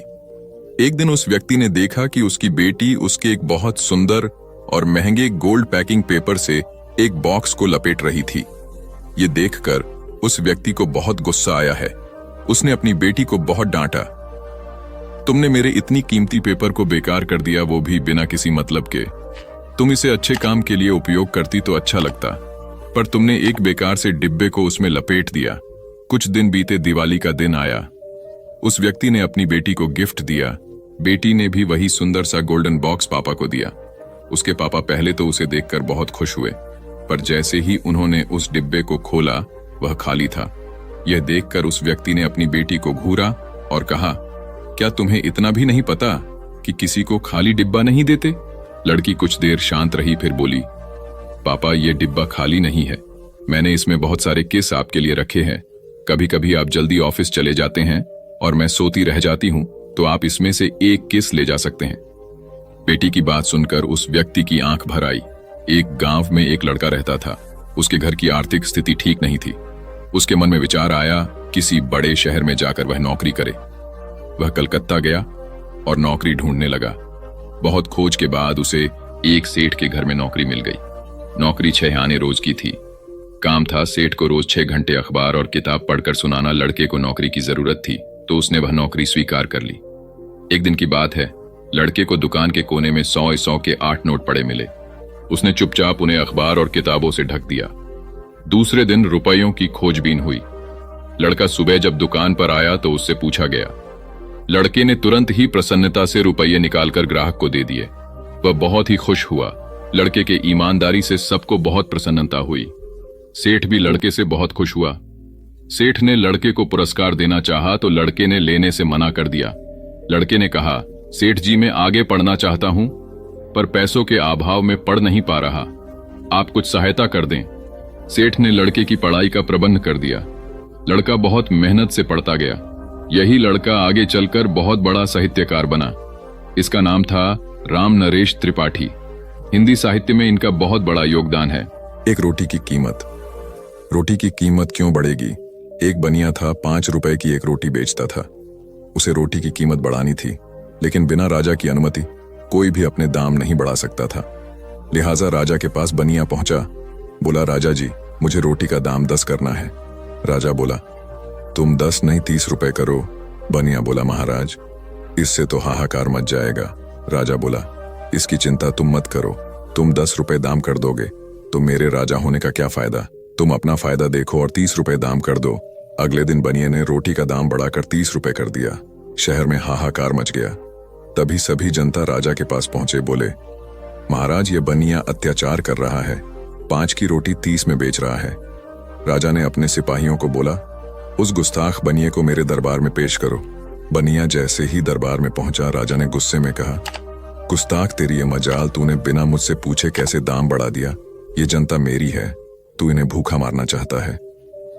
F: एक दिन उस व्यक्ति ने देखा कि उसकी बेटी उसके एक बहुत सुंदर और महंगे गोल्ड पैकिंग पेपर से एक बॉक्स को लपेट रही थी। ये देखकर उस व्यक्ति को बहुत गुस्सा आया है। उसने अपनी बेटी को बहुत डांटा, तुमने मेरे इतनी कीमती पेपर को बेकार कर दिया, वो भी बिना किसी मतलब के। तुम इसे अच्छे काम के लिए उपयोग करती तो अच्छा लगता, पर तुमने एक बेकार से डिब्बे को उसमें लपेट दिया। कुछ दिन बीते, दिवाली का दिन आया। उस व्यक्ति ने अपनी बेटी को गिफ्ट दिया। बेटी ने भी वही सुंदर सा गोल्डन बॉक्स पापा को दिया। उसके पापा पहले तो उसे देखकर बहुत खुश हुए, पर जैसे ही उन्होंने उस डिब्बे को खोला वह खाली था। यह देखकर उस व्यक्ति ने अपनी बेटी को घूरा और कहा, क्या तुम्हें इतना भी नहीं पता कि किसी को खाली डिब्बा नहीं देते? लड़की कुछ देर शांत रही, फिर बोली, पापा, यह डिब्बा खाली नहीं है। मैंने इसमें बहुत सारे किस आपके लिए रखे हैं। कभी कभी आप जल्दी ऑफिस चले जाते हैं और मैं सोती रह जाती हूं, तो आप इसमें से एक किस ले जा सकते हैं। बेटी की बात सुनकर उस व्यक्ति की आंख भर आई। एक गांव में एक लड़का रहता था। उसके घर की आर्थिक स्थिति ठीक नहीं थी। उसके मन में विचार आया, किसी बड़े शहर में जाकर वह नौकरी करे। वह कलकत्ता गया और नौकरी ढूंढने लगा। बहुत खोज के बाद उसे एक सेठ के घर में नौकरी मिल गई। नौकरी 6 आने रोज की थी। काम था सेठ को रोज 6 घंटे अखबार और किताब पढ़कर सुनाना। लड़के को नौकरी की जरूरत थी, तो उसने वह नौकरी स्वीकार कर ली। एक दिन की बात है, लड़के को दुकान के कोने में 100 के 8 नोट पड़े मिले। उसने चुपचाप उन्हें अखबार और किताबों से ढक दिया। दूसरे दिन रुपयों की खोजबीन हुई। लड़का सुबह जब दुकान पर आया तो उससे पूछा गया। लड़के ने तुरंत ही प्रसन्नता से रुपये निकालकर ग्राहक को दे दिए। वह बहुत ही खुश हुआ। लड़के के ईमानदारी से सबको बहुत प्रसन्नता हुई। सेठ भी लड़के से बहुत खुश हुआ। सेठ ने लड़के को पुरस्कार देना चाहा तो लड़के ने लेने से मना कर दिया। लड़के ने कहा, सेठ जी, मैं आगे पढ़ना चाहता हूं, पर पैसों के अभाव में पढ़ नहीं पा रहा। आप कुछ सहायता कर दें। सेठ ने लड़के की पढ़ाई का प्रबंध कर दिया। लड़का बहुत मेहनत से पढ़ता गया। यही लड़का आगे चलकर बहुत बड़ा साहित्यकार बना। इसका नाम था राम नरेश त्रिपाठी। हिंदी साहित्य में इनका बहुत बड़ा योगदान है।
A: एक रोटी की कीमत क्यों बढ़ेगी? एक बनिया था, 5 रुपए की एक रोटी बेचता था। उसे रोटी की कीमत बढ़ानी थी, लेकिन बिना राजा की अनुमति कोई भी अपने दाम नहीं बढ़ा सकता था। लिहाजा राजा के पास बनिया पहुंचा। बोला, राजा जी, मुझे रोटी का दाम 10 करना है। राजा बोला, तुम 10 नहीं 30 रुपए करो। बनिया बोला, महाराज, इससे तो हाहाकार मच जाएगा। राजा बोला, इसकी चिंता तुम मत करो। तुम 10 रुपए दाम कर दोगे तो मेरे राजा होने का क्या फायदा? तुम अपना फायदा देखो और 30 रुपए दाम कर दो। अगले दिन बनिए ने रोटी का दाम बढ़ाकर 30 रुपए कर दिया। शहर में हाहाकार मच गया। तभी सभी जनता राजा के पास पहुंचे। बोले, महाराज, ये बनिया अत्याचार कर रहा है। 5 की रोटी 30 में बेच रहा है। राजा ने अपने सिपाहियों को बोला, उस गुस्ताख बनिए को मेरे दरबार में पेश करो। बनिया जैसे ही दरबार में पहुंचा, राजा ने गुस्से में कहा, गुस्ताख, तेरी ये मजाल, तूने बिना मुझसे पूछे कैसे दाम बढ़ा दिया? ये जनता मेरी है, तू इन्हें भूखा मारना चाहता है।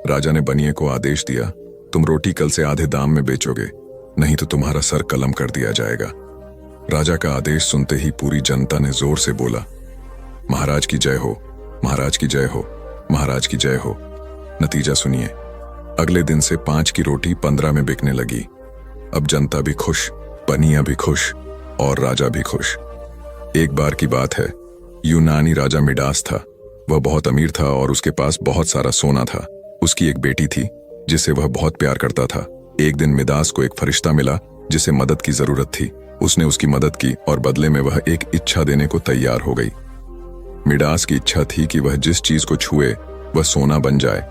A: राजा ने बनिए को आदेश दिया, तुम रोटी कल से आधे दाम में बेचोगे, नहीं तो तुम्हारा सर कलम कर दिया जाएगा। राजा का आदेश सुनते ही पूरी जनता ने जोर से बोला, महाराज की जय हो, महाराज की जय हो, महाराज की जय हो। नतीजा सुनिए, अगले दिन से 5 की रोटी 15 में बिकने लगी। अब जनता भी खुश, बनिया भी खुश और राजा भी खुश। एक बार की बात है, यूनानी राजा मिडास था। वह बहुत अमीर था और उसके पास बहुत सारा सोना था। उसकी एक बेटी थी जिसे वह बहुत प्यार करता था। एक दिन मिडास को एक फरिश्ता मिला जिसे मदद की जरूरत थी। उसने उसकी मदद की और बदले में वह एक इच्छा देने को तैयार हो गई। मिडास की इच्छा थी कि वह जिस चीज को छुए वह सोना बन जाए।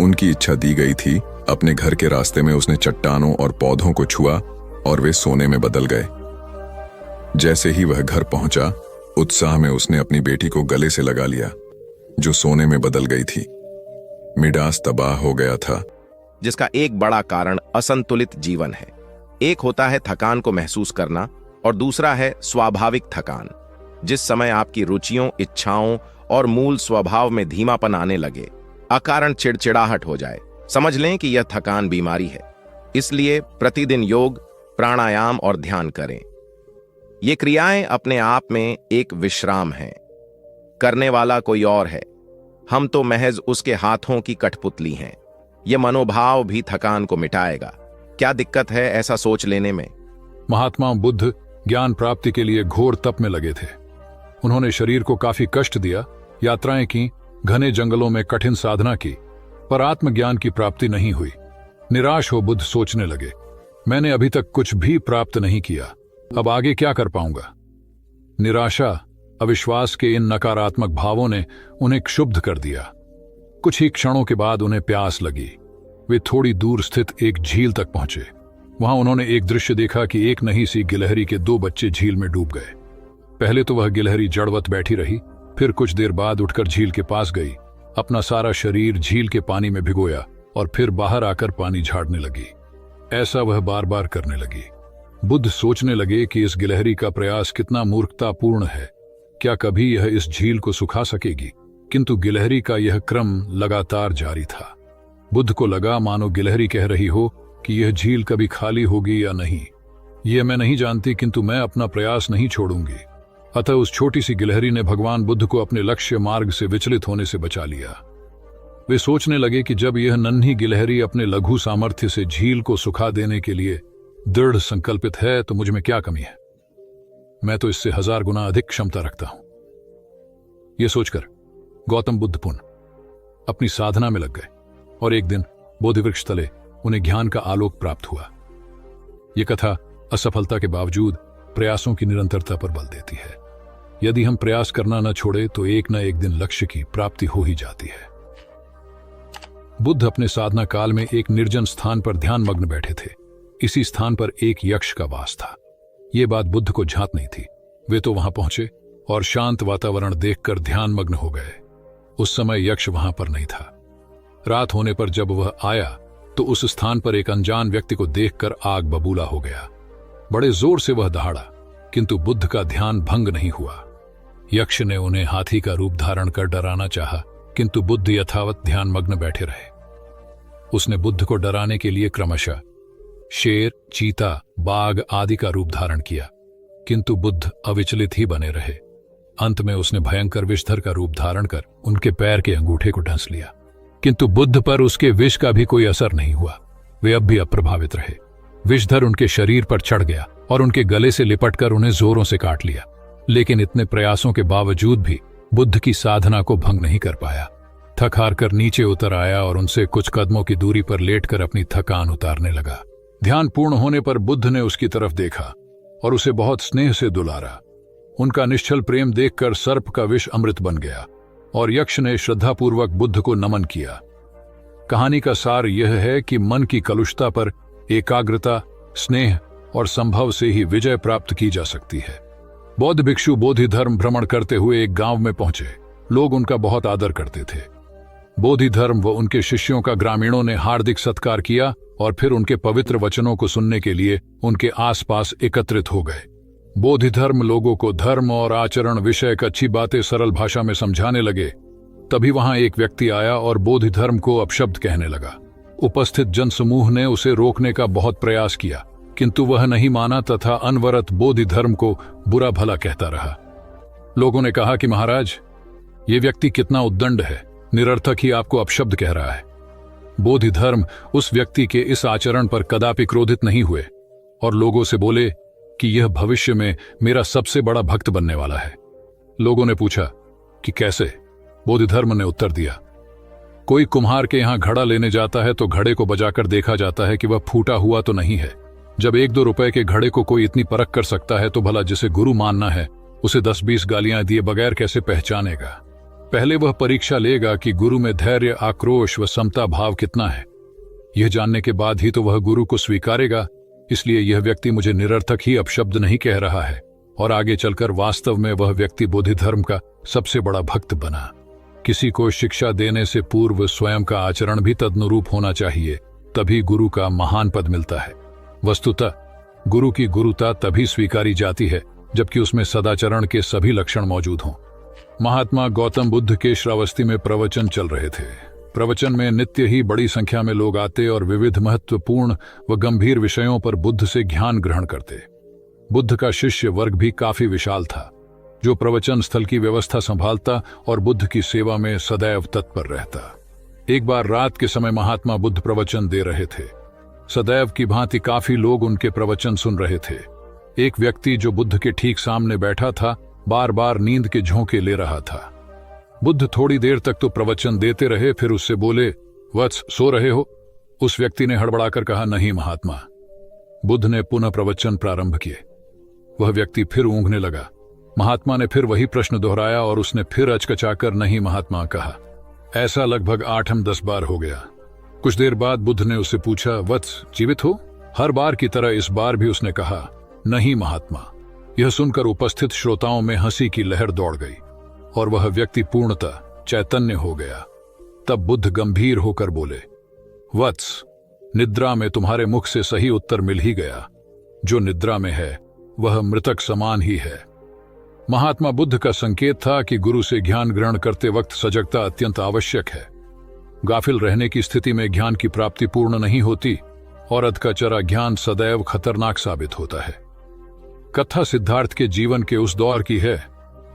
A: उनकी इच्छा दी गई थी। अपने घर के रास्ते में उसने चट्टानों और पौधों को छुआ और वे सोने में बदल गए। जैसे ही वह घर पहुंचा, उत्साह में उसने अपनी बेटी को गले से लगा लिया जो सोने में बदल गई थी। मिडास तबाह हो गया था।
E: जिसका एक बड़ा कारण असंतुलित जीवन है। एक होता है थकान को महसूस करना और दूसरा है स्वाभाविक थकान। जिस समय आपकी रुचियों, इच्छाओं और मूल स्वभाव में धीमापन आने लगे, अकारण चिड़चिड़ाहट हो जाए, समझ लें कि यह थकान बीमारी है। इसलिए प्रतिदिन योग, प्राणायाम और ध्यान करें। ये क्रियाएं अपने आप में एक विश्राम हैं। करने वाला कोई और है, हम तो महज उसके हाथों की कठपुतली हैं। यह मनोभाव भी थकान को मिटाएगा। क्या दिक्कत है ऐसा सोच लेने में?
G: महात्मा बुद्ध ज्ञान प्राप्ति के लिए घोर तप में लगे थे। उन्होंने शरीर को काफी कष्ट दिया, यात्राएं की, घने जंगलों में कठिन साधना की, पर आत्मज्ञान की प्राप्ति नहीं हुई। निराश हो बुद्ध सोचने लगे, मैंने अभी तक कुछ भी प्राप्त नहीं किया, अब आगे क्या कर पाऊंगा। निराशा, अविश्वास के इन नकारात्मक भावों ने उन्हें क्षुब्ध कर दिया। कुछ ही क्षणों के बाद उन्हें प्यास लगी। वे थोड़ी दूर स्थित एक झील तक पहुंचे। वहां उन्होंने एक दृश्य देखा कि एक नन्ही सी गिलहरी के 2 बच्चे झील में डूब गए। पहले तो वह गिलहरी जड़वत बैठी रही, फिर कुछ देर बाद उठकर झील के पास गई, अपना सारा शरीर झील के पानी में भिगोया और फिर बाहर आकर पानी झाड़ने लगी। ऐसा वह बार बार करने लगी। बुद्ध सोचने लगे कि इस गिलहरी का प्रयास कितना मूर्खतापूर्ण है। क्या कभी यह इस झील को सुखा सकेगी? किंतु गिलहरी का यह क्रम लगातार जारी था। बुद्ध को लगा मानो गिलहरी कह रही हो कि यह झील कभी खाली होगी या नहीं, यह मैं नहीं जानती, किंतु मैं अपना प्रयास नहीं छोड़ूंगी। अतः उस छोटी सी गिलहरी ने भगवान बुद्ध को अपने लक्ष्य मार्ग से विचलित होने से बचा लिया। वे सोचने लगे कि जब यह नन्ही गिलहरी अपने लघु सामर्थ्य से झील को सुखा देने के लिए दृढ़ संकल्पित है तो मुझ में क्या कमी है। मैं तो इससे 1000 गुना अधिक क्षमता रखता हूं। यह सोचकर गौतम बुद्ध पुनः अपनी साधना में लग गए और एक दिन बोधिवृक्ष तले उन्हें ज्ञान का आलोक प्राप्त हुआ। यह कथा असफलता के बावजूद प्रयासों की निरंतरता पर बल देती है। यदि हम प्रयास करना न छोड़े तो एक न एक दिन लक्ष्य की प्राप्ति हो ही जाती है। बुद्ध अपने साधना काल में एक निर्जन स्थान पर ध्यान मग्न बैठे थे। इसी स्थान पर एक यक्ष का वास था। यह बात बुद्ध को झांत नहीं थी। वे तो वहां पहुंचे और शांत वातावरण देखकर ध्यान मग्न हो गए। उस समय यक्ष वहां पर नहीं था। रात होने पर जब वह आया तो उस स्थान पर एक अनजान व्यक्ति को देखकर आग बबूला हो गया। बड़े जोर से वह दहाड़ा, किंतु बुद्ध का ध्यान भंग नहीं हुआ। यक्ष ने उन्हें हाथी का रूप धारण कर डराना चाहा, किंतु बुद्ध यथावत ध्यान मग्न बैठे रहे। उसने बुद्ध को डराने के लिए क्रमशः शेर, चीता, बाघ आदि का रूप धारण किया, किंतु बुद्ध अविचलित ही बने रहे। अंत में उसने भयंकर विषधर का रूप धारण कर उनके पैर के अंगूठे को ढंस लिया, किंतु बुद्ध पर उसके विष का भी कोई असर नहीं हुआ। वे अब भी अप्रभावित रहे। विषधर उनके शरीर पर चढ़ गया और उनके गले से लिपटकर उन्हें जोरों से काट लिया, लेकिन इतने प्रयासों के बावजूद भी बुद्ध की साधना को भंग नहीं कर पाया। थक हार कर नीचे उतर आया और उनसे कुछ कदमों की दूरी पर लेटकर अपनी थकान उतारने लगा। ध्यान पूर्ण होने पर बुद्ध ने उसकी तरफ देखा और उसे बहुत स्नेह से दुलारा। उनका निश्चल प्रेम देखकर सर्प का विष अमृत बन गया और यक्ष ने श्रद्धापूर्वक बुद्ध को नमन किया। कहानी का सार यह है कि मन की कलुषता पर एकाग्रता, स्नेह और संभव से ही विजय प्राप्त की जा सकती है। बौद्ध भिक्षु बोधि धर्म भ्रमण करते हुए एक गांव में पहुंचे। लोग उनका बहुत आदर करते थे। बोधि धर्म व उनके शिष्यों का ग्रामीणों ने हार्दिक सत्कार किया और फिर उनके पवित्र वचनों को सुनने के लिए उनके आसपास एकत्रित हो गए। बोधि धर्म लोगों को धर्म और आचरण विषयक अच्छी बातें सरल भाषा में समझाने लगे। तभी वहां एक व्यक्ति आया और बोधि धर्म को अपशब्द कहने लगा। उपस्थित जनसमूह ने उसे रोकने का बहुत प्रयास किया, किंतु वह नहीं माना तथा अनवरत बोधि धर्म को बुरा भला कहता रहा। लोगों ने कहा कि महाराज, ये व्यक्ति कितना उद्दंड है, निरर्थक ही आपको अपशब्द कह रहा है। बोधि धर्म उस व्यक्ति के इस आचरण पर कदापि क्रोधित नहीं हुए और लोगों से बोले कि यह भविष्य में मेरा सबसे बड़ा भक्त बनने वाला है। लोगों ने पूछा कि कैसे? बोधि धर्म ने उत्तर दिया, कोई कुम्हार के यहां घड़ा लेने जाता है तो घड़े को बजाकर देखा जाता है कि वह फूटा हुआ तो नहीं है। जब 1-2 रुपए के घड़े को कोई इतनी परख कर सकता है तो भला जिसे गुरु मानना है उसे 10-20 गालियां दिए बगैर कैसे पहचानेगा? पहले वह परीक्षा लेगा कि गुरु में धैर्य, आक्रोश व समता भाव कितना है। यह जानने के बाद ही तो वह गुरु को स्वीकारेगा। इसलिए यह व्यक्ति मुझे निरर्थक ही अपशब्द नहीं कह रहा है और आगे चलकर वास्तव में वह व्यक्ति बोधि धर्म का सबसे बड़ा भक्त बना। किसी को शिक्षा देने से पूर्व स्वयं का आचरण भी तदनुरूप होना चाहिए, तभी गुरु का महान पद मिलता है। वस्तुतः गुरु की गुरुता तभी स्वीकारी जाती है जबकि उसमें सदाचरण के सभी लक्षण मौजूद हों। महात्मा गौतम बुद्ध के श्रावस्ती में प्रवचन चल रहे थे। प्रवचन में नित्य ही बड़ी संख्या में लोग आते और विविध महत्वपूर्ण व गंभीर विषयों पर बुद्ध से ज्ञान ग्रहण करते। बुद्ध का शिष्य वर्ग भी काफी विशाल था, जो प्रवचन स्थल की व्यवस्था संभालता और बुद्ध की सेवा में सदैव तत्पर रहता। एक बार रात के समय महात्मा बुद्ध प्रवचन दे रहे थे। सदैव की भांति काफी लोग उनके प्रवचन सुन रहे थे। एक व्यक्ति जो बुद्ध के ठीक सामने बैठा था बार बार नींद के झोंके ले रहा था। बुद्ध थोड़ी देर तक तो प्रवचन देते रहे, फिर उससे बोले, वत्स, सो रहे हो? उस व्यक्ति ने हड़बड़ाकर कहा, नहीं महात्मा। बुद्ध ने पुनः प्रवचन प्रारंभ किए। वह व्यक्ति फिर ऊँघने लगा। महात्मा ने फिर वही प्रश्न दोहराया और उसने फिर अचकचाकर नहीं महात्मा कहा। ऐसा लगभग 8-10 बार हो गया। कुछ देर बाद बुद्ध ने उससे पूछा, वत्स, जीवित हो? हर बार की तरह इस बार भी उसने कहा, नहीं महात्मा। यह सुनकर उपस्थित श्रोताओं में हंसी की लहर दौड़ गई और वह व्यक्ति पूर्णतः चैतन्य हो गया। तब बुद्ध गंभीर होकर बोले, वत्स, निद्रा में तुम्हारे मुख से सही उत्तर मिल ही गया। जो निद्रा में है वह मृतक समान ही है। महात्मा बुद्ध का संकेत था कि गुरु से ज्ञान ग्रहण करते वक्त सजगता अत्यंत आवश्यक है। गाफिल रहने की स्थिति में ज्ञान की प्राप्ति पूर्ण नहीं होती और अधकचरा ज्ञान सदैव खतरनाक साबित होता है। कथा सिद्धार्थ के जीवन के उस दौर की है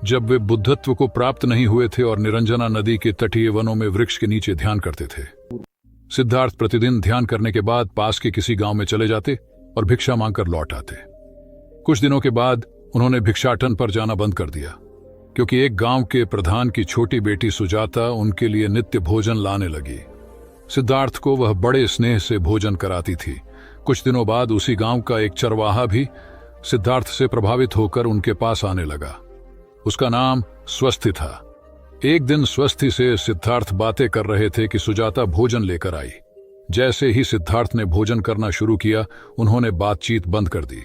G: जब वे बुद्धत्व को प्राप्त नहीं हुए थे और निरंजना नदी के तटीय वनों में वृक्ष के नीचे ध्यान करते थे। सिद्धार्थ प्रतिदिन ध्यान करने के बाद पास के किसी गांव में चले जाते और भिक्षा मांगकर लौट आते। कुछ दिनों के बाद उन्होंने भिक्षाटन पर जाना बंद कर दिया, क्योंकि एक गांव के प्रधान की छोटी बेटी सुजाता उनके लिए नित्य भोजन लाने लगी। सिद्धार्थ को वह बड़े स्नेह से भोजन कराती थी। कुछ दिनों बाद उसी गांव का एक चरवाहा भी सिद्धार्थ से प्रभावित होकर उनके पास आने लगा। उसका नाम स्वस्थि था। एक दिन स्वस्थि से सिद्धार्थ बातें कर रहे थे कि सुजाता भोजन लेकर आई। जैसे ही सिद्धार्थ ने भोजन करना शुरू किया, उन्होंने बातचीत बंद कर दी।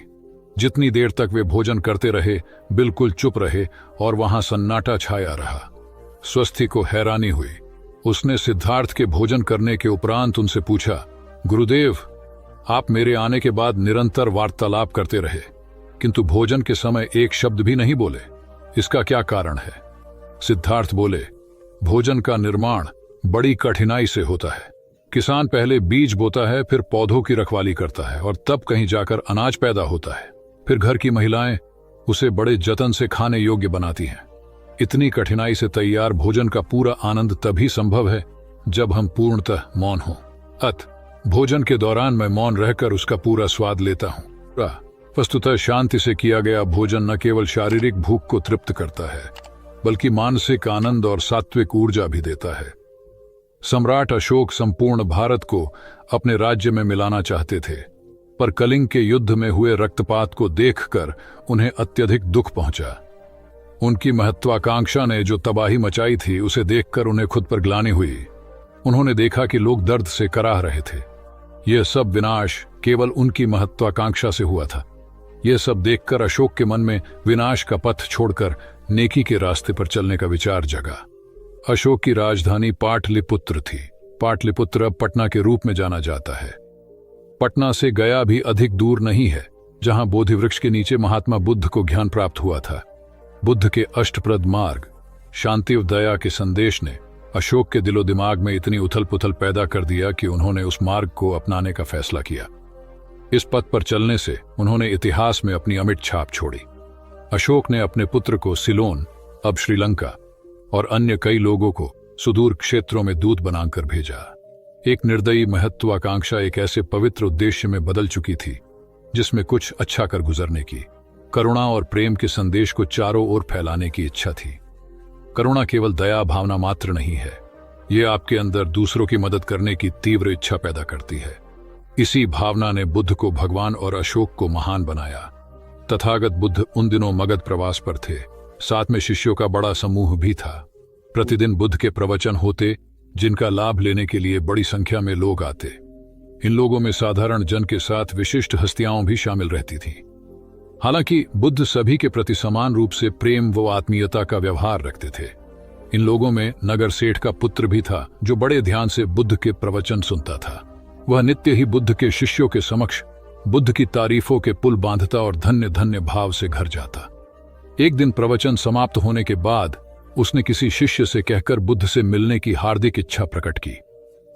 G: जितनी देर तक वे भोजन करते रहे, बिल्कुल चुप रहे और वहां सन्नाटा छाया रहा। स्वस्थि को हैरानी हुई। उसने सिद्धार्थ के भोजन करने के उपरांत उनसे पूछा, गुरुदेव, आप मेरे आने के बाद निरंतर वार्तालाप करते रहे, किंतु भोजन के समय एक शब्द भी नहीं बोले। इसका क्या कारण है? सिद्धार्थ बोले, भोजन का निर्माण बड़ी कठिनाई से होता है। किसान पहले बीज बोता है, फिर पौधों की रखवाली करता है और तब कहीं जाकर अनाज पैदा होता है। फिर घर की महिलाएं उसे बड़े जतन से खाने योग्य बनाती हैं। इतनी कठिनाई से तैयार भोजन का पूरा आनंद तभी संभव है जब हम पूर्णतः मौन हों। भोजन के दौरान मैं मौन रहकर उसका पूरा स्वाद लेता हूं। वस्तुतः शांति से किया गया भोजन न केवल शारीरिक भूख को तृप्त करता है, बल्कि मानसिक आनंद और सात्विक ऊर्जा भी देता है। सम्राट अशोक संपूर्ण भारत को अपने राज्य में मिलाना चाहते थे, पर कलिंग के युद्ध में हुए रक्तपात को देखकर उन्हें अत्यधिक दुख पहुंचा। उनकी महत्वाकांक्षा ने जो तबाही मचाई थी, उसे देखकर उन्हें खुद पर ग्लानि हुई। उन्होंने देखा कि लोग दर्द से कराह रहे थे। यह सब विनाश केवल उनकी महत्वाकांक्षा से हुआ था। यह सब देखकर अशोक के मन में विनाश का पथ छोड़कर नेकी के रास्ते पर चलने का विचार जगा। अशोक की राजधानी पाटलिपुत्र थी। पाटलिपुत्र अब पटना के रूप में जाना जाता है। पटना से गया भी अधिक दूर नहीं है, जहां बोधि वृक्ष के नीचे महात्मा बुद्ध को ज्ञान प्राप्त हुआ था। बुद्ध के अष्टप्रद मार्ग, शांति व दया के संदेश ने अशोक के दिलो दिमाग में इतनी उथल पुथल पैदा कर दिया कि उन्होंने उस मार्ग को अपनाने का फैसला किया। इस पथ पर चलने से उन्होंने इतिहास में अपनी अमिट छाप छोड़ी। अशोक ने अपने पुत्र को सिलोन, अब श्रीलंका, और अन्य कई लोगों को सुदूर क्षेत्रों में दूत बनाकर भेजा। एक निर्दयी महत्वाकांक्षा एक ऐसे पवित्र उद्देश्य में बदल चुकी थी जिसमें कुछ अच्छा कर गुजरने की, करुणा और प्रेम के संदेश को चारों ओर फैलाने की इच्छा थी। करुणा केवल दया भावना मात्र नहीं है, ये आपके अंदर दूसरों की मदद करने की तीव्र इच्छा पैदा करती है। इसी भावना ने बुद्ध को भगवान और अशोक को महान बनाया। तथागत बुद्ध उन दिनों मगध प्रवास पर थे, साथ में शिष्यों का बड़ा समूह भी था। प्रतिदिन बुद्ध के प्रवचन होते जिनका लाभ लेने के लिए बड़ी संख्या में लोग आते। इन लोगों में साधारण जन के साथ विशिष्ट हस्तियां भी शामिल रहती थीं। हालांकि बुद्ध सभी के प्रति समान रूप से प्रेम व आत्मीयता का व्यवहार रखते थे। इन लोगों में नगर सेठ का पुत्र भी था जो बड़े ध्यान से बुद्ध के प्रवचन सुनता था। वह नित्य ही बुद्ध के शिष्यों के समक्ष बुद्ध की तारीफों के पुल बांधता और धन्य धन्य भाव से घर जाता। एक दिन प्रवचन समाप्त होने के बाद उसने किसी शिष्य से कहकर बुद्ध से मिलने की हार्दिक इच्छा प्रकट की।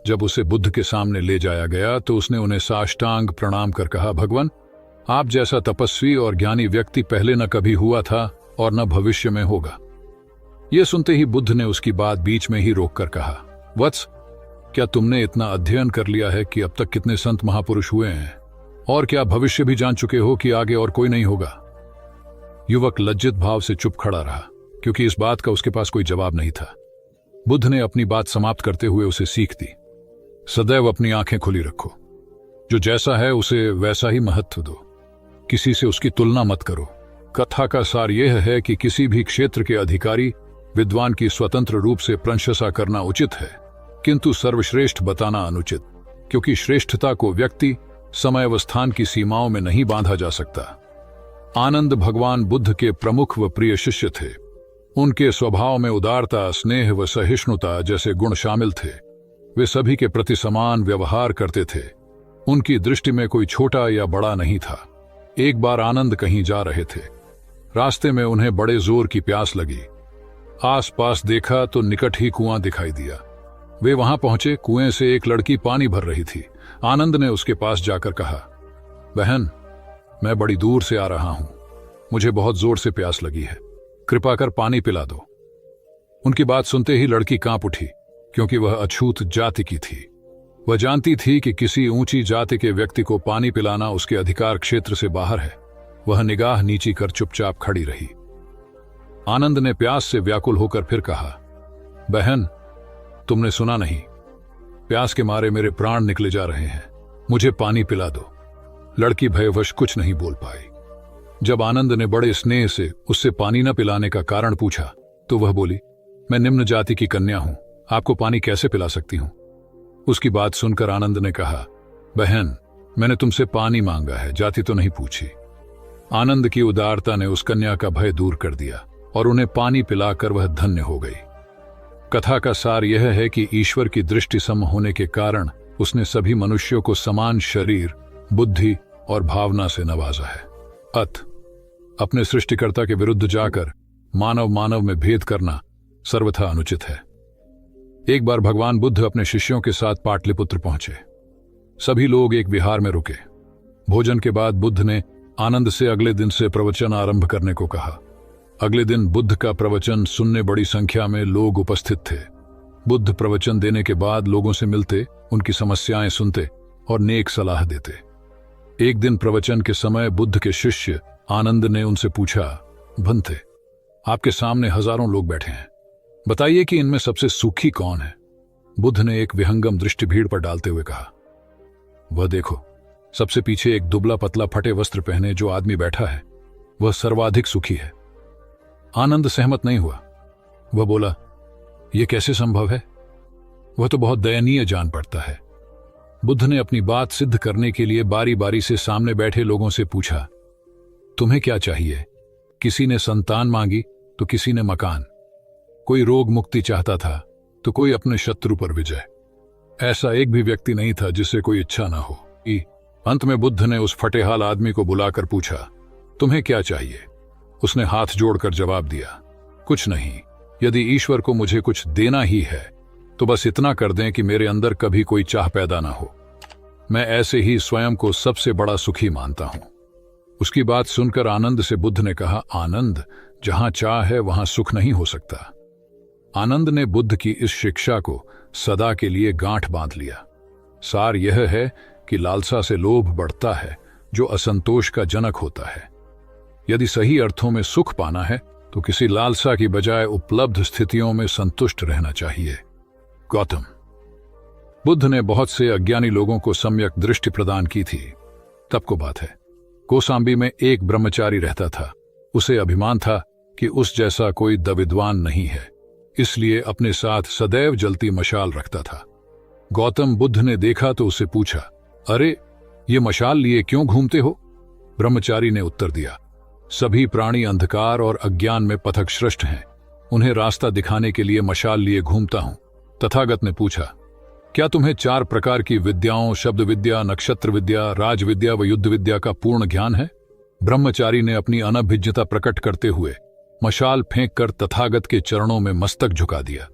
G: जब उसे बुद्ध के सामने ले जाया गया तो उसने उन्हें साष्टांग प्रणाम कर कहा, भगवान, आप जैसा तपस्वी और ज्ञानी व्यक्ति पहले न कभी हुआ था और न भविष्य में होगा। यह सुनते ही बुद्ध ने उसकी बात बीच में ही रोककर कहा, वत्स, क्या तुमने इतना अध्ययन कर लिया है कि अब तक कितने संत महापुरुष हुए हैं, और क्या भविष्य भी जान चुके हो कि आगे और कोई नहीं होगा? युवक लज्जित भाव से चुप खड़ा रहा, क्योंकि इस बात का उसके पास कोई जवाब नहीं था। बुद्ध ने अपनी बात समाप्त करते हुए उसे सीख दी, सदैव अपनी आंखें खुली रखो। जो जैसा है उसे वैसा ही महत्व दो, किसी से उसकी तुलना मत करो। कथा का सार यह है कि किसी भी क्षेत्र के अधिकारी विद्वान की स्वतंत्र रूप से प्रशंसा करना उचित है, किंतु सर्वश्रेष्ठ बताना अनुचित, क्योंकि श्रेष्ठता को व्यक्ति, समय व स्थान की सीमाओं में नहीं बांधा जा सकता। आनंद भगवान बुद्ध के प्रमुख व प्रिय शिष्य थे। उनके स्वभाव में उदारता, स्नेह व सहिष्णुता जैसे गुण शामिल थे। वे सभी के प्रति समान व्यवहार करते थे। उनकी दृष्टि में कोई छोटा या बड़ा नहीं था। एक बार आनंद कहीं जा रहे थे। रास्ते में उन्हें बड़े जोर की प्यास लगी। आसपास देखा तो निकट ही कुआं दिखाई दिया। वे वहां पहुंचे। कुएं से एक लड़की पानी भर रही थी। आनंद ने उसके पास जाकर कहा, बहन, मैं बड़ी दूर से आ रहा हूं, मुझे बहुत जोर से प्यास लगी है, कृपा कर पानी पिला दो। उनकी बात सुनते ही लड़की कांप उठी, क्योंकि वह अछूत जाति की थी। वह जानती थी कि किसी ऊंची जाति के व्यक्ति को पानी पिलाना उसके अधिकार क्षेत्र से बाहर है। वह निगाह नीची कर चुपचाप खड़ी रही। आनंद ने प्यास से व्याकुल होकर फिर कहा, बहन, तुमने सुना नहीं, प्यास के मारे मेरे प्राण निकले जा रहे हैं, मुझे पानी पिला दो। लड़की भयवश कुछ नहीं बोल पाई। जब आनंद ने बड़े स्नेह से उससे पानी न पिलाने का कारण पूछा तो वह बोली, मैं निम्न जाति की कन्या हूं, आपको पानी कैसे पिला सकती हूं? उसकी बात सुनकर आनंद ने कहा, बहन, मैंने तुमसे पानी मांगा है, जाति तो नहीं पूछी। आनंद की उदारता ने उस कन्या का भय दूर कर दिया और उन्हें पानी पिलाकर वह धन्य हो गई। कथा का सार यह है कि ईश्वर की दृष्टि सम होने के कारण उसने सभी मनुष्यों को समान शरीर, बुद्धि और भावना से नवाजा है। अपने सृष्टिकर्ता के विरुद्ध जाकर मानव मानव में भेद करना सर्वथा अनुचित है। एक बार भगवान बुद्ध अपने शिष्यों के साथ पाटलिपुत्र पहुंचे। सभी लोग एक विहार में रुके। भोजन के बाद बुद्ध ने आनंद से अगले दिन से प्रवचन आरंभ करने को कहा। अगले दिन बुद्ध का प्रवचन सुनने बड़ी संख्या में लोग उपस्थित थे। बुद्ध प्रवचन देने के बाद लोगों से मिलते, उनकी समस्याएं सुनते और नेक सलाह देते। एक दिन प्रवचन के समय बुद्ध के शिष्य आनंद ने उनसे पूछा, भंते, आपके सामने हजारों लोग बैठे हैं, बताइए कि इनमें सबसे सुखी कौन है? बुद्ध ने एक विहंगम दृष्टि भीड़ पर डालते हुए कहा, वह देखो, सबसे पीछे एक दुबला पतला फटे वस्त्र पहने जो आदमी बैठा है, वह सर्वाधिक सुखी है। आनंद सहमत नहीं हुआ। वह बोला, यह कैसे संभव है? वह तो बहुत दयनीय जान पड़ता है। बुद्ध ने अपनी बात सिद्ध करने के लिए बारी बारी से सामने बैठे लोगों से पूछा, तुम्हें क्या चाहिए? किसी ने संतान मांगी तो किसी ने मकान, कोई रोग मुक्ति चाहता था तो कोई अपने शत्रु पर विजय। ऐसा एक भी व्यक्ति नहीं था जिससे कोई इच्छा ना हो। अंत में बुद्ध ने उस फटेहाल आदमी को बुलाकर पूछा, तुम्हें क्या चाहिए? उसने हाथ जोड़कर जवाब दिया, कुछ नहीं। यदि ईश्वर को मुझे कुछ देना ही है तो बस इतना कर दें कि मेरे अंदर कभी कोई चाह पैदा ना हो। मैं ऐसे ही स्वयं को सबसे बड़ा सुखी मानता हूं। उसकी बात सुनकर आनंद से बुद्ध ने कहा, आनंद, जहां चाह है वहां सुख नहीं हो सकता। आनंद ने बुद्ध की इस शिक्षा को सदा के लिए गांठ बांध लिया। सार यह है कि लालसा से लोभ बढ़ता है, जो असंतोष का जनक होता है। यदि सही अर्थों में सुख पाना है तो किसी लालसा की बजाय उपलब्ध स्थितियों में संतुष्ट रहना चाहिए। गौतम बुद्ध ने बहुत से अज्ञानी लोगों को सम्यक दृष्टि प्रदान की थी। तब को बात है, कौसाम्बी में एक ब्रह्मचारी रहता था। उसे अभिमान था कि उस जैसा कोई दविद्वान नहीं है, इसलिए अपने साथ सदैव जलती मशाल रखता था। गौतम बुद्ध ने देखा तो उसे पूछा, अरे, ये मशाल लिए क्यों घूमते हो? ब्रह्मचारी ने उत्तर दिया, सभी प्राणी अंधकार और अज्ञान में पथभ्रष्ट हैं, उन्हें रास्ता दिखाने के लिए मशाल लिए घूमता हूं। तथागत ने पूछा, क्या तुम्हें 4 प्रकार की विद्याओं, शब्द विद्या, नक्षत्र विद्या, राज विद्या व युद्ध विद्या का पूर्ण ज्ञान है? ब्रह्मचारी ने अपनी अनभिज्ञता प्रकट करते हुए मशाल फेंक कर तथागत के चरणों में मस्तक झुका दिया।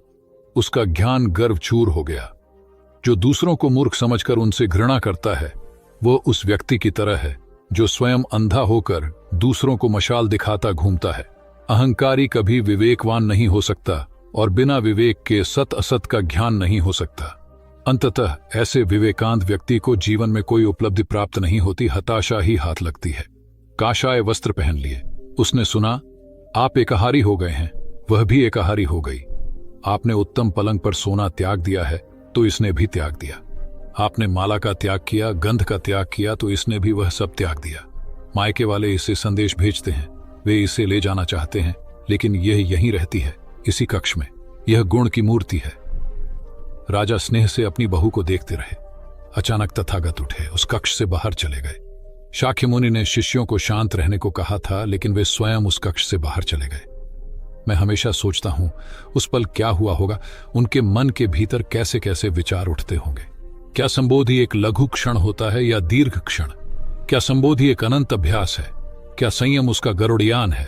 G: उसका ज्ञान गर्वचूर हो गया। जो दूसरों को मूर्ख समझकर उनसे घृणा करता है, वो उस व्यक्ति की तरह है जो स्वयं अंधा होकर दूसरों को मशाल दिखाता घूमता है। अहंकारी कभी विवेकवान नहीं हो सकता और बिना विवेक के सत असत का ज्ञान नहीं हो सकता। अंततः ऐसे विवेकांत व्यक्ति को जीवन में कोई उपलब्धि प्राप्त नहीं होती, हताशा ही हाथ लगती है। काशाय वस्त्र पहन लिए। उसने सुना, आप एकाहारी हो गए हैं, वह भी एकाहारी हो गई। आपने उत्तम पलंग पर सोना त्याग दिया है तो इसने भी त्याग दिया। आपने माला का त्याग किया, गंध का त्याग किया तो इसने भी वह सब त्याग दिया। मायके वाले इसे संदेश भेजते हैं, वे इसे ले जाना चाहते हैं, लेकिन यह यहीं रहती है, इसी कक्ष में। यह गुण की मूर्ति है। राजा स्नेह से अपनी बहू को देखते रहे। अचानक तथागत उठे, उस कक्ष से बाहर चले गए। शाक्य मुनि ने शिष्यों को शांत रहने को कहा था, लेकिन वे स्वयं उस कक्ष से बाहर चले गए। मैं हमेशा सोचता हूं, उस पल क्या हुआ होगा, उनके मन के भीतर कैसे कैसे विचार उठते होंगे। क्या संबोधि एक लघु क्षण होता है या दीर्घ क्षण? क्या संबोधि एक अनंत अभ्यास है? क्या संयम उसका गरुड़यान है?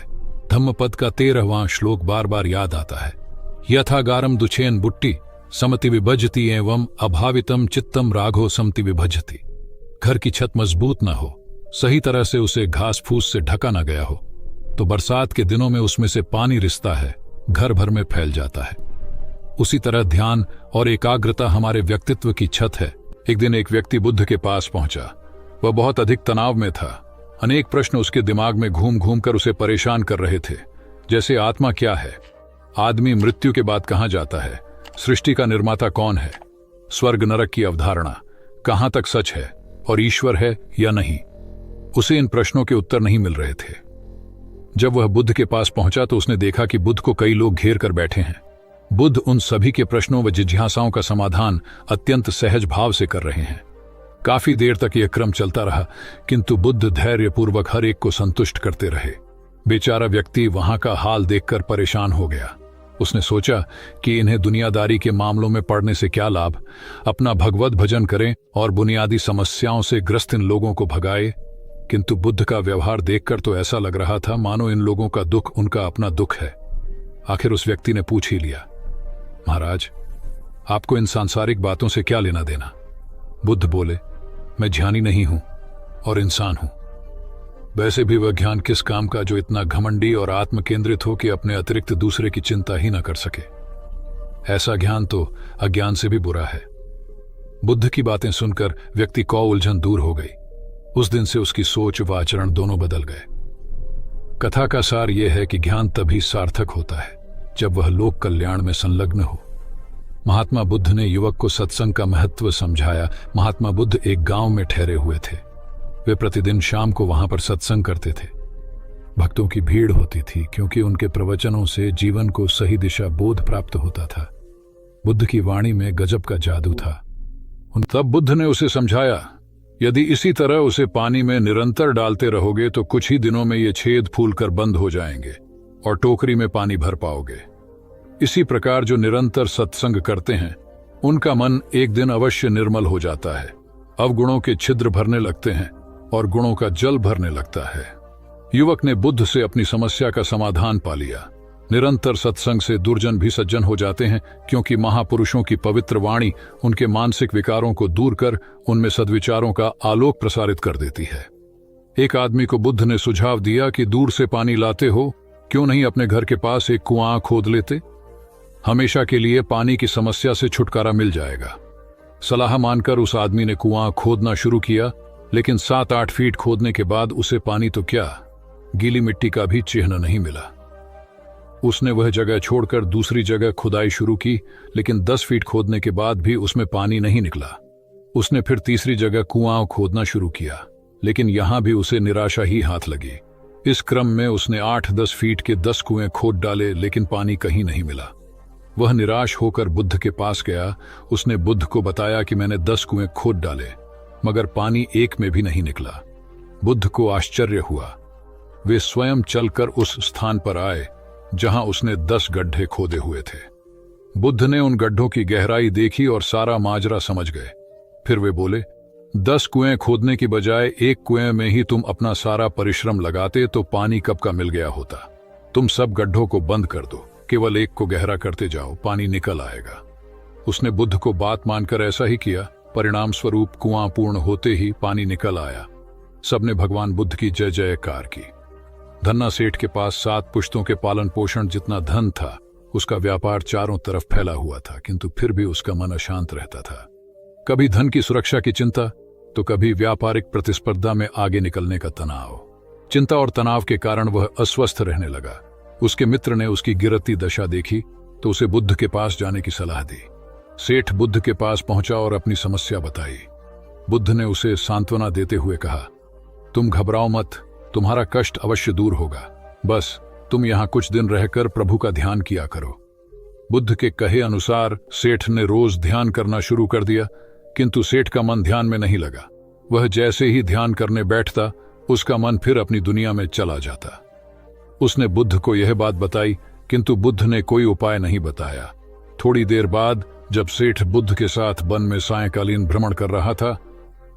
G: धम्मपद का 13वां श्लोक बार बार याद आता है। यथागारम दुछेन बुट्टी समति विभजति एवं अभावितम चित्तम राघो समति विभजति। घर की छत मजबूत ना हो, सही तरह से उसे घास फूस से ढका ना गया हो, तो बरसात के दिनों में उसमें से पानी रिसता है, घर भर में फैल जाता है। उसी तरह ध्यान और एकाग्रता हमारे व्यक्तित्व की छत है। एक दिन एक व्यक्ति बुद्ध के पास पहुंचा। वह बहुत अधिक तनाव में था। अनेक प्रश्न उसके दिमाग में घूम घूम कर उसे परेशान कर रहे थे, जैसे आत्मा क्या है, आदमी मृत्यु के बाद कहां जाता है, सृष्टि का निर्माता कौन है, स्वर्ग नरक की अवधारणा कहां तक सच है और ईश्वर है या नहीं। उसे इन प्रश्नों के उत्तर नहीं मिल रहे थे। जब वह बुद्ध के पास पहुंचा तो उसने देखा कि बुद्ध को कई लोग घेर कर बैठे हैं। बुद्ध उन सभी के प्रश्नों व जिज्ञासाओं का समाधान अत्यंत सहज भाव से कर रहे हैं। काफी देर तक यह क्रम चलता रहा, किंतु बुद्ध धैर्यपूर्वक हर एक को संतुष्ट करते रहे। बेचारा व्यक्ति वहां का हाल देखकर परेशान हो गया। उसने सोचा कि इन्हें दुनियादारी के मामलों में पड़ने से क्या लाभ, अपना भगवत भजन करें और बुनियादी समस्याओं से ग्रस्त इन लोगों को भगाए। किंतु बुद्ध का व्यवहार देखकर तो ऐसा लग रहा था मानो इन लोगों का दुख उनका अपना दुख है। आखिर उस व्यक्ति ने पूछ ही लिया, महाराज, आपको इन सांसारिक बातों से क्या लेना देना? बुद्ध बोले, मैं ज्ञानी नहीं हूं और इंसान हूं। वैसे भी वह ज्ञान किस काम का जो इतना घमंडी और आत्म केंद्रित हो कि अपने अतिरिक्त दूसरे की चिंता ही न कर सके। ऐसा ज्ञान तो अज्ञान से भी बुरा है। बुद्ध की बातें सुनकर व्यक्ति को उलझन दूर हो गई। उस दिन से उसकी सोच व आचरण दोनों बदल गए। कथा का सार यह है कि ज्ञान तभी सार्थक होता है जब वह लोक कल्याण में संलग्न हो। महात्मा बुद्ध ने युवक को सत्संग का महत्व समझाया। महात्मा बुद्ध एक गांव में ठहरे हुए थे। वे प्रतिदिन शाम को वहां पर सत्संग करते थे। भक्तों की भीड़ होती थी क्योंकि उनके प्रवचनों से जीवन को सही दिशा बोध प्राप्त होता था। बुद्ध की वाणी में गजब का जादू था। तब बुद्ध ने उसे समझाया, यदि इसी तरह उसे पानी में निरंतर डालते रहोगे तो कुछ ही दिनों में ये छेद फूलकर बंद हो जाएंगे और टोकरी में पानी भर पाओगे। इसी प्रकार जो निरंतर सत्संग करते हैं उनका मन एक दिन अवश्य निर्मल हो जाता है। अवगुणों के छिद्र भरने लगते हैं और गुणों का जल भरने लगता है। युवक ने बुद्ध से अपनी समस्या का समाधान पा लिया। निरंतर सत्संग से दुर्जन भी सज्जन हो जाते हैं, क्योंकि महापुरुषों की पवित्र वाणी उनके मानसिक विकारों को दूर कर उनमें सद्विचारों का आलोक प्रसारित कर देती है। एक आदमी को बुद्ध ने सुझाव दिया कि दूर से पानी लाते हो, क्यों नहीं अपने घर के पास एक कुआं खोद लेते? हमेशा के लिए पानी की समस्या से छुटकारा मिल जाएगा। सलाह मानकर उस आदमी ने कुआं खोदना शुरू किया, लेकिन 7-8 फीट खोदने के बाद उसे पानी तो क्या, गीली मिट्टी का भी चिन्ह नहीं मिला। उसने वह जगह छोड़कर दूसरी जगह खुदाई शुरू की, लेकिन 10 फीट खोदने के बाद भी उसमें पानी नहीं निकला। उसने फिर तीसरी जगह कुआं खोदना शुरू किया, लेकिन यहां भी उसे निराशा ही हाथ लगी। इस क्रम में उसने 8-10 फीट के 10 कुएं खोद डाले, लेकिन पानी कहीं नहीं मिला। वह निराश होकर बुद्ध के पास गया। उसने बुद्ध को बताया कि मैंने 10 कुएं खोद डाले, मगर पानी एक में भी नहीं निकला। बुद्ध को आश्चर्य हुआ। वे स्वयं चलकर उस स्थान पर आए जहां उसने 10 गड्ढे खोदे हुए थे। बुद्ध ने उन गड्ढों की गहराई देखी और सारा माजरा समझ गए। फिर वे बोले, 10 कुएं खोदने की बजाय एक कुएं में ही तुम अपना सारा परिश्रम लगाते तो पानी कब का मिल गया होता। तुम सब गड्ढों को बंद कर दो, केवल एक को गहरा करते जाओ, पानी निकल आएगा। उसने बुद्ध को बात मानकर ऐसा ही किया। परिणाम स्वरूप कुआं पूर्ण होते ही पानी निकल आया। सबने भगवान बुद्ध की जय जयकार की। धन्ना सेठ के पास 7 पुश्तों के पालन पोषण जितना धन था। उसका व्यापार चारों तरफ फैला हुआ था, किंतु फिर भी उसका मन अशांत रहता था। कभी धन की सुरक्षा की चिंता, तो कभी व्यापारिक प्रतिस्पर्धा में आगे निकलने का तनाव। चिंता और तनाव के कारण वह अस्वस्थ रहने लगा। उसके मित्र ने उसकी गिरती दशा देखी तो उसे बुद्ध के पास जाने की सलाह दी। सेठ बुद्ध के पास पहुंचा और अपनी समस्या बताई। बुद्ध ने उसे सांत्वना देते हुए कहा, तुम घबराओ मत, तुम्हारा कष्ट अवश्य दूर होगा। बस तुम यहां कुछ दिन रहकर प्रभु का ध्यान किया करो। बुद्ध के कहे अनुसार सेठ ने रोज ध्यान करना शुरू कर दिया, किंतु सेठ का मन ध्यान में नहीं लगा। वह जैसे ही ध्यान करने बैठता, उसका मन फिर अपनी दुनिया में चला जाता। उसने बुद्ध को यह बात बताई, किंतु बुद्ध ने कोई उपाय नहीं बताया। थोड़ी देर बाद जब सेठ बुद्ध के साथ वन में सायंकालीन भ्रमण कर रहा था,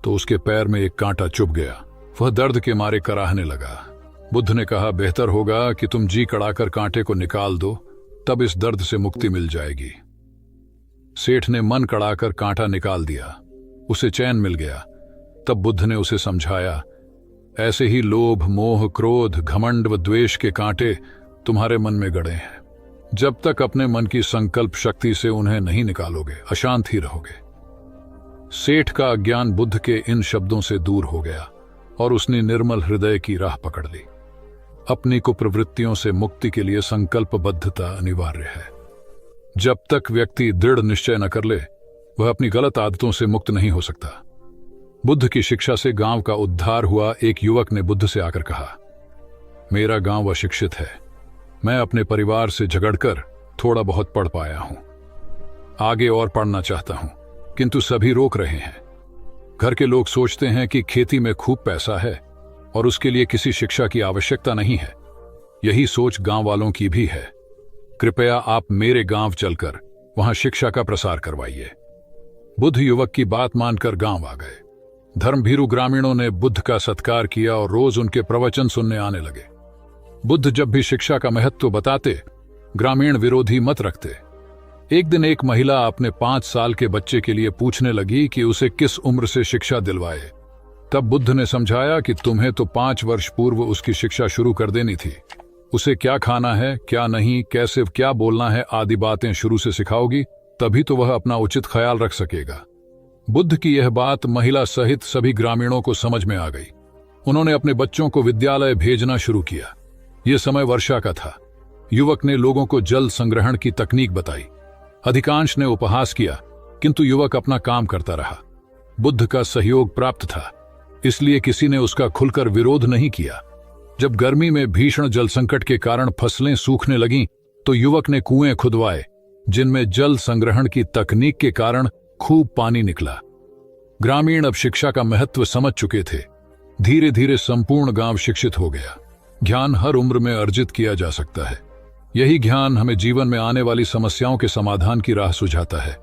G: तो उसके पैर में एक कांटा चुभ गया। वह दर्द के मारे कराहने लगा। बुद्ध ने कहा, बेहतर होगा कि तुम जी कड़ाकर कांटे को निकाल दो, तब इस दर्द से मुक्ति मिल जाएगी। सेठ ने मन कड़ाकर कांटा निकाल दिया। उसे चैन मिल गया। तब बुद्ध ने उसे समझाया, ऐसे ही लोभ, मोह, क्रोध, घमंड व द्वेष के कांटे तुम्हारे मन में गड़े हैं। जब तक अपने मन की संकल्प शक्ति से उन्हें नहीं निकालोगे, अशांत ही रहोगे। सेठ का अज्ञान बुद्ध के इन शब्दों से दूर हो गया और उसने निर्मल हृदय की राह पकड़ ली। अपनी कुप्रवृत्तियों से मुक्ति के लिए संकल्पबद्धता अनिवार्य है। जब तक व्यक्ति दृढ़ निश्चय न कर ले, वह अपनी गलत आदतों से मुक्त नहीं हो सकता। बुद्ध की शिक्षा से गांव का उद्धार हुआ। एक युवक ने बुद्ध से आकर कहा, मेरा गांव अशिक्षित है। मैं अपने परिवार से झगड़कर थोड़ा बहुत पढ़ पाया हूं। आगे और पढ़ना चाहता हूं, किंतु सभी रोक रहे हैं। घर के लोग सोचते हैं कि खेती में खूब पैसा है और उसके लिए किसी शिक्षा की आवश्यकता नहीं है। यही सोच गांव वालों की भी है। कृपया आप मेरे गांव चलकर वहां शिक्षा का प्रसार करवाइए। बुद्ध युवक की बात मानकर गांव आ गए। धर्मभीरू ग्रामीणों ने बुद्ध का सत्कार किया और रोज उनके प्रवचन सुनने आने लगे। बुद्ध जब भी शिक्षा का महत्व बताते, ग्रामीण विरोधी मत रखते। एक दिन एक महिला अपने 5 साल के बच्चे के लिए पूछने लगी कि उसे किस उम्र से शिक्षा दिलवाए। तब बुद्ध ने समझाया कि तुम्हें तो 5 वर्ष पूर्व उसकी शिक्षा शुरू कर देनी थी। उसे क्या खाना है, क्या नहीं, कैसे क्या बोलना है आदि बातें शुरू से सिखाओगी, तभी तो वह अपना उचित ख्याल रख सकेगा। बुद्ध की यह बात महिला सहित सभी ग्रामीणों को समझ में आ गई। उन्होंने अपने बच्चों को विद्यालय भेजना शुरू किया। यह समय वर्षा का था। युवक ने लोगों को जल संग्रहण की तकनीक बताई। अधिकांश ने उपहास किया, किंतु युवक अपना काम करता रहा। बुद्ध का सहयोग प्राप्त था, इसलिए किसी ने उसका खुलकर विरोध नहीं किया। जब गर्मी में भीषण जल संकट के कारण फसलें सूखने लगीं, तो युवक ने कुएं खुदवाए, जिनमें जल संग्रहण की तकनीक के कारण खूब पानी निकला। ग्रामीण अब शिक्षा का महत्व समझ चुके थे। धीरे धीरे संपूर्ण गांव शिक्षित हो गया। ज्ञान हर उम्र में अर्जित किया जा सकता है। यही ज्ञान हमें जीवन में आने वाली समस्याओं के समाधान की राह सुझाता है।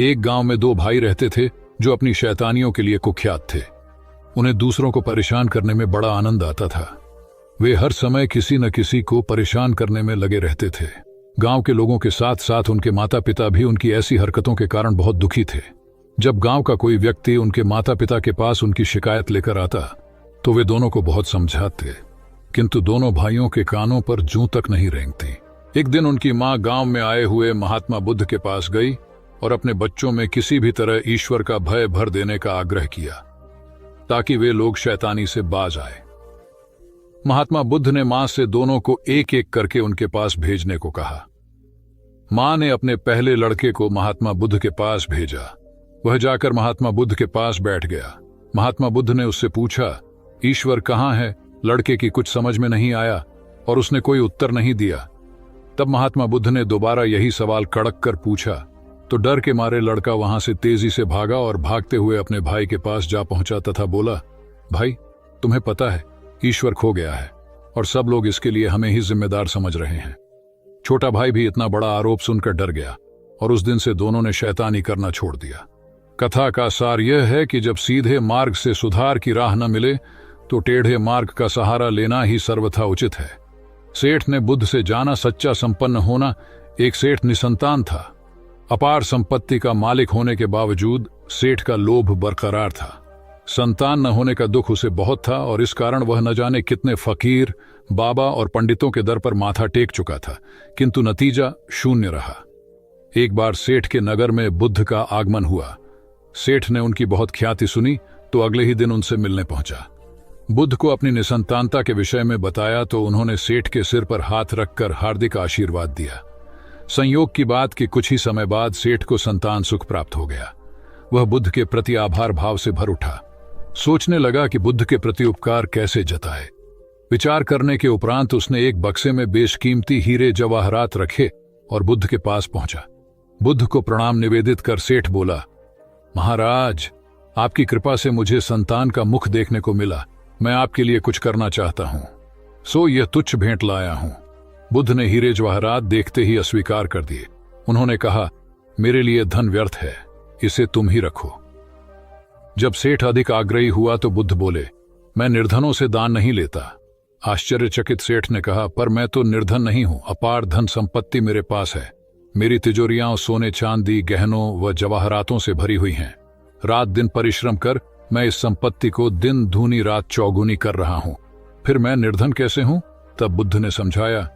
G: एक गांव में 2 भाई रहते थे जो अपनी शैतानियों के लिए कुख्यात थे। उन्हें दूसरों को परेशान करने में बड़ा आनंद आता था। वे हर समय किसी न किसी को परेशान करने में लगे रहते थे। गांव के लोगों के साथ साथ उनके माता पिता भी उनकी ऐसी हरकतों के कारण बहुत दुखी थे। जब गांव का कोई व्यक्ति उनके माता पिता के पास उनकी शिकायत लेकर आता तो वे दोनों को बहुत समझाते, किंतु दोनों भाइयों के कानों पर जूं तक नहीं रेंगती। एक दिन उनकी मां गांव में आए हुए महात्मा बुद्ध के पास गई और अपने बच्चों में किसी भी तरह ईश्वर का भय भर देने का आग्रह किया ताकि वे लोग शैतानी से बाज आए। महात्मा बुद्ध ने मां से दोनों को एक एक करके उनके पास भेजने को कहा। मां ने अपने पहले लड़के को महात्मा बुद्ध के पास भेजा। वह जाकर महात्मा बुद्ध के पास बैठ गया। महात्मा बुद्ध ने उससे पूछा, ईश्वर कहाँ है? लड़के की कुछ समझ में नहीं आया और उसने कोई उत्तर नहीं दिया। तब महात्मा बुद्ध ने दोबारा यही सवाल कड़क कर पूछा तो डर के मारे लड़का वहां से तेजी से भागा और भागते हुए अपने भाई के पास जा पहुंचा तथा बोला, भाई, तुम्हें पता है ईश्वर खो गया है और सब लोग इसके लिए हमें ही जिम्मेदार समझ रहे हैं। छोटा भाई भी इतना बड़ा आरोप सुनकर डर गया और उस दिन से दोनों ने शैतानी करना छोड़ दिया। कथा का सार यह है कि जब सीधे मार्ग से सुधार की राह न मिले तो टेढ़े मार्ग का सहारा लेना ही सर्वथा उचित है। सेठ ने बुद्ध से जाना सच्चा संपन्न होना। एक सेठ निसंतान था। अपार संपत्ति का मालिक होने के बावजूद सेठ का लोभ बरकरार था। संतान न होने का दुख उसे बहुत था और इस कारण वह न जाने कितने फकीर, बाबा और पंडितों के दर पर माथा टेक चुका था, किंतु नतीजा शून्य रहा। एक बार सेठ के नगर में बुद्ध का आगमन हुआ। सेठ ने उनकी बहुत ख्याति सुनी तो अगले ही दिन उनसे मिलने पहुंचा। बुद्ध को अपनी निसंतानता के विषय में बताया तो उन्होंने सेठ के सिर पर हाथ रखकर हार्दिक आशीर्वाद दिया। संयोग की बात कि कुछ ही समय बाद सेठ को संतान सुख प्राप्त हो गया। वह बुद्ध के प्रति आभार भाव से भर उठा। सोचने लगा कि बुद्ध के प्रति उपकार कैसे जताए। विचार करने के उपरांत उसने एक बक्से में बेशकीमती हीरे जवाहरात रखे और बुद्ध के पास पहुंचा। बुद्ध को प्रणाम निवेदित कर सेठ बोला, महाराज, आपकी कृपा से मुझे संतान का मुख देखने को मिला। मैं आपके लिए कुछ करना चाहता हूं, सो यह तुच्छ भेंट लाया हूं। बुद्ध ने हीरे जवाहरात देखते ही अस्वीकार कर दिए। उन्होंने कहा, मेरे लिए धन व्यर्थ है, इसे तुम ही रखो। जब सेठ अधिक आग्रही हुआ तो बुद्ध बोले, मैं निर्धनों से दान नहीं लेता। आश्चर्यचकित सेठ ने कहा, पर मैं तो निर्धन नहीं हूं, अपार धन संपत्ति मेरे पास है। मेरी तिजोरियां सोने चांदी, गहनों व जवाहरातों से भरी हुई हैं। रात दिन परिश्रम कर मैं इस संपत्ति को दिन दूनी रात चौगुनी कर रहा हूं, फिर मैं निर्धन कैसे हूं? तब बुद्ध ने समझाया,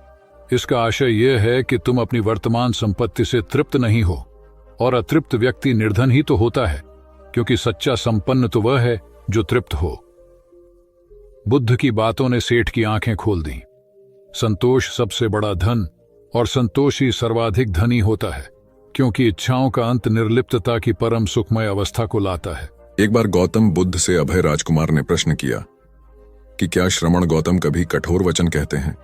G: इसका आशय यह है कि तुम अपनी वर्तमान संपत्ति से तृप्त नहीं हो, और अतृप्त व्यक्ति निर्धन ही तो होता है, क्योंकि सच्चा संपन्न तो वह है जो तृप्त हो। बुद्ध की बातों ने सेठ की आंखें खोल दी। संतोष सबसे बड़ा धन और संतोष ही सर्वाधिक धनी होता है, क्योंकि इच्छाओं का अंत निर्लिप्तता की परम सुखमय अवस्था को लाता है।
A: एक बार गौतम बुद्ध से अभय राजकुमार ने प्रश्न किया कि क्या श्रमण गौतम कभी कठोर वचन कहते हैं।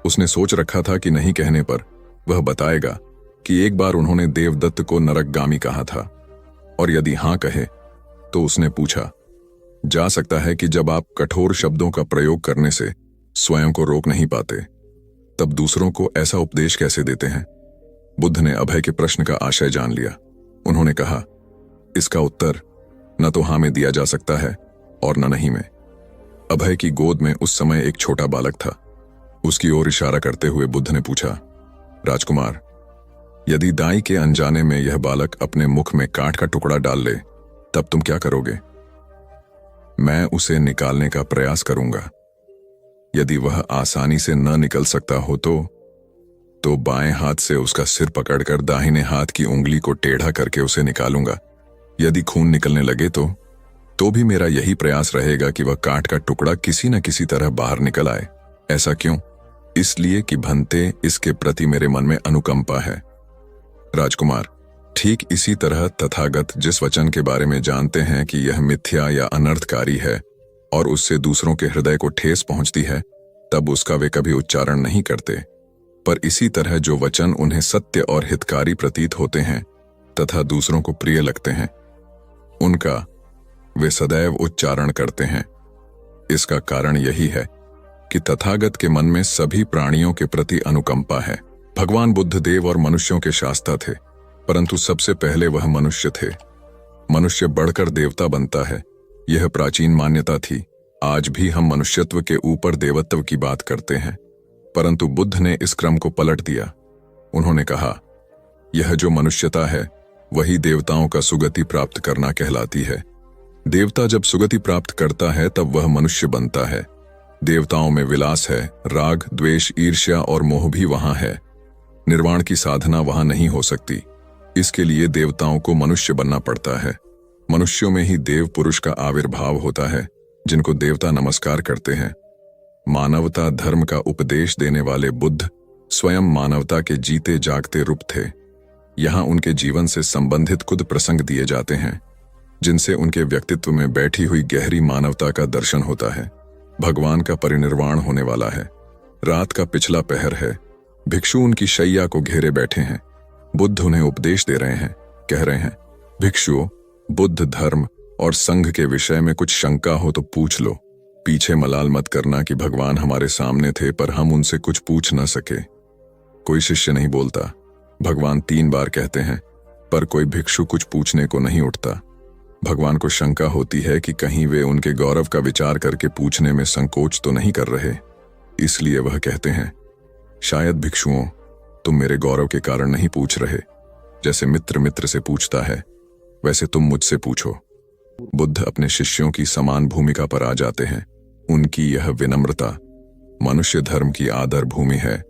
A: उसने सोच रखा था कि नहीं कहने पर वह बताएगा कि एक बार उन्होंने देवदत्त को नरकगामी कहा था, और यदि हां कहे तो उसने पूछा, जा सकता है कि जब आप कठोर शब्दों का प्रयोग करने से स्वयं को रोक नहीं पाते, तब दूसरों को ऐसा उपदेश कैसे देते हैं। बुद्ध ने अभय के प्रश्न का आशय जान लिया। उन्होंने कहा, इसका उत्तर न तो हां में दिया जा सकता है और न नहीं में। अभय की गोद में उस समय एक छोटा बालक था। उसकी ओर इशारा करते हुए बुद्ध ने पूछा, राजकुमार, यदि दाई के अनजाने में यह बालक अपने मुख में कांट का टुकड़ा डाल ले, तब तुम क्या करोगे? मैं उसे निकालने का प्रयास करूंगा। यदि वह आसानी से न निकल सकता हो तो बाएं हाथ से उसका सिर पकड़कर दाहिने हाथ की उंगली को टेढ़ा करके उसे निकालूंगा। यदि खून निकलने लगे तो भी मेरा यही प्रयास रहेगा कि वह कांट का टुकड़ा किसी न किसी तरह बाहर निकल आए। ऐसा क्यों? इसलिए कि भंते इसके प्रति मेरे मन में अनुकंपा है। राजकुमार, ठीक इसी तरह तथागत जिस वचन के बारे में जानते हैं कि यह मिथ्या या अनर्थकारी है और उससे दूसरों के हृदय को ठेस पहुंचती है, तब उसका वे कभी उच्चारण नहीं करते। पर इसी तरह जो वचन उन्हें सत्य और हितकारी प्रतीत होते हैं तथा दूसरों को प्रिय लगते हैं, उनका वे सदैव उच्चारण करते हैं। इसका कारण यही है कि तथागत के मन में सभी प्राणियों के प्रति अनुकंपा है। भगवान बुद्ध देव और मनुष्यों के शास्ता थे, परंतु सबसे पहले वह मनुष्य थे। मनुष्य बढ़कर देवता बनता है, यह प्राचीन मान्यता थी, आज भी हम मनुष्यत्व के ऊपर देवत्व की बात करते हैं, परंतु बुद्ध ने इस क्रम को पलट दिया। उन्होंने कहा, यह जो मनुष्यता है वही देवताओं का सुगति प्राप्त करना कहलाती है। देवता जब सुगति प्राप्त करता है तब वह मनुष्य बनता है। देवताओं में विलास है, राग, द्वेष, ईर्ष्या और मोह भी वहां है। निर्वाण की साधना वहां नहीं हो सकती। इसके लिए देवताओं को मनुष्य बनना पड़ता है। मनुष्यों में ही देव पुरुष का आविर्भाव होता है, जिनको देवता नमस्कार करते हैं। मानवता धर्म का उपदेश देने वाले बुद्ध स्वयं मानवता के जीते जागते रूप थे। यहाँ उनके जीवन से संबंधित कुछ प्रसंग दिए जाते हैं, जिनसे उनके व्यक्तित्व में बैठी हुई गहरी मानवता का दर्शन होता है। भगवान का परिनिर्वाण होने वाला है। रात का पिछला पहर है। भिक्षु उनकी शैया को घेरे बैठे हैं। बुद्ध उन्हें उपदेश दे रहे हैं। कह रहे हैं, भिक्षुओं, बुद्ध धर्म और संघ के विषय में कुछ शंका हो तो पूछ लो। पीछे मलाल मत करना कि भगवान हमारे सामने थे पर हम उनसे कुछ पूछ न सके। कोई शिष्य नहीं बोलता। भगवान 3 बार कहते हैं, पर कोई भिक्षु कुछ पूछने को नहीं उठता। भगवान को शंका होती है कि कहीं वे उनके गौरव का विचार करके पूछने में संकोच तो नहीं कर रहे। इसलिए वह कहते हैं, शायद भिक्षुओं, तुम मेरे गौरव के कारण नहीं पूछ रहे। जैसे मित्र मित्र से पूछता है, वैसे तुम मुझसे पूछो। बुद्ध अपने शिष्यों की समान भूमिका पर आ जाते हैं। उनकी यह विनम्रता मनुष्य धर्म की आदर भूमि है।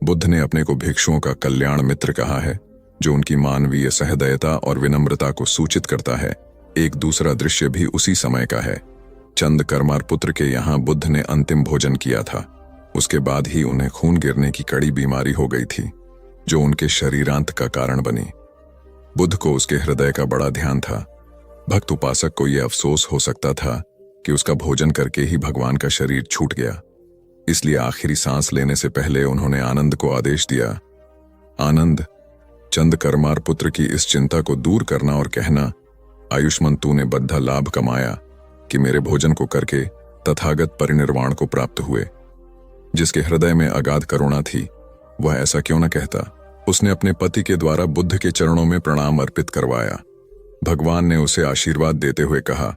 A: बुद्ध ने अपने को भिक्षुओं का कल्याण मित्र कहा है, जो उनकी मानवीय सहृदयता और विनम्रता को सूचित करता है। एक दूसरा दृश्य भी उसी समय का है। चंद कर्मार पुत्र के यहाँ बुद्ध ने अंतिम भोजन किया था। उसके बाद ही उन्हें खून गिरने की कड़ी बीमारी हो गई थी, जो उनके शरीरांत का कारण बनी। बुद्ध को उसके हृदय का बड़ा ध्यान था। भक्त उपासक को यह अफसोस हो सकता था कि उसका भोजन करके ही भगवान का शरीर छूट गया। इसलिए आखिरी सांस लेने से पहले उन्होंने आनंद को आदेश दिया, आनंद, चंद कर्मार पुत्र की इस चिंता को दूर करना और कहना, आयुष्मान तूने बद्धा लाभ कमाया कि मेरे भोजन को करके तथागत परिनिर्वाण को प्राप्त हुए। जिसके हृदय में अगाध करुणा थी वह ऐसा क्यों न कहता। उसने अपने पति के द्वारा बुद्ध के चरणों में प्रणाम अर्पित करवाया। भगवान ने उसे आशीर्वाद देते हुए कहा,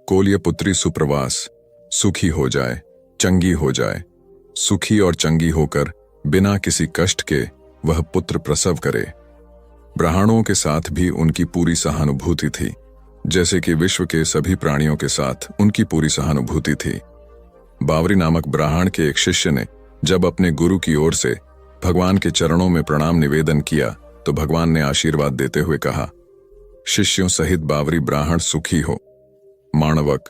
A: कोल्य पुत्री सुप्रवास, सुखी हो जाए, चंगी हो जाए। सुखी और चंगी होकर बिना किसी कष्ट के वह पुत्र प्रसव करे। ब्राह्मणों के साथ भी उनकी पूरी सहानुभूति थी, जैसे कि विश्व के सभी प्राणियों के साथ उनकी पूरी सहानुभूति थी। बावरी नामक ब्राह्मण के एक शिष्य ने जब अपने गुरु की ओर से भगवान के चरणों में प्रणाम निवेदन किया तो भगवान ने आशीर्वाद देते हुए कहा, शिष्यों सहित बावरी ब्राह्मण सुखी हो। माणवक,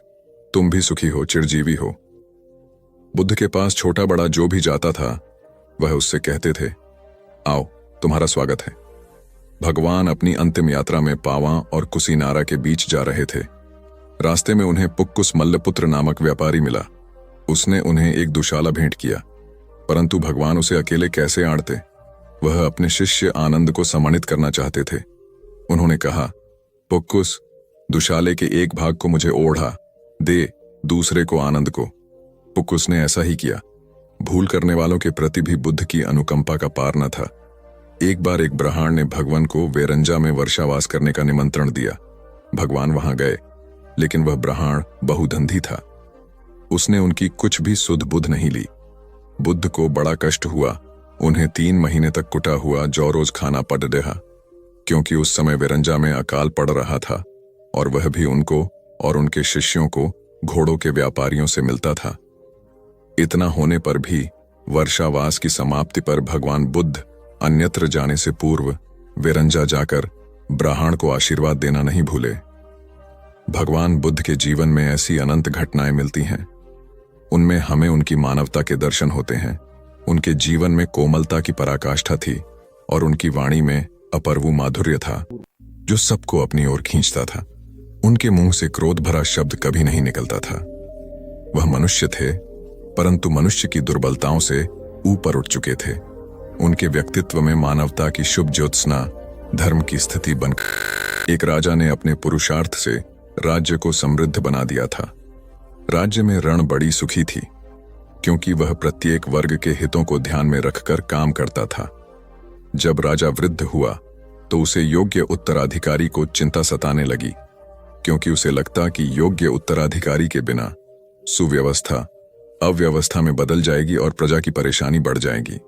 A: तुम भी सुखी हो, चिरजीवी हो। बुद्ध के पास छोटा बड़ा जो भी जाता था वह उससे कहते थे, आओ, तुम्हारा स्वागत है। भगवान अपनी अंतिम यात्रा में पावा और कुसीनारा के बीच जा रहे थे। रास्ते में उन्हें पुक्कुस मल्लपुत्र नामक व्यापारी मिला। उसने उन्हें एक दुशाला भेंट किया, परंतु भगवान उसे अकेले कैसे आड़ते। वह अपने शिष्य आनंद को सम्मानित करना चाहते थे। उन्होंने कहा, पुक्कुस, दुशाले के एक भाग को मुझे ओढ़ा दे, दूसरे को आनंद को। पुक्कुस ने ऐसा ही किया। भूल करने वालों के प्रति भी बुद्ध की अनुकंपा का पार न था। एक बार एक ब्राह्मण ने भगवान को वेरंजा में वर्षावास करने का निमंत्रण दिया। भगवान वहां गए, लेकिन वह ब्राह्मण बहुधंधी था। उसने उनकी कुछ भी सुध बुध नहीं ली। बुद्ध को बड़ा कष्ट हुआ। उन्हें 3 महीने तक कुटा हुआ जौ रोज खाना पड़ रहा, क्योंकि उस समय वेरंजा में अकाल पड़ रहा था और वह भी उनको और उनके शिष्यों को घोड़ों के व्यापारियों से मिलता था। इतना होने पर भी वर्षावास की समाप्ति पर भगवान बुद्ध अन्यत्र जाने से पूर्व वेरंजा जाकर ब्राह्मण को आशीर्वाद देना नहीं भूले। भगवान बुद्ध के जीवन में ऐसी अनंत घटनाएं मिलती हैं। उनमें हमें उनकी मानवता के दर्शन होते हैं। उनके जीवन में कोमलता की पराकाष्ठा थी और उनकी वाणी में अपर्वु माधुर्य था, जो सबको अपनी ओर खींचता था। उनके मुंह से क्रोध भरा शब्द कभी नहीं निकलता था। वह मनुष्य थे, परंतु मनुष्य की दुर्बलताओं से ऊपर उठ चुके थे। उनके व्यक्तित्व में मानवता की शुभ ज्योत्सना धर्म की स्थिति बन। एक राजा ने अपने पुरुषार्थ से राज्य को समृद्ध बना दिया था। राज्य में रण बड़ी सुखी थी, क्योंकि वह प्रत्येक वर्ग के हितों को ध्यान में रखकर काम करता था। जब राजा वृद्ध हुआ तो उसे योग्य उत्तराधिकारी को चिंता सताने लगी, क्योंकि उसे लगता कि योग्य उत्तराधिकारी के बिना सुव्यवस्था अव्यवस्था में बदल जाएगी और प्रजा की परेशानी बढ़ जाएगी।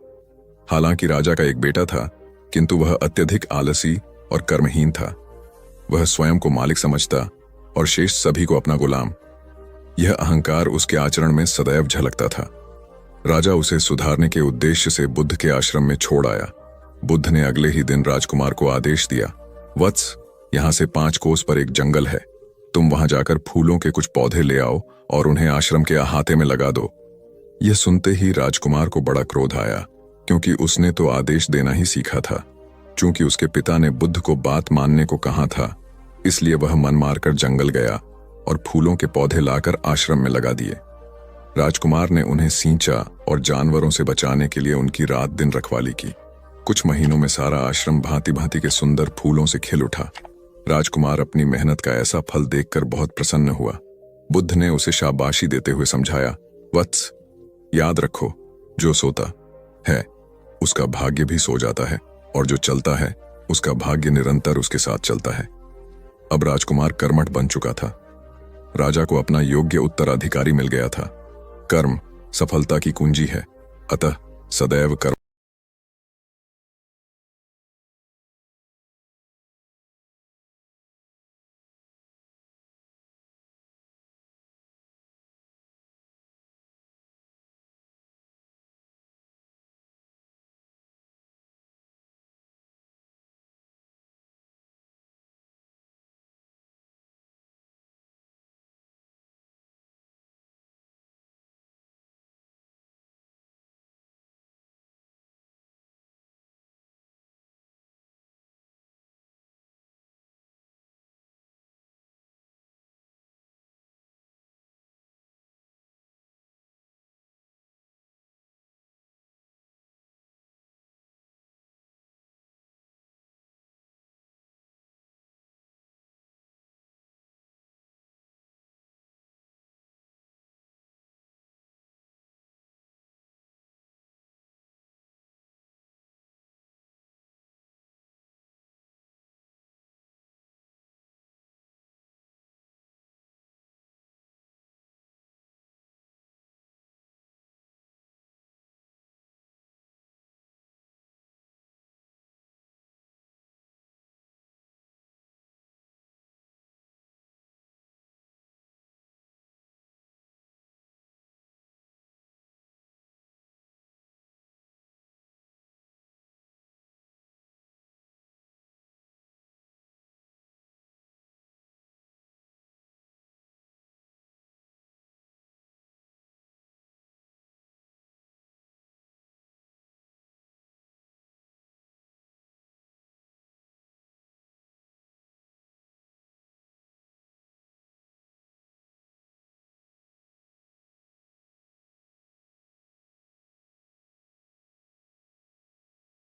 A: हालांकि राजा का एक बेटा था, किंतु वह अत्यधिक आलसी और कर्महीन था। वह स्वयं को मालिक समझता और शेष सभी को अपना गुलाम। यह अहंकार उसके आचरण में सदैव झलकता था। राजा उसे सुधारने के उद्देश्य से बुद्ध के आश्रम में छोड़ आया। बुद्ध ने अगले ही दिन राजकुमार को आदेश दिया, वत्स, यहां से 5 कोस पर एक जंगल है, तुम वहां जाकर फूलों के कुछ पौधे ले आओ और उन्हें आश्रम के अहाते में लगा दो। यह सुनते ही राजकुमार को बड़ा क्रोध आया, क्योंकि उसने तो आदेश देना ही सीखा था। चूंकि उसके पिता ने बुद्ध को बात मानने को कहा था, इसलिए वह मन मारकर जंगल गया और फूलों के पौधे लाकर आश्रम में लगा दिए। राजकुमार ने उन्हें सींचा और जानवरों से बचाने के लिए उनकी रात दिन रखवाली की। कुछ महीनों में सारा आश्रम भांति भांति के सुंदर फूलों से खिल उठा। राजकुमार अपनी मेहनत का ऐसा फल देखकर बहुत प्रसन्न हुआ। बुद्ध ने उसे शाबाशी देते हुए समझाया, वत्स, याद रखो, जो सोता है उसका भाग्य भी सो जाता है, और जो चलता है उसका भाग्य निरंतर उसके साथ चलता है। अब राजकुमार कर्मठ बन चुका था। राजा को अपना योग्य उत्तराधिकारी मिल गया था। कर्म सफलता की कुंजी है, अतः सदैव कर्म